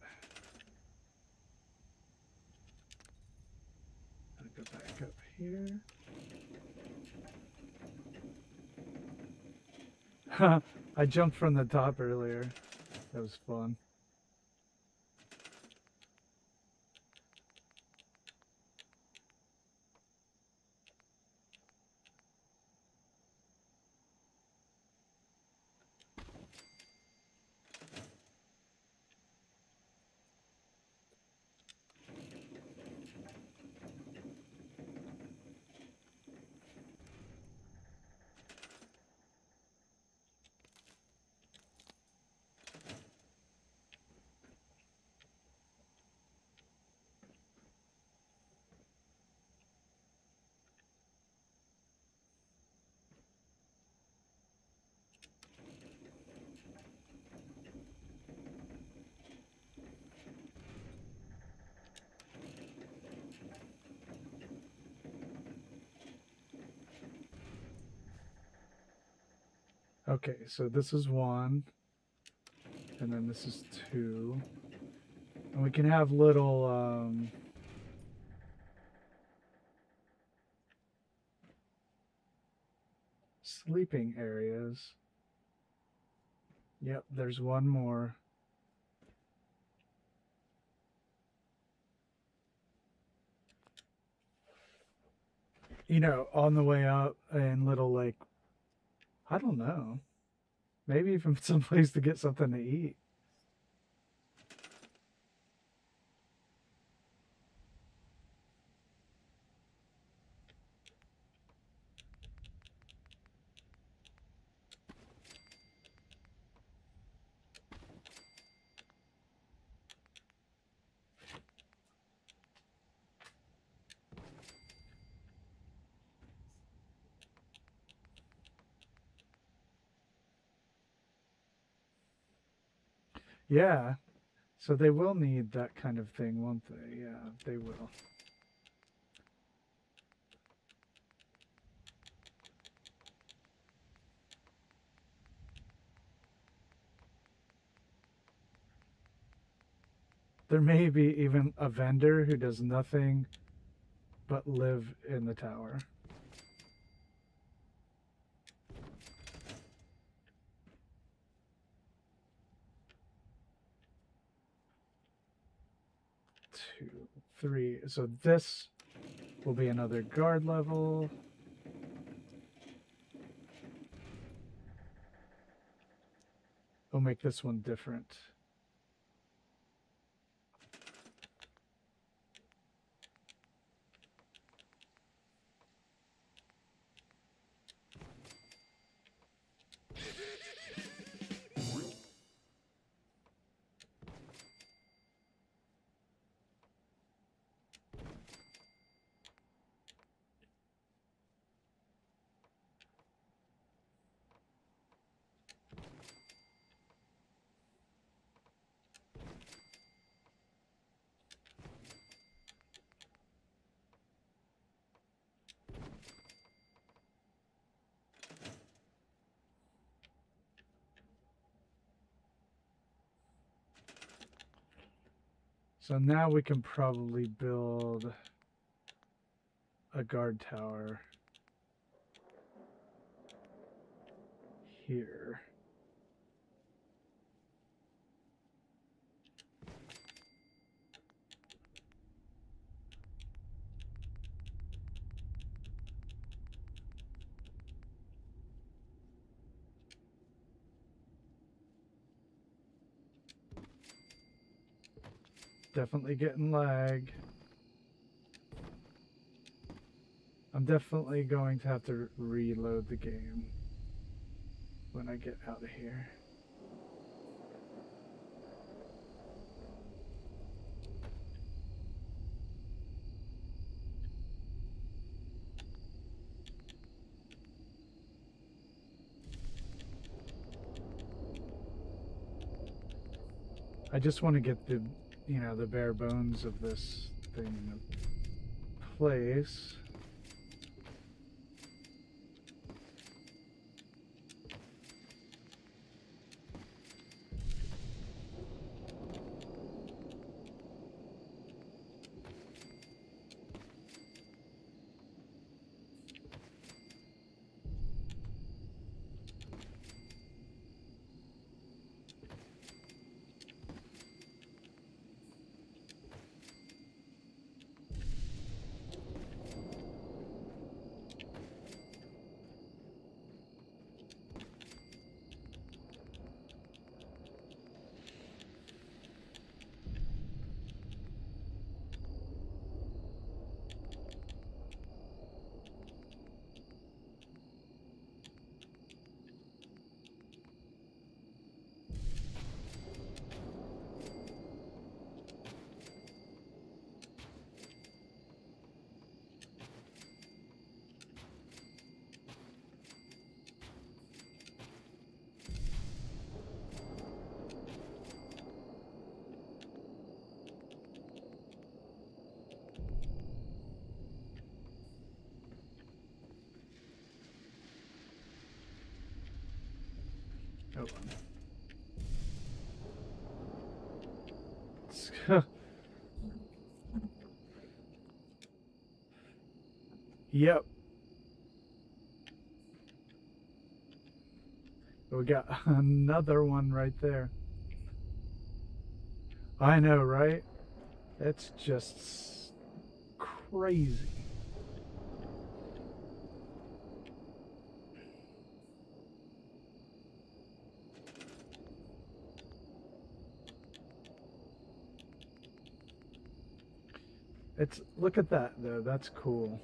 A: I'll go back up here. I jumped from the top earlier. That was fun. Okay, so this is 1. And then this is 2. And we can have little sleeping areas. Yep, there's one more. You know, on the way up and little like, I don't know. Maybe even someplace to get something to eat. Yeah. So they will need that kind of thing, won't they? Yeah, they will. There may be even a vendor who does nothing but live in the tower. Two, 3. So this will be another guard level. We'll make this one different. So now we can probably build a guard tower here. Definitely getting lag. I'm definitely going to have to reload the game when I get out of here. I just want to get the, you know, the bare bones of this thing in place. Hold on. Yep. We got another one right there. I know, right? That's just crazy. It's, look at that though, that's cool.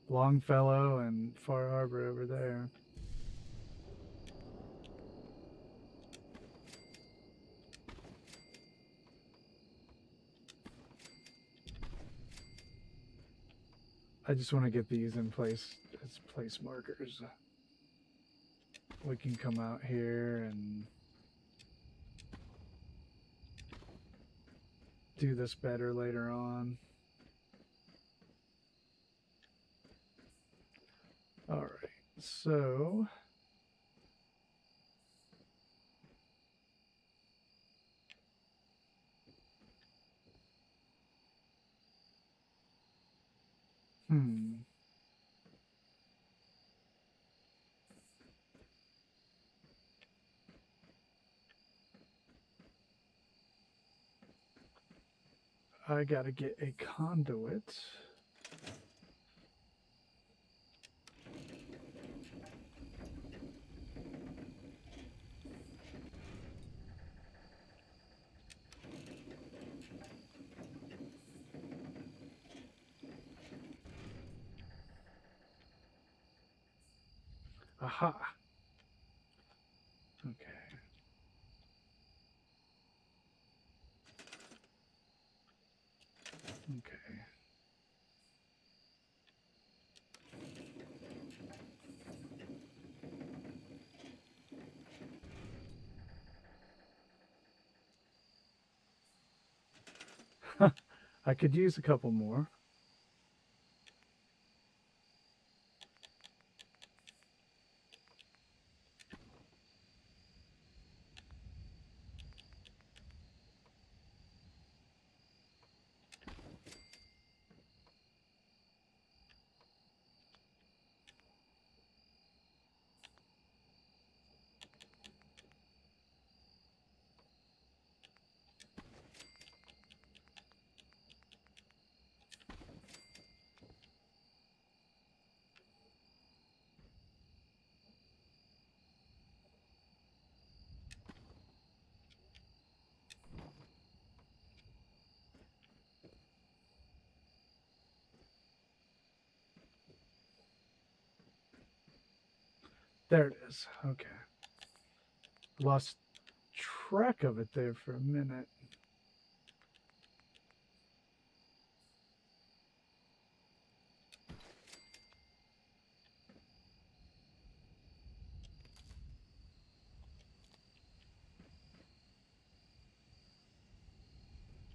A: Longfellow and Far Harbor over there. I just want to get these in place as place markers. We can come out here and do this better later on. All right, so I gotta get a conduit. Aha. Okay. Okay. I could use a couple more. There it is. Okay. Lost track of it there for a minute.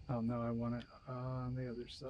A: Oh no, I want it on the other side.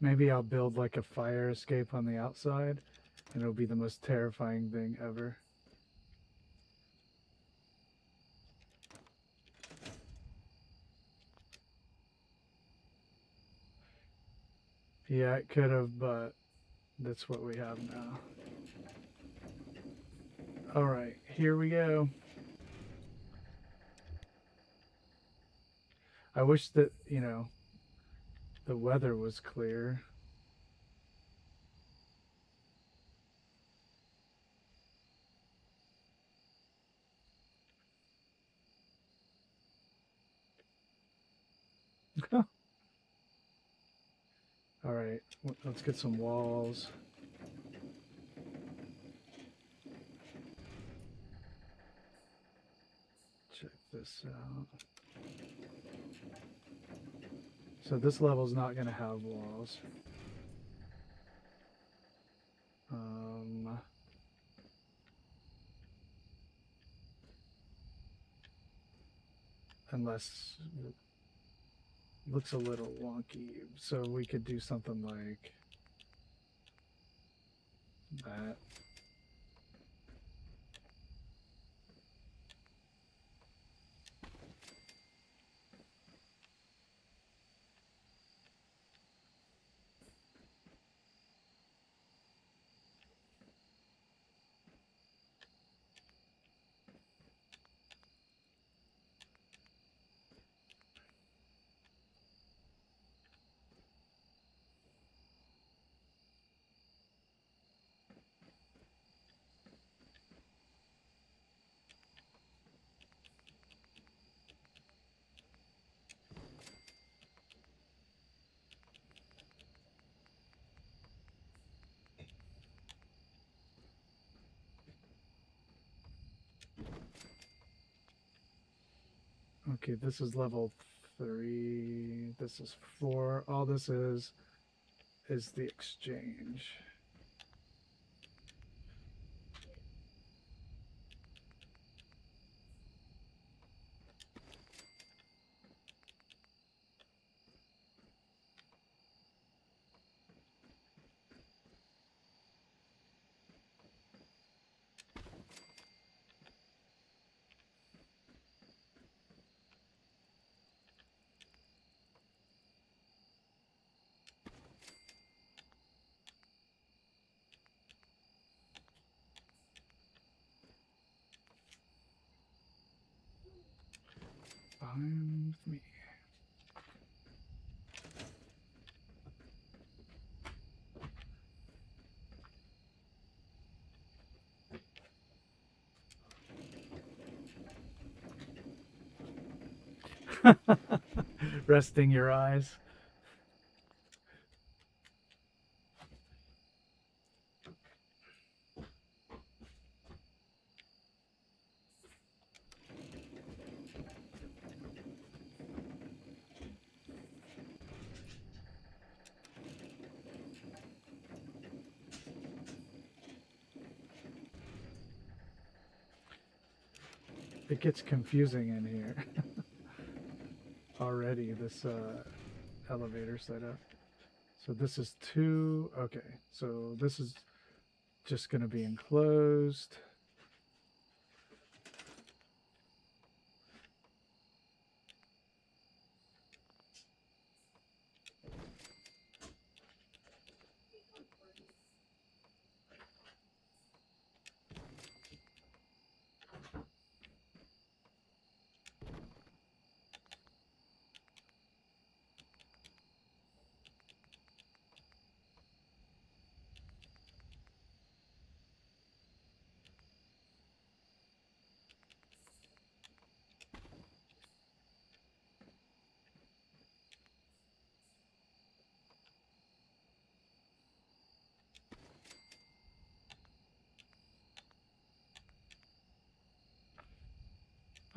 A: Maybe I'll build like a fire escape on the outside, and it'll be the most terrifying thing ever. Yeah, it could have, but that's what we have now. Alright, here we go. I wish that, you know, the weather was clear. Alright, let's get some walls. Check this out. So this level's not going to have walls. Unless it looks a little wonky. So we could do something like that. Okay, this is level 3. This is 4. All this is the exchange. Fine with me. Resting your eyes. It gets confusing in here already, this elevator setup. So this is 2. Okay, so this is just going to be enclosed.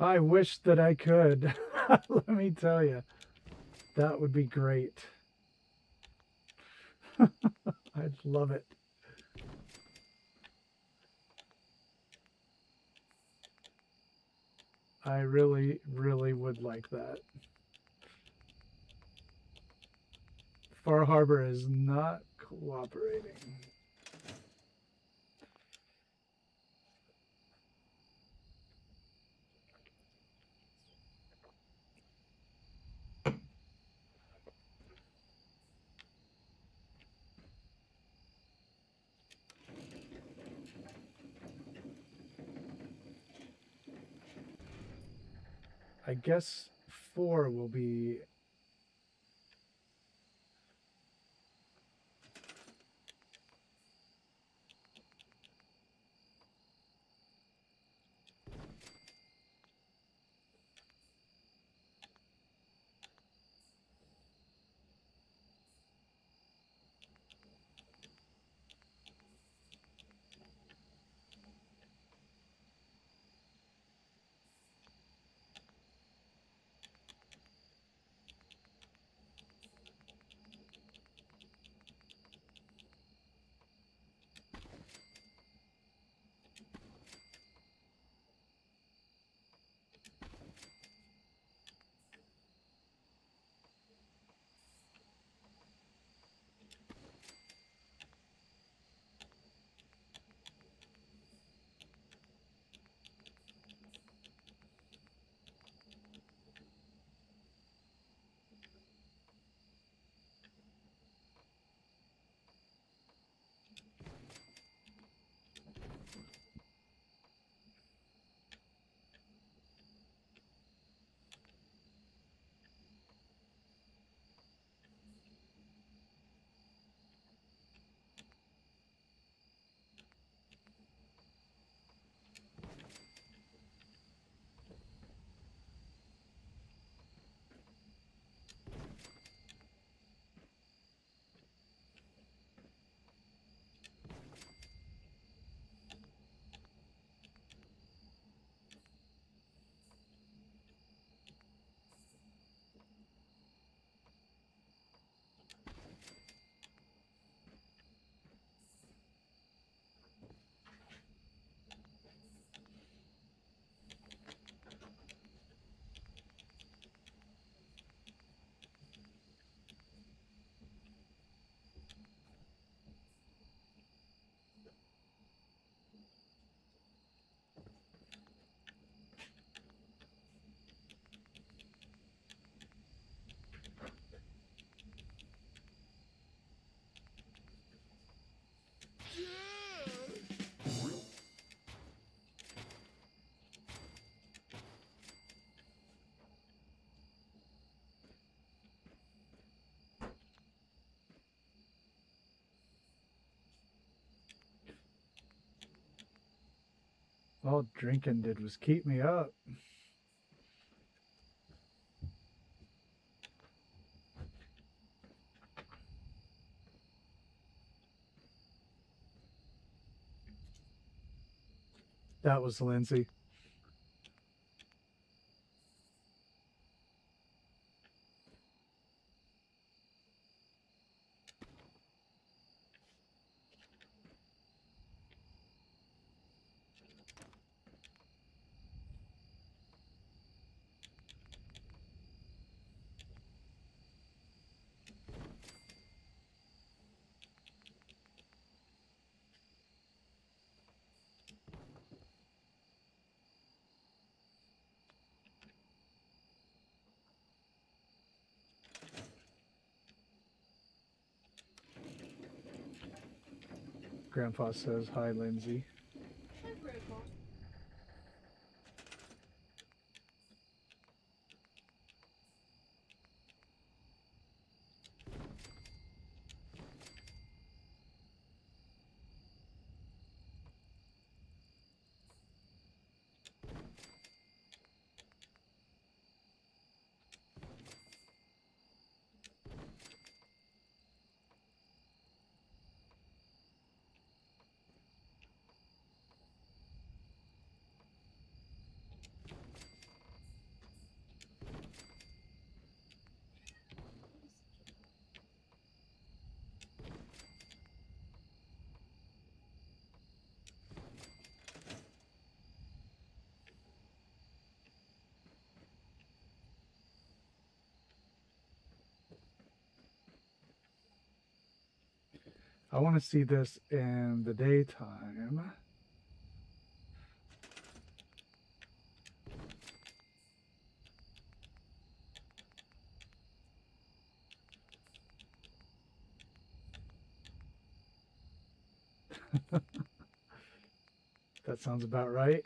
A: I wish that I could. Let me tell you, that would be great. I'd love it. I really, really would like that. Far Harbor is not cooperating. I guess 4 will be... All drinking did was keep me up. That was Lindsay. Grandpa says, hi, Lindsay. I want to see this in the daytime. That sounds about right.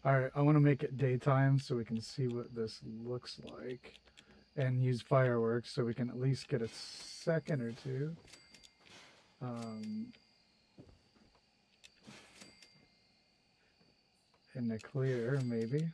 A: Alright, I want to make it daytime so we can see what this looks like. And use fireworks so we can at least get a second or two. In the clear, maybe.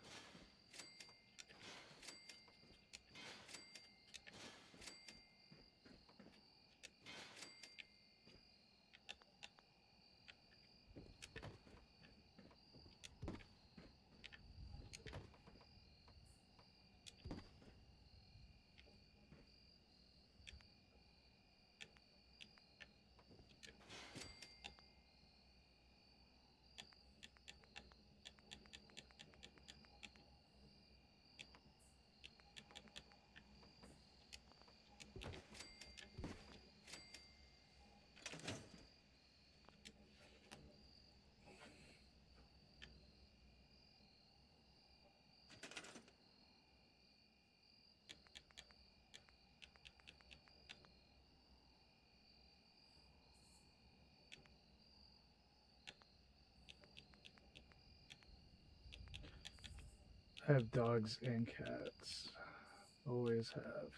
A: I have dogs and cats. Always have.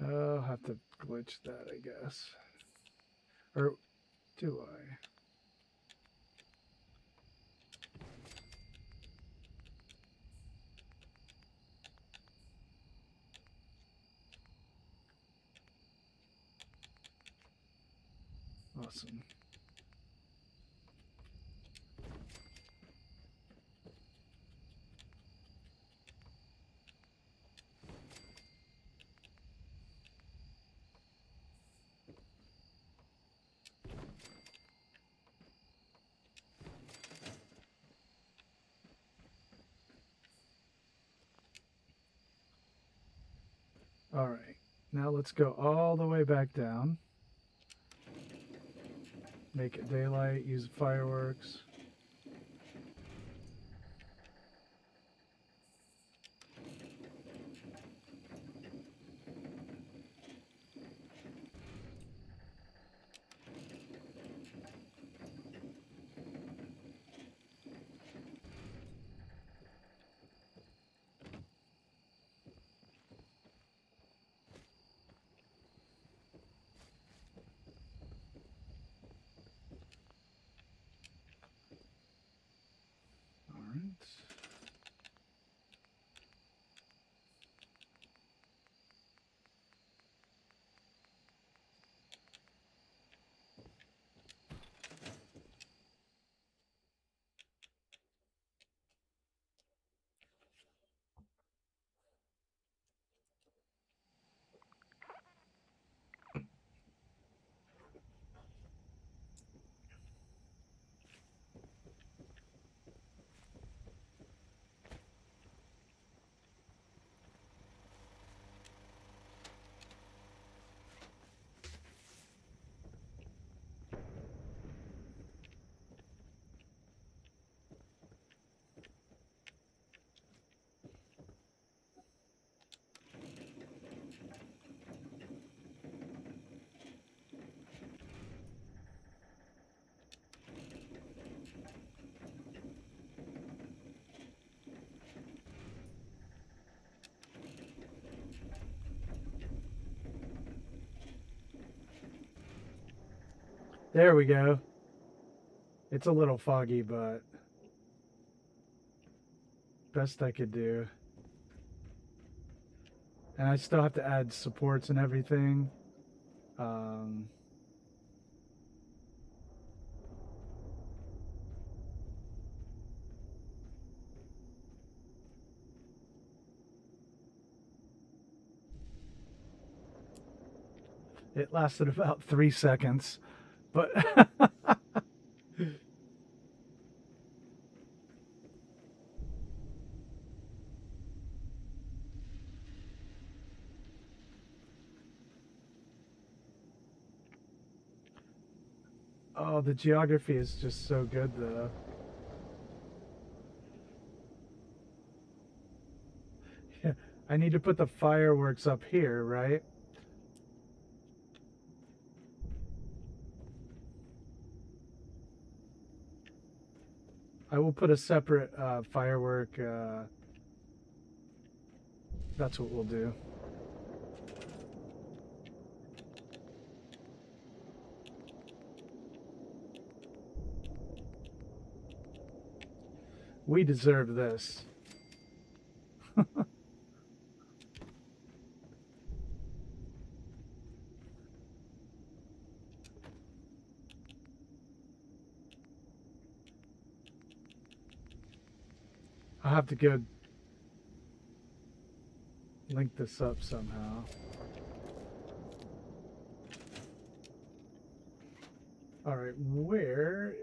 A: I'll have to glitch that, I guess. Or do I? Awesome. All right, now let's go all the way back down. Make it daylight, use fireworks. There we go. It's a little foggy, but best I could do. And I still have to add supports and everything. It lasted about 3 seconds, but oh, the geography is just so good though. Yeah, I need to put the fireworks up here, right? I will put a separate firework. That's what we'll do. We deserve this. I'll have to go link this up somehow. All right, where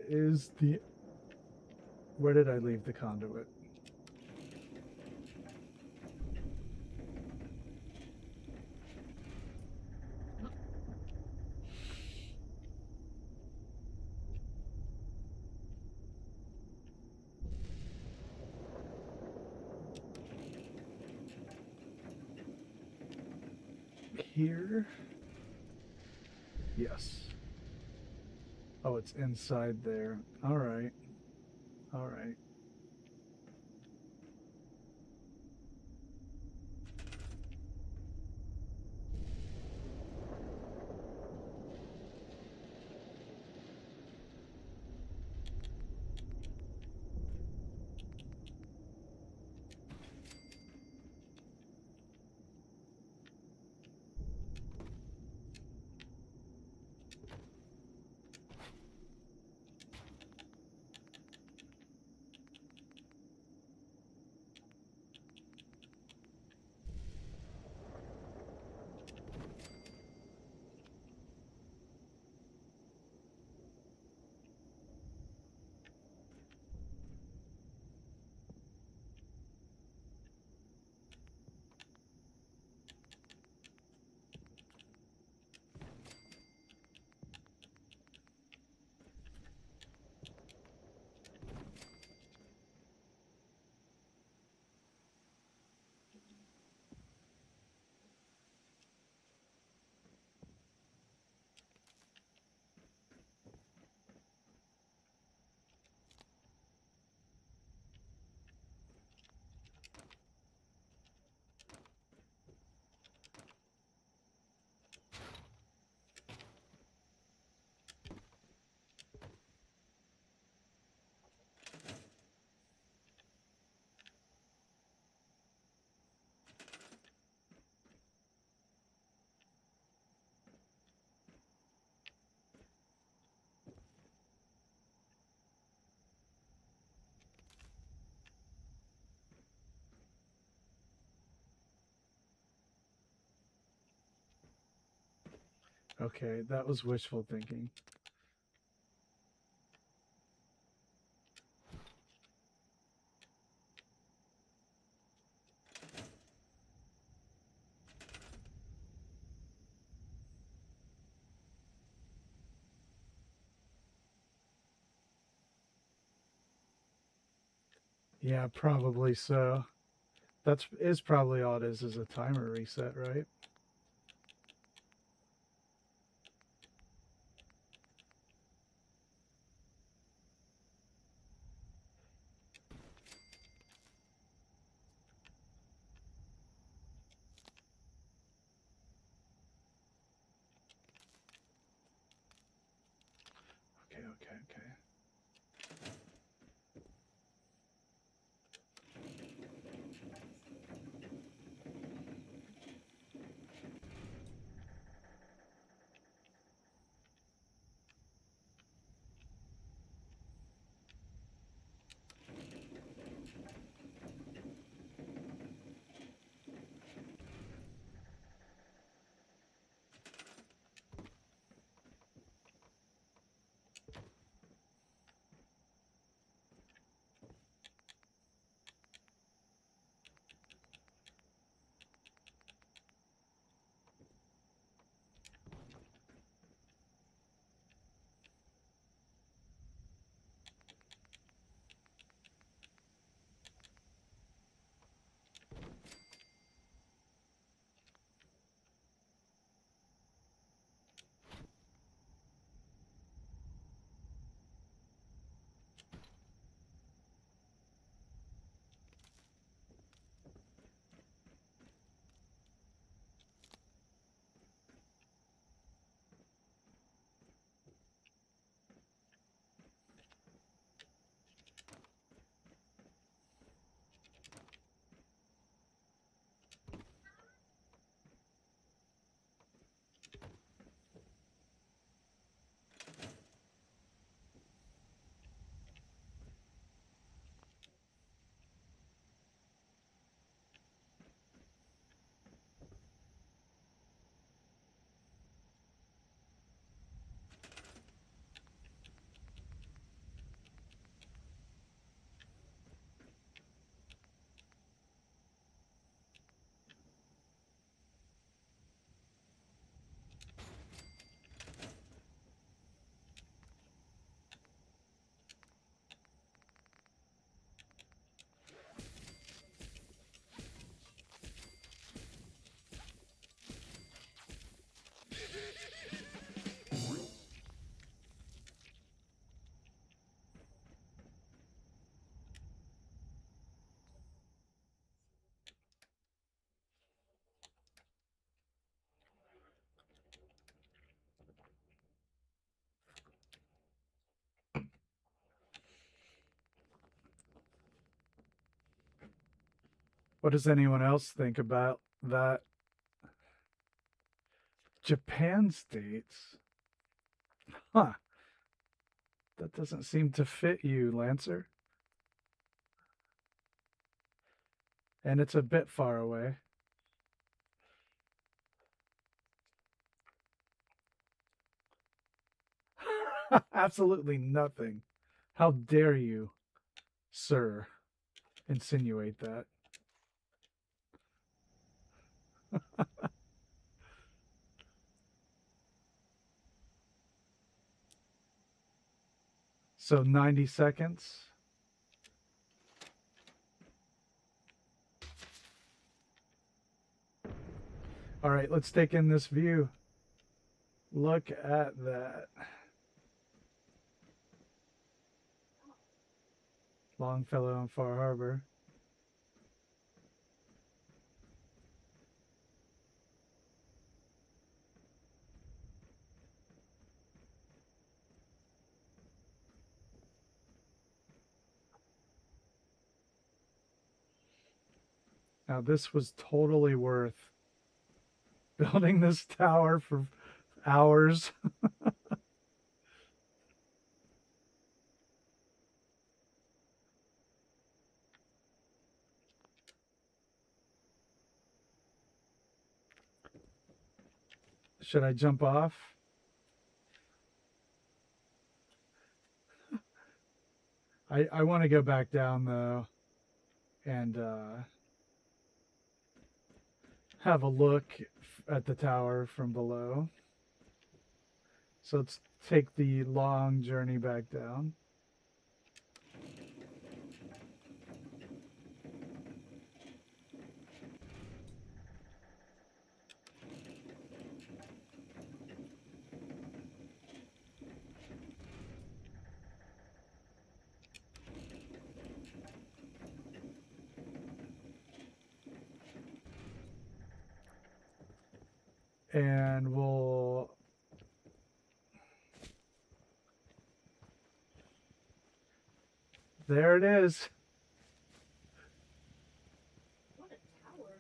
A: did I leave the conduit? Here? Yes. Oh, it's inside there. All right. All right. Okay, that was wishful thinking. Yeah, probably so. Is probably all it is a timer reset, right? Okay, okay. What does anyone else think about that? Japan states? Huh. That doesn't seem to fit you, Lancer. And it's a bit far away. Absolutely nothing. How dare you, sir, insinuate that? So 90 seconds. All right, let's take in this view. Look at that. Longfellow and Far Harbor. Now this was totally worth building this tower for hours. Should I jump off? I want to go back down though and have a look at the tower from below. So let's take the long journey back down. And we'll There it is.
I: What a tower.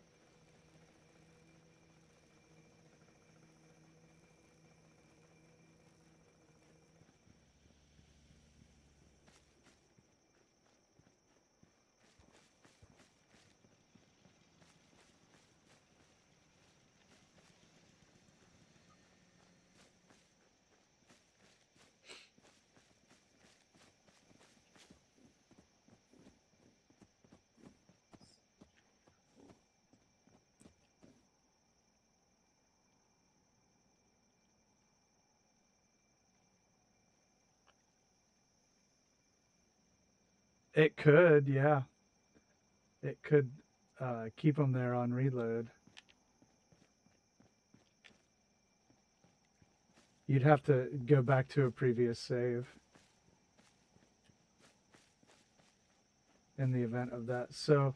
A: It could, yeah. It could keep them there on reload. You'd have to go back to a previous save in the event of that. So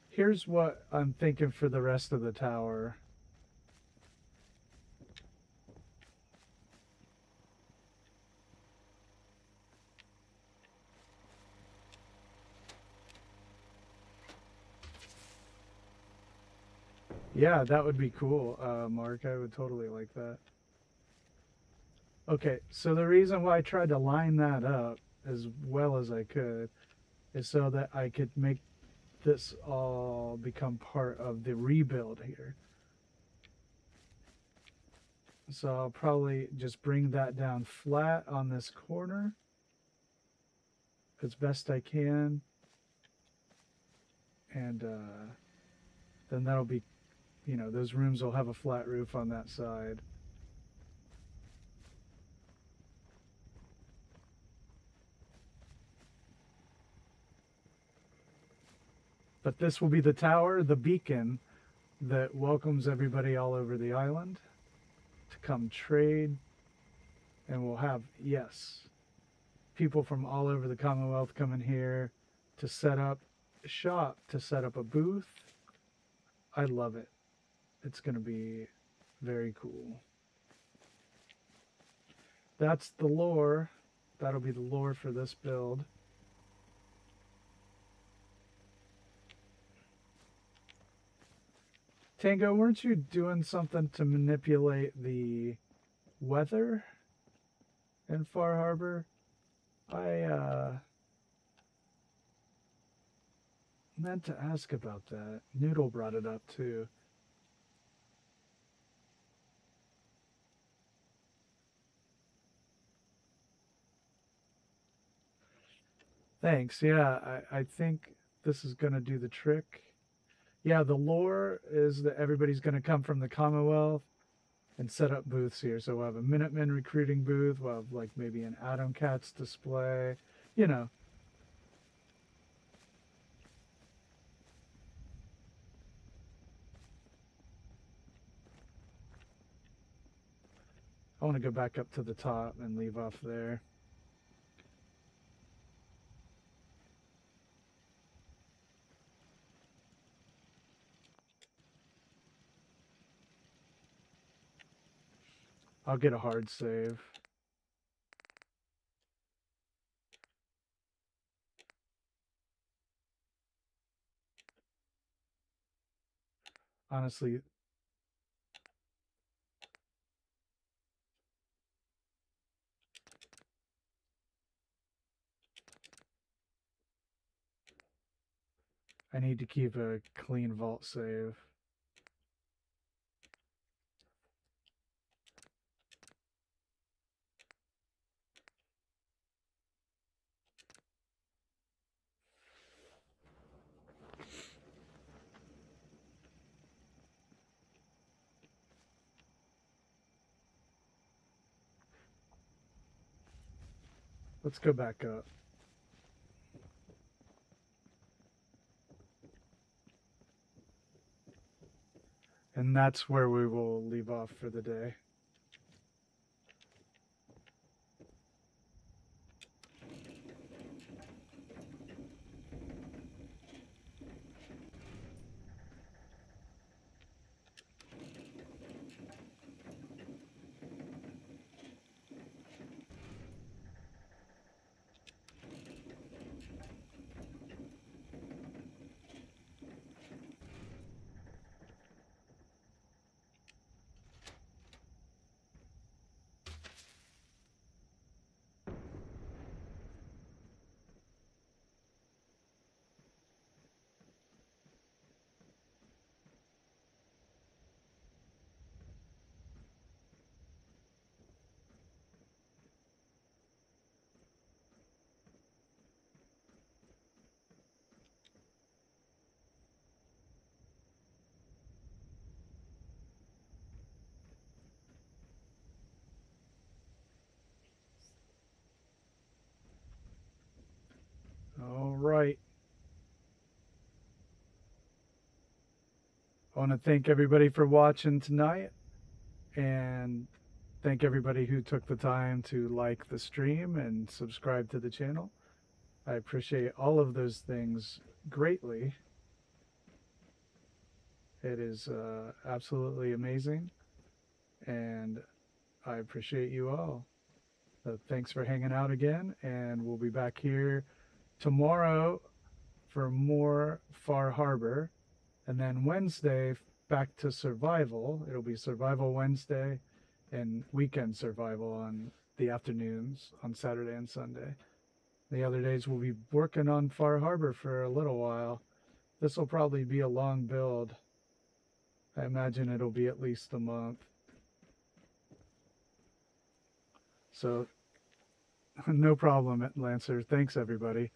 A: here's what I'm thinking for the rest of the tower. Yeah, that would be cool, Mark. I would totally like that. Okay, so the reason why I tried to line that up as well as I could is so that I could make this all become part of the rebuild here. So I'll probably just bring that down flat on this corner as best I can. And then that'll be, you know, those rooms will have a flat roof on that side. But this will be the tower, the beacon that welcomes everybody all over the island to come trade. And we'll have, yes, people from all over the Commonwealth coming here to set up shop, to set up a booth. I love it. It's going to be very cool. That's the lore. That'll be the lore for this build. Tango, weren't you doing something to manipulate the weather in Far Harbor? I meant to ask about that. Noodle brought it up too. Thanks. Yeah, I think this is going to do the trick. Yeah, the lore is that everybody's going to come from the Commonwealth and set up booths here. So we'll have a Minutemen recruiting booth. We'll have like maybe an Atom Cats display. You know. I want to go back up to the top and leave off there. I'll get a hard save. Honestly, I need to keep a clean vault save. Let's go back up. And that's where we will leave off for the day. right. I want to thank everybody for watching tonight, and thank everybody who took the time to like the stream and subscribe to the channel. I appreciate all of those things greatly. It is absolutely amazing, and I appreciate you all. So thanks for hanging out again, and we'll be back here tomorrow for more Far Harbor, and then Wednesday back to survival. It'll be Survival Wednesday and Weekend Survival on the afternoons on Saturday and Sunday. The other days we'll be working on Far Harbor for a little while. This will probably be a long build. I imagine it'll be at least a month. So, no problem, Lancer. Thanks, everybody.